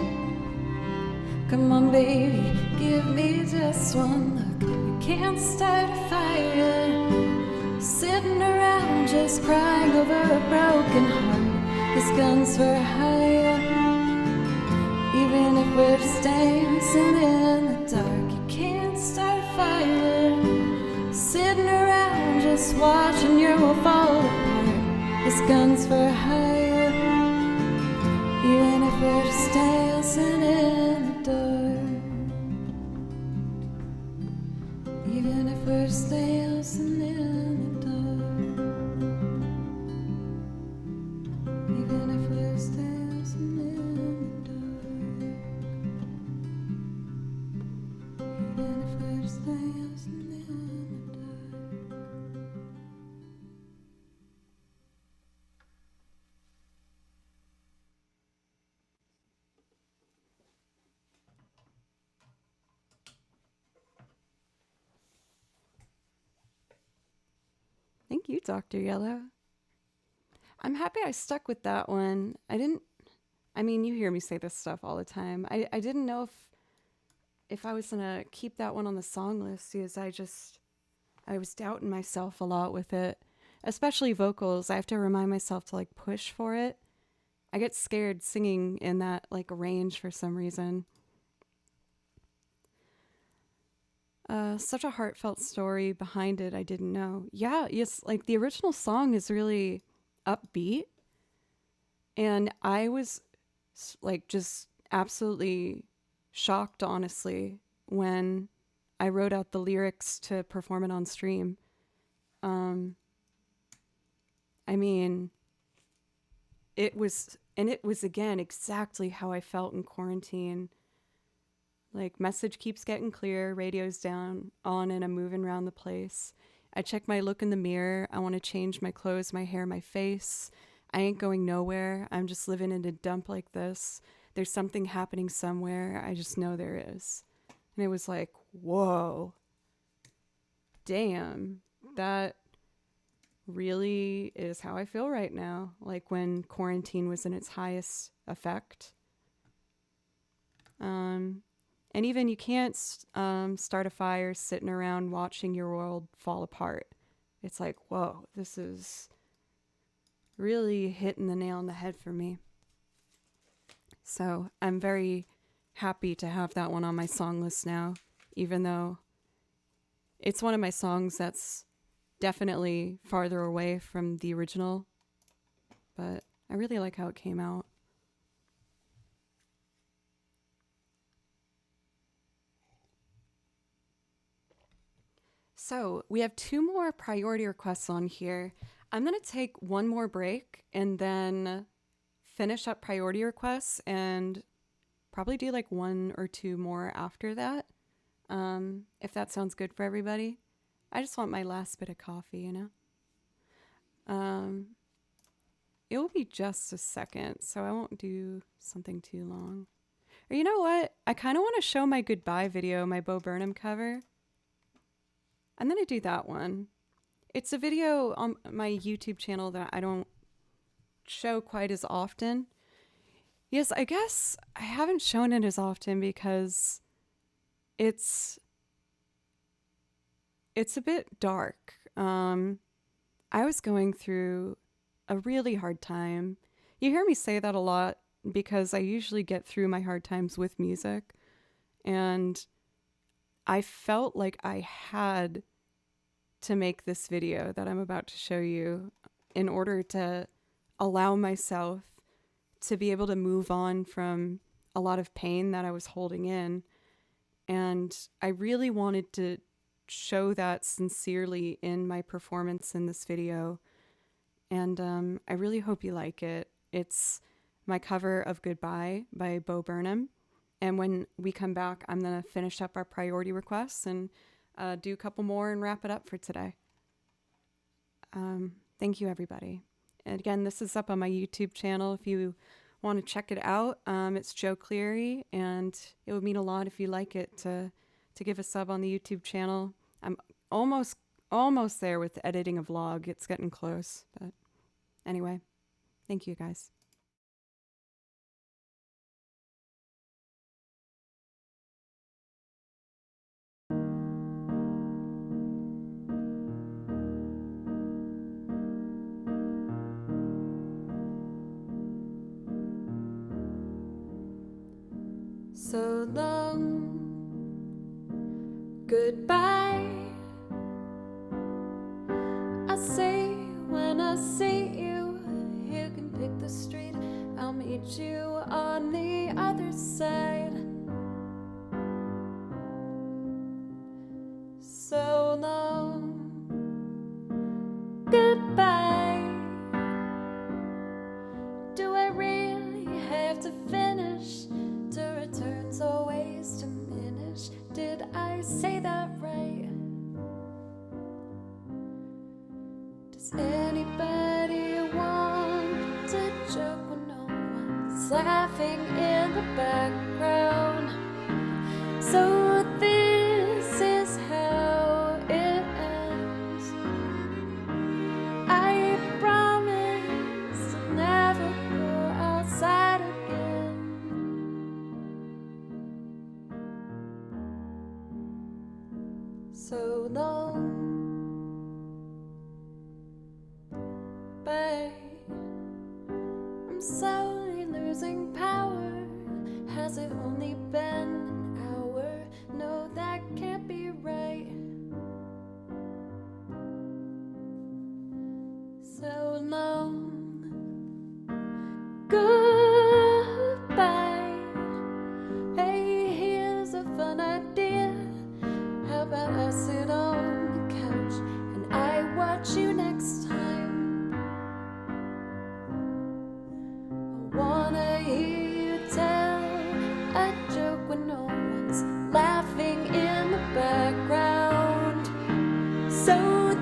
Come on baby, give me just one look. You can't start a fire sitting around just crying over a broken heart. This gun's for hire. Even if we're just dancing in the dark, you can't start a fire sitting around just watching your world fall apart. This gun's for hire. Even if we're just dancing in the dark, even if we're just dancing in the dark, even if we're just dancing in the dark, even if we're just dancing in the dark. Thank you, Dr. Yellow. I'm happy I stuck with that one. I mean, you hear me say this stuff all the time. I didn't know if I was going to keep that one on the song list because I was doubting myself a lot with it, especially vocals. I have to remind myself to like push for it. I get scared singing in that like range for some reason. Such a heartfelt story behind it. I didn't know. Yeah, yes, like the original song is really upbeat, and I was like just absolutely shocked, honestly, when I wrote out the lyrics to perform it on stream. I mean, it was again exactly how I felt in quarantine. Like, message keeps getting clear, radio's down, on, and I'm moving around the place. I check my look in the mirror. I want to change my clothes, my hair, my face. I ain't going nowhere. I'm just living in a dump like this. There's something happening somewhere. I just know there is. And it was like, whoa. Damn. That really is how I feel right now. Like when quarantine was in its highest effect. And even you can't start a fire sitting around watching your world fall apart. It's like, whoa, this is really hitting the nail on the head for me. So I'm very happy to have that one on my song list now, even though it's one of my songs that's definitely farther away from the original. But I really like how it came out. So we have 2 more priority requests on here. I'm going to take one more break and then finish up priority requests and probably do like 1 or 2 more after that. If that sounds good for everybody. I just want my last bit of coffee, you know? It will be just a second, so I won't do something too long. Or you know what? I kind of want to show my goodbye video, my Bo Burnham cover. I'm going to do that one. It's a video on my YouTube channel that I don't show quite as often. Yes, I guess I haven't shown it as often because it's a bit dark. I was going through a really hard time. You hear me say that a lot because I usually get through my hard times with music. And I felt like I had to make this video that I'm about to show you in order to allow myself to be able to move on from a lot of pain that I was holding in. And I really wanted to show that sincerely in my performance in this video. And I really hope you like it. It's my cover of Goodbye by Bo Burnham. And when we come back, I'm going to finish up our priority requests and do a couple more and wrap it up for today. Thank you, everybody. And again, this is up on my YouTube channel if you want to check it out. It's Joe Cleary, and it would mean a lot if you like it to give a sub on the YouTube channel. I'm almost there with editing a vlog. It's getting close, but anyway, thank you guys. So long, goodbye. I say when I see you, you can pick the street. I'll meet you on the other side. So long, goodbye. Do I really have to finish? To return's always diminish. Did I say that right? Does anybody want to joke when no one's laughing in the background? So this is how it ends. I promise to never go outside again. So long, babe. I'm slowly losing power. Has it only been an hour? No, that can't be right. So long, goodbye. Hey, here's a fun idea. How about I sit on the couch and I watch you next time? I wanna hear you tell a joke when no one's laughing in the background. So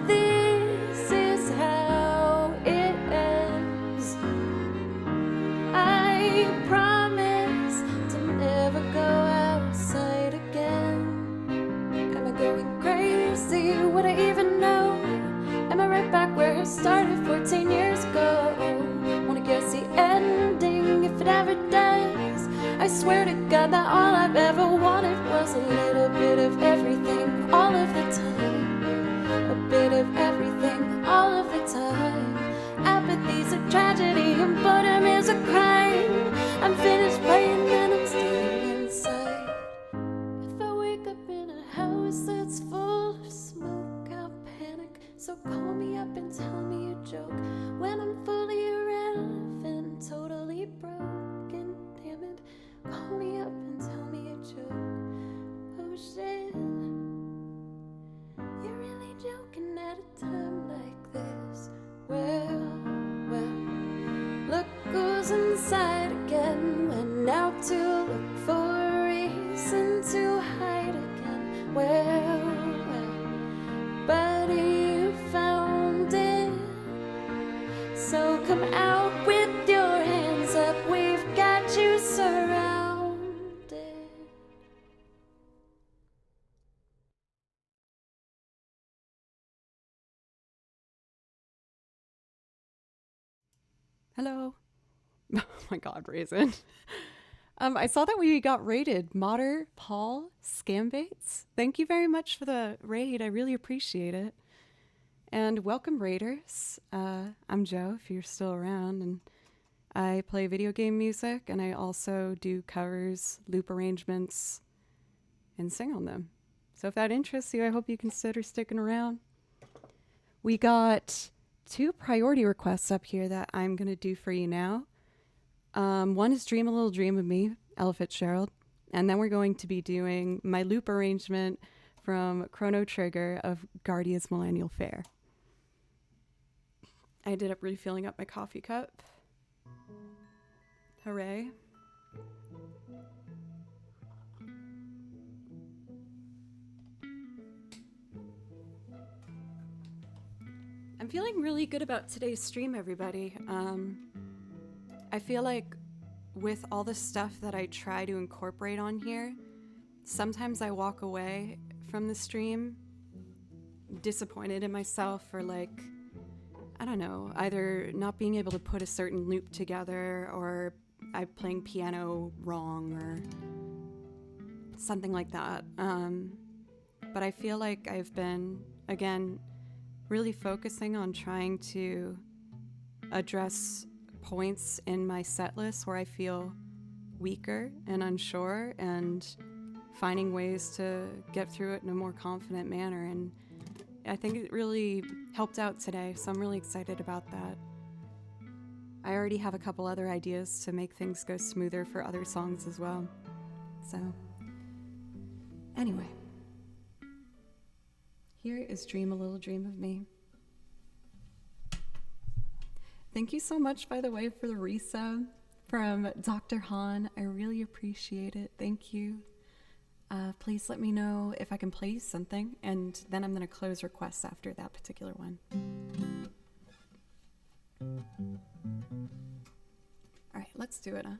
this is how it ends. I promise to never go outside again. Am I going crazy? Would I even know? Am I right back where I started 14 years ago? Wanna guess the ending if it ever does. I swear to God that all I've ever wanted was a little bit of everything all of the time. A bit of everything all of the time. Apathy's a tragedy and boredom is a crime. I'm finished playing and I'm staying inside. If I wake up in a house that's full of smoke, I'll panic. So call me up and tell me a joke. When I'm fully irrelevant, totally broken, damn it. Call me up and tell me a joke. Oh shit, you're really joking at a time like this. Well, look who's inside again. Went out to look for a reason to hide again. Well, buddy, you found it. So come out with your hands up. We've got you surrounded. Hello. Oh my God, Raisin. I saw that we got raided. Modder Paul Scambates. Thank you very much for the raid. I really appreciate it. And welcome, raiders. I'm Joe, if you're still around, and I play video game music, and I also do covers, loop arrangements, and sing on them. So if that interests you, I hope you consider sticking around. We got 2 priority requests up here that I'm going to do for you now. One is Dream a Little Dream of Me, Ella Fitzgerald. And then we're going to be doing my loop arrangement from Chrono Trigger of Guardia's Millennial Fair. I ended up refilling up my coffee cup. Hooray. I'm I'm feeling really good about today's stream, everybody. I feel like with all the stuff that I try to incorporate on here, sometimes I walk away from the stream disappointed in myself for like, I don't know, either not being able to put a certain loop together or I'm playing piano wrong or something like that. But I feel like I've been, again, really focusing on trying to address points in my set list where I feel weaker and unsure and finding ways to get through it in a more confident manner. And I think it really helped out today, so I'm really excited about that. I already have a couple other ideas to make things go smoother for other songs as well. So, anyway, here is Dream a Little Dream of Me. Thank you so much, by the way, for the resub from Dr. Han. I really appreciate it. Thank you. Please let me know if I can play you something, and then I'm going to close requests after that particular one. All right, let's do it, huh?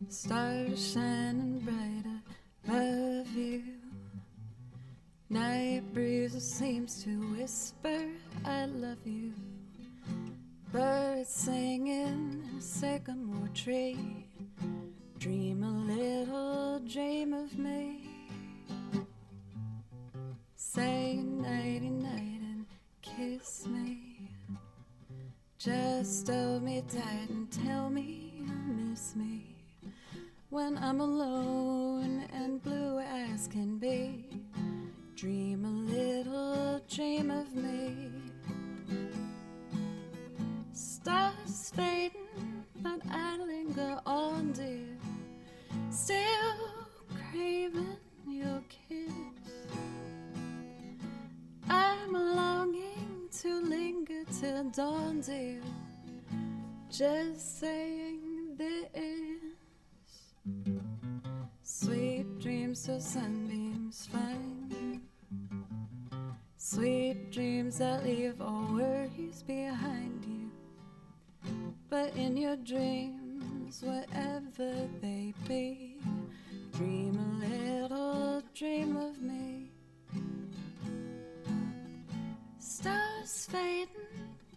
Stars shining bright above you. Night breeze seems to whisper, I love you. Birds singing in a sycamore tree. Dream a little dream of me. Say nighty night and kiss me. Just hold me tight and tell me you miss me. When I'm alone and blue as can be. Dream a little dream of me. Stars fading, but I linger on, dear. Still craving your kiss. I'm longing to linger till dawn, dear. Just saying this. Sweet dreams till sunbeams find you. Sweet dreams that leave all worries behind you. But in your dreams, whatever they be, dream a little dream of me. Stars fading,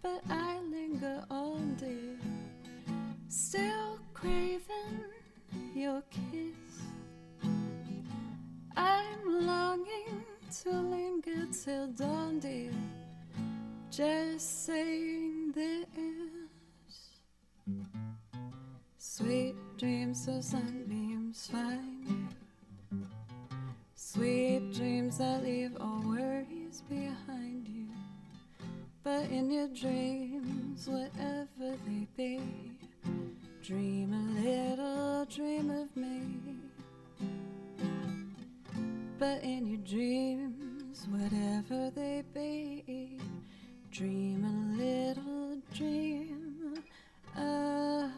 but I linger on, dear. Still craving your kiss. I'm longing to linger till dawn, dear. Just saying this. Sweet dreams till sunbeams find you. Sweet dreams that leave all worries behind you. But in your dreams, whatever they be, dream a little dream of me. But in your dreams, whatever they be, dream a little dream of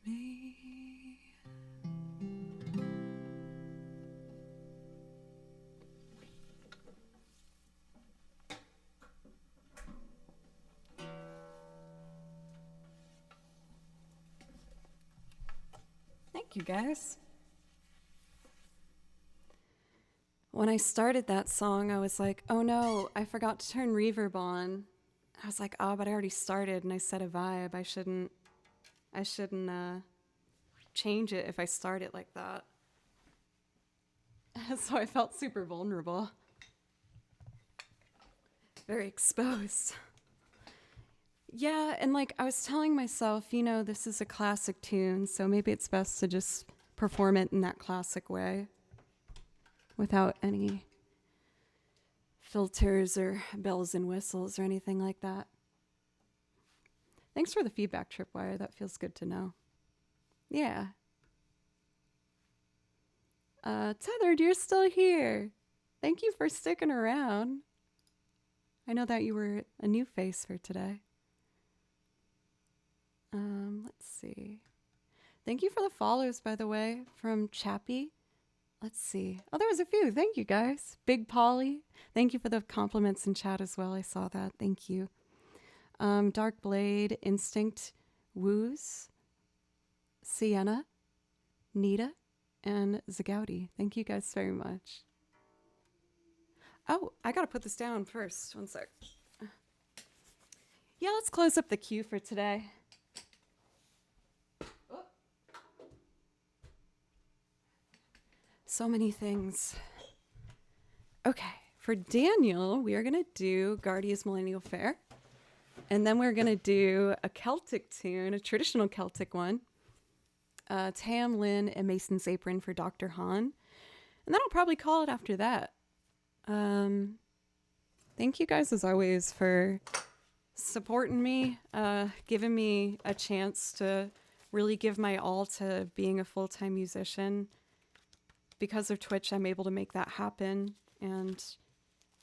me. Thank you, guys. When I started that song, I was like, oh no, I forgot to turn reverb on. I was like, oh, but I already started and I set a vibe. I shouldn't change it if I start it like that. So I felt super vulnerable. Very exposed. Yeah, and like I was telling myself, you know, this is a classic tune, so maybe it's best to just perform it in that classic way without any filters or bells and whistles or anything like that. Thanks for the feedback, Tripwire. That feels good to know. Yeah. Tethered, you're still here. Thank you for sticking around. I know that you were a new face for today. Let's see. Thank you for the follows, by the way, from Chappie Let's see. Oh, there was a few. Thank you, guys. Big Polly. Thank you for the compliments in chat as well. I saw that. Thank you. Dark Blade, Instinct, Woos, Sienna, Nita, and Zagouti. Thank you guys very much. Oh, I gotta put this down first. One sec. Yeah, let's close up the queue for today. Oh. So many things. Okay, for Daniel, we are gonna do Guardia's Millennial Fair. And then we're gonna do a Celtic tune, a traditional Celtic one. Tam Lin and Mason's Apron for Dr. Han. And then I'll probably call it after that. Thank you guys as always for supporting me, giving me a chance to really give my all to being a full-time musician. Because of Twitch, I'm able to make that happen, and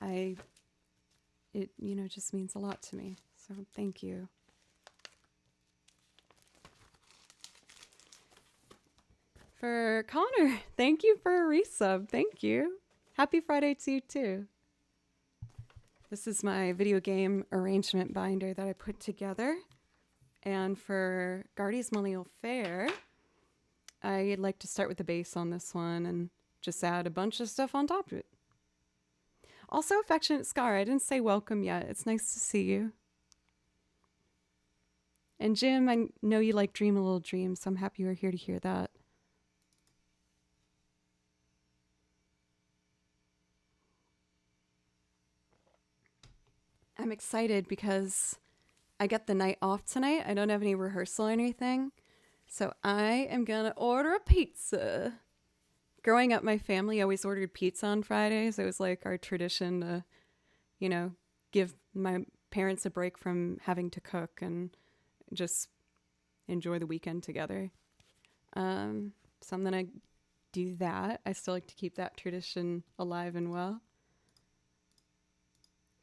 it just means a lot to me. So thank you. For Connor, thank you for a resub. Thank you. Happy Friday to you too. This is my video game arrangement binder that I put together. And for Guardia's Millennial Fair, I'd like to start with the bass on this one and just add a bunch of stuff on top of it. Also, Affectionate Scar, I didn't say welcome yet. It's nice to see you. And Jim, I know you like Dream a Little Dream, so I'm happy you're here to hear that. I'm excited because I get the night off tonight. I don't have any rehearsal or anything. So I am going to order a pizza. Growing up, my family always ordered pizza on Fridays. It was like our tradition to, give my parents a break from having to cook and just enjoy the weekend together. So I'm going to do that. I still like to keep that tradition alive and well.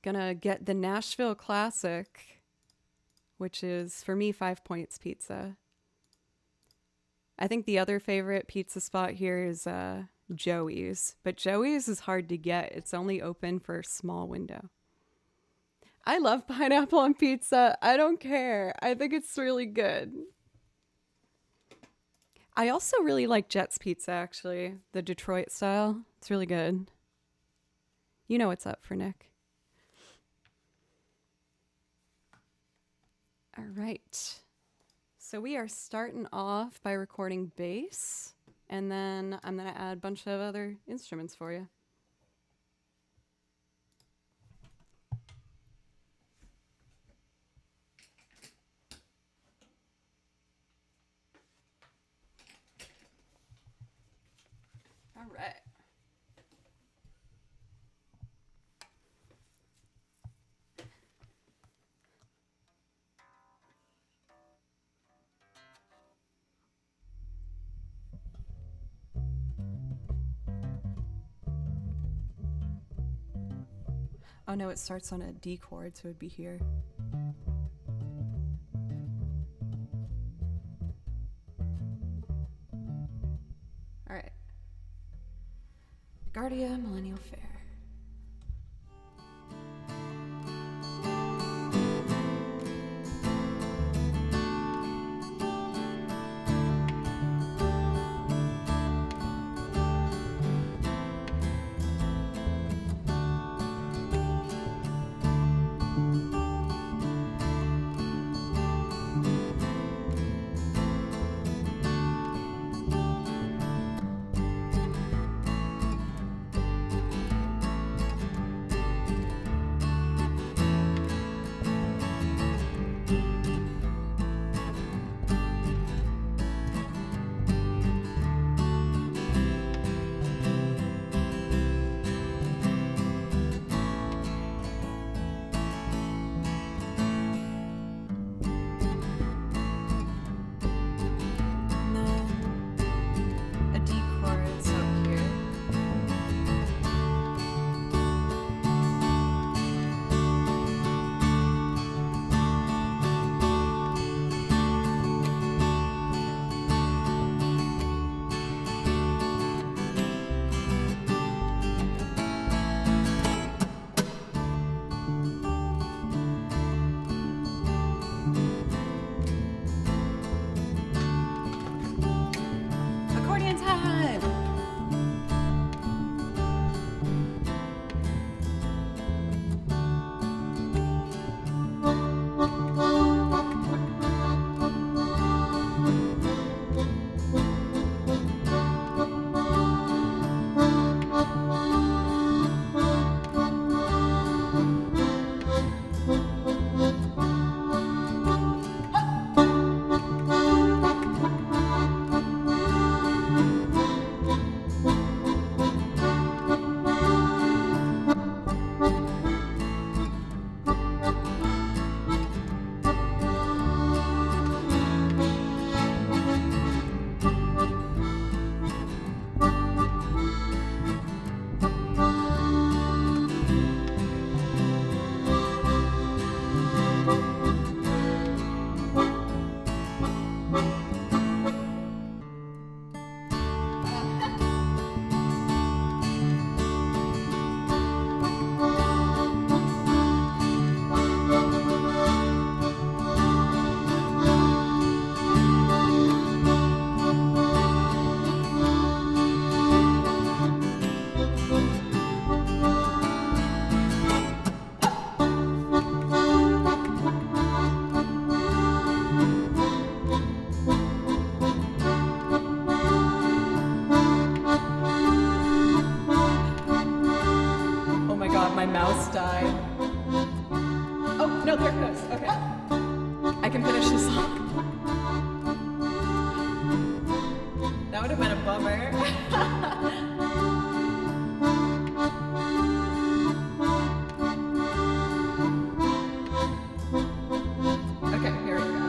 Gonna get the Nashville Classic, which is, for me, 5 Points Pizza. I think the other favorite pizza spot here is Joey's. But Joey's is hard to get. It's only open for a small window. I love pineapple on pizza. I don't care. I think it's really good. I also really like Jet's Pizza, actually. The Detroit style. It's really good. You know what's up for Nick. All right. So we are starting off by recording bass, and then I'm going to add a bunch of other instruments for you. All right. Oh no, it starts on a D chord, so it would be here. All right. Guardia Millennial Fair. mouse died. Oh, no, there it goes. Okay. I can finish this song. That would have been a bummer. Okay, here we go.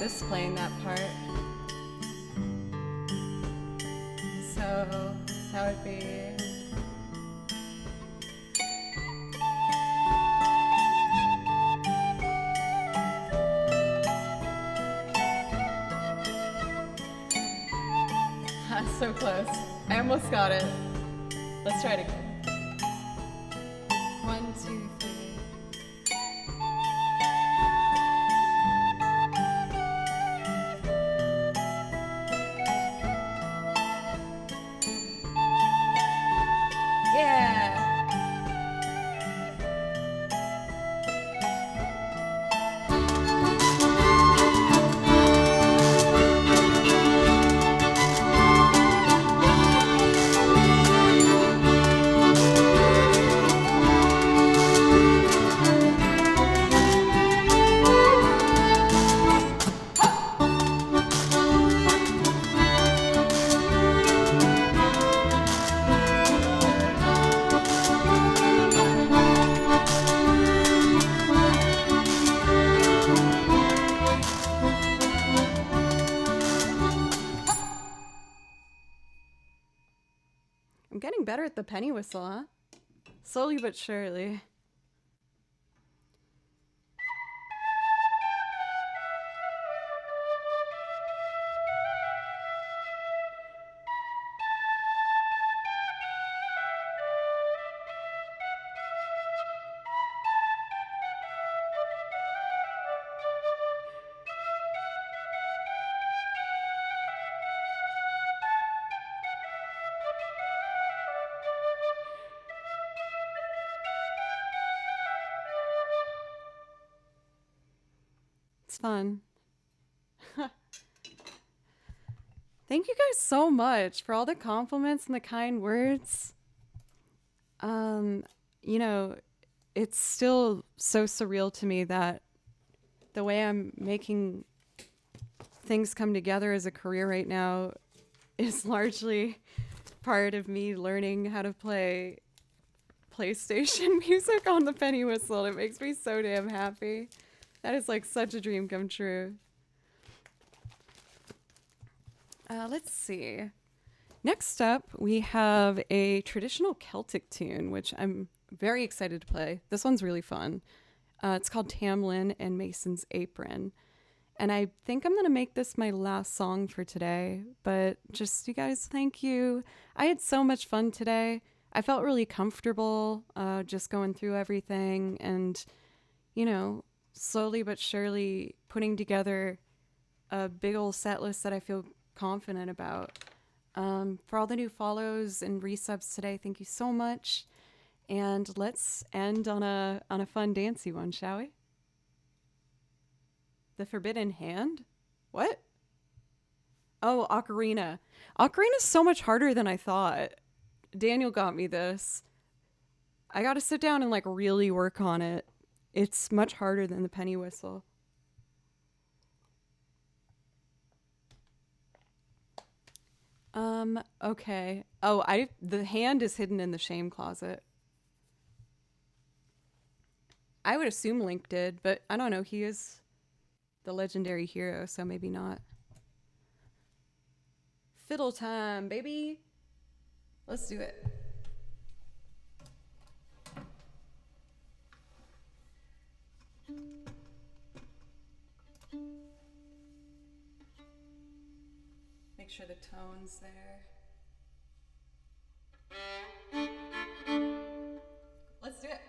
practice playing that part. So that would be. So close. I almost got it. Let's try it again. 1, 2, 3. Yeah. I'm getting better at the penny whistle, huh? Slowly but surely. It's fun. Thank you guys so much for all the compliments and the kind words. You know, it's still so surreal to me that the way I'm making things come together as a career right now is largely part of me learning how to play PlayStation music on the penny whistle. It makes me so damn happy. That is like such a dream come true. Let's see. Next up, we have a traditional Celtic tune, which I'm very excited to play. This one's really fun. It's called Tamlin and Mason's Apron. And I think I'm going to make this my last song for today. But just, you guys, thank you. I had so much fun today. I felt really comfortable just going through everything and, you know, slowly but surely putting together a big old set list that I feel confident about. For all the new follows and resubs today, thank you so much. And let's end on a fun dancey one, shall we? The Forbidden Hand? What? Oh, Ocarina. Ocarina's so much harder than I thought. Daniel got me this. I gotta sit down and like really work on it. It's much harder than the penny whistle. Okay. Oh, the hand is hidden in the shame closet. I would assume Link did, but I don't know. He is the legendary hero, so maybe not. Fiddle time, baby. Let's do it. Make sure the tone's there. Let's do it.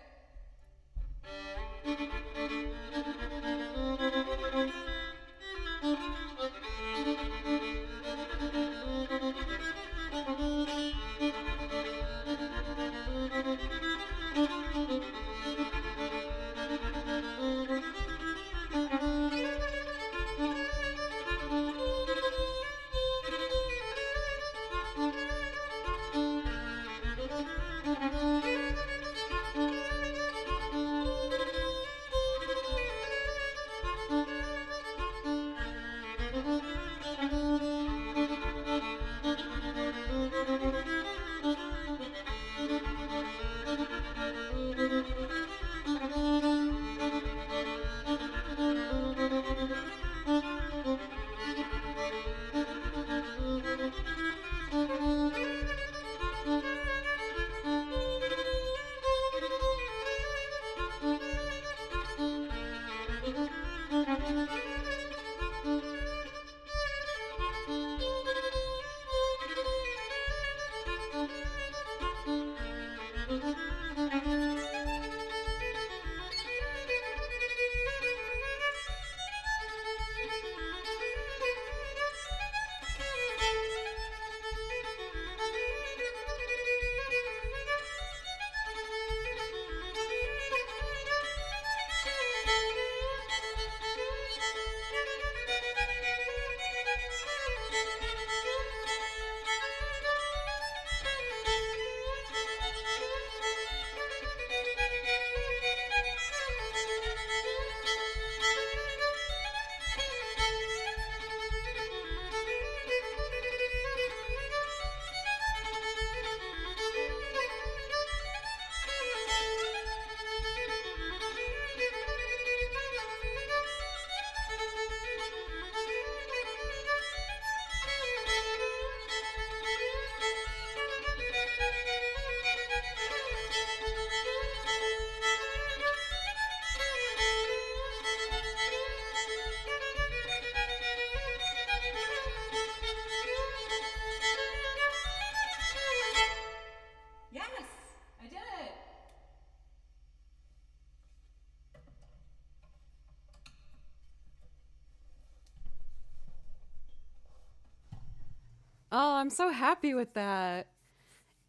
Oh, I'm so happy with that.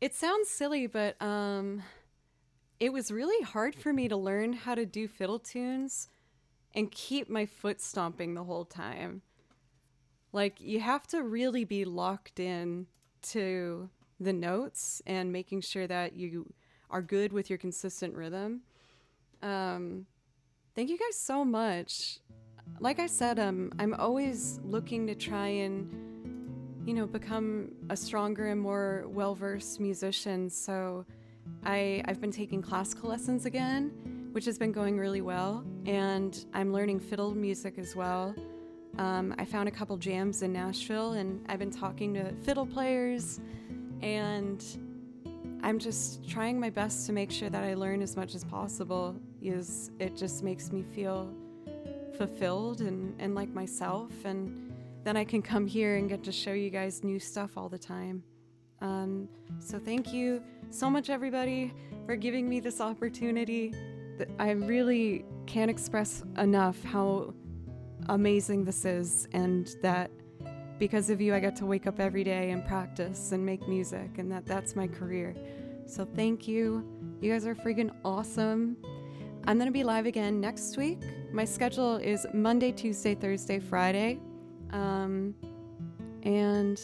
It sounds silly, but it was really hard for me to learn how to do fiddle tunes and keep my foot stomping the whole time. Like, you have to really be locked in to the notes and making sure that you are good with your consistent rhythm. Um, Thank you guys so much. Like I said, I'm always looking to try and, become a stronger and more well-versed musician. So I've been taking classical lessons again, which has been going really well. And I'm learning fiddle music as well. I found a couple jams in Nashville, and I've been talking to fiddle players, and I'm just trying my best to make sure that I learn as much as possible, because it just makes me feel fulfilled and like myself, and then I can come here and get to show you guys new stuff all the time. So thank you so much, everybody, for giving me this opportunity. I really can't express enough how amazing this is, and that because of you I get to wake up every day and practice and make music, and that's my career. So thank you. You guys are freaking awesome. I'm going to be live again next week. My schedule is Monday, Tuesday, Thursday, Friday. And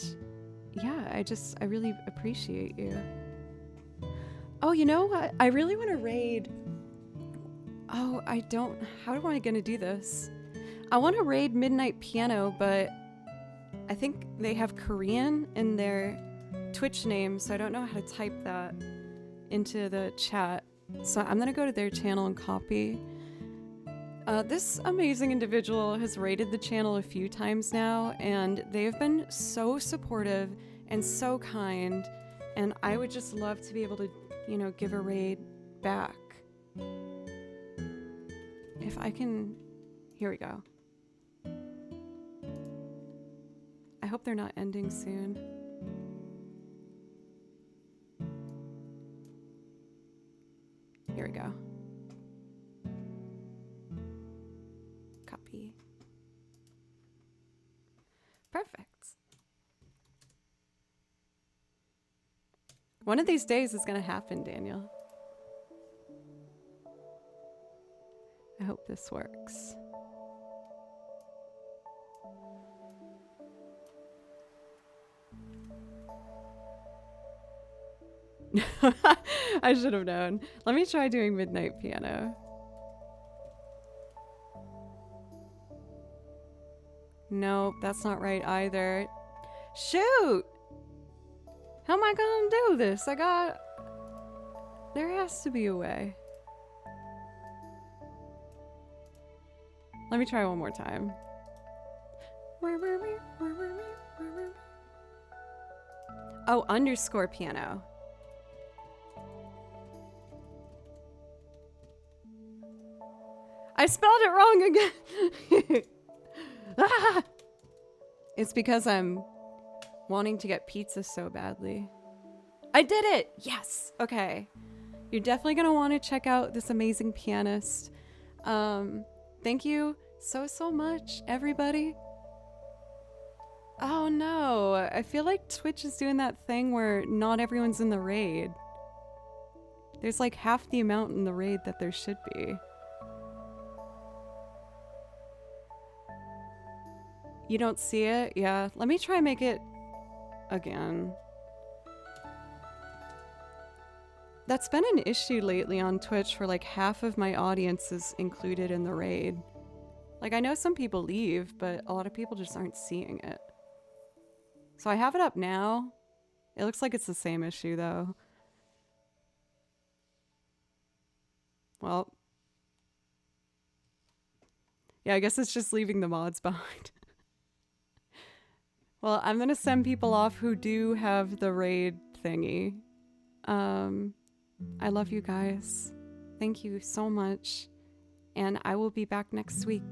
yeah, I really appreciate you. Oh, you know what? I really want to raid. Oh, how am I going to do this? I want to raid Midnight Piano, but I think they have Korean in their Twitch name, so I don't know how to type that into the chat. So I'm going to go to their channel and copy. This amazing individual has raided the channel a few times now, and they have been so supportive and so kind, and I would just love to be able to, give a raid back. If I can... Here we go. I hope they're not ending soon. Here we go. Copy. Perfect. One of these days is going to happen, Daniel. I hope this works. I should have known. Let me try doing Midnight Piano. Nope, that's not right either. Shoot! How am I gonna do this? There has to be a way. Let me try one more time. Oh, underscore piano. I spelled it wrong again. Ah! It's because I'm wanting to get pizza so badly. I did it! Yes! Okay. You're definitely going to want to check out this amazing pianist. Thank you so much, everybody. Oh no, I feel like Twitch is doing that thing where not everyone's in the raid. There's like half the amount in the raid that there should be. You don't see it? Yeah. Let me try and make it again. That's been an issue lately on Twitch, for like half of my audience is included in the raid. Like, I know some people leave, but a lot of people just aren't seeing it. So I have it up now. It looks like it's the same issue though. Well. Yeah, I guess it's just leaving the mods behind. Well, I'm going to send people off who do have the raid thingy. I love you guys. Thank you so much. And I will be back next week.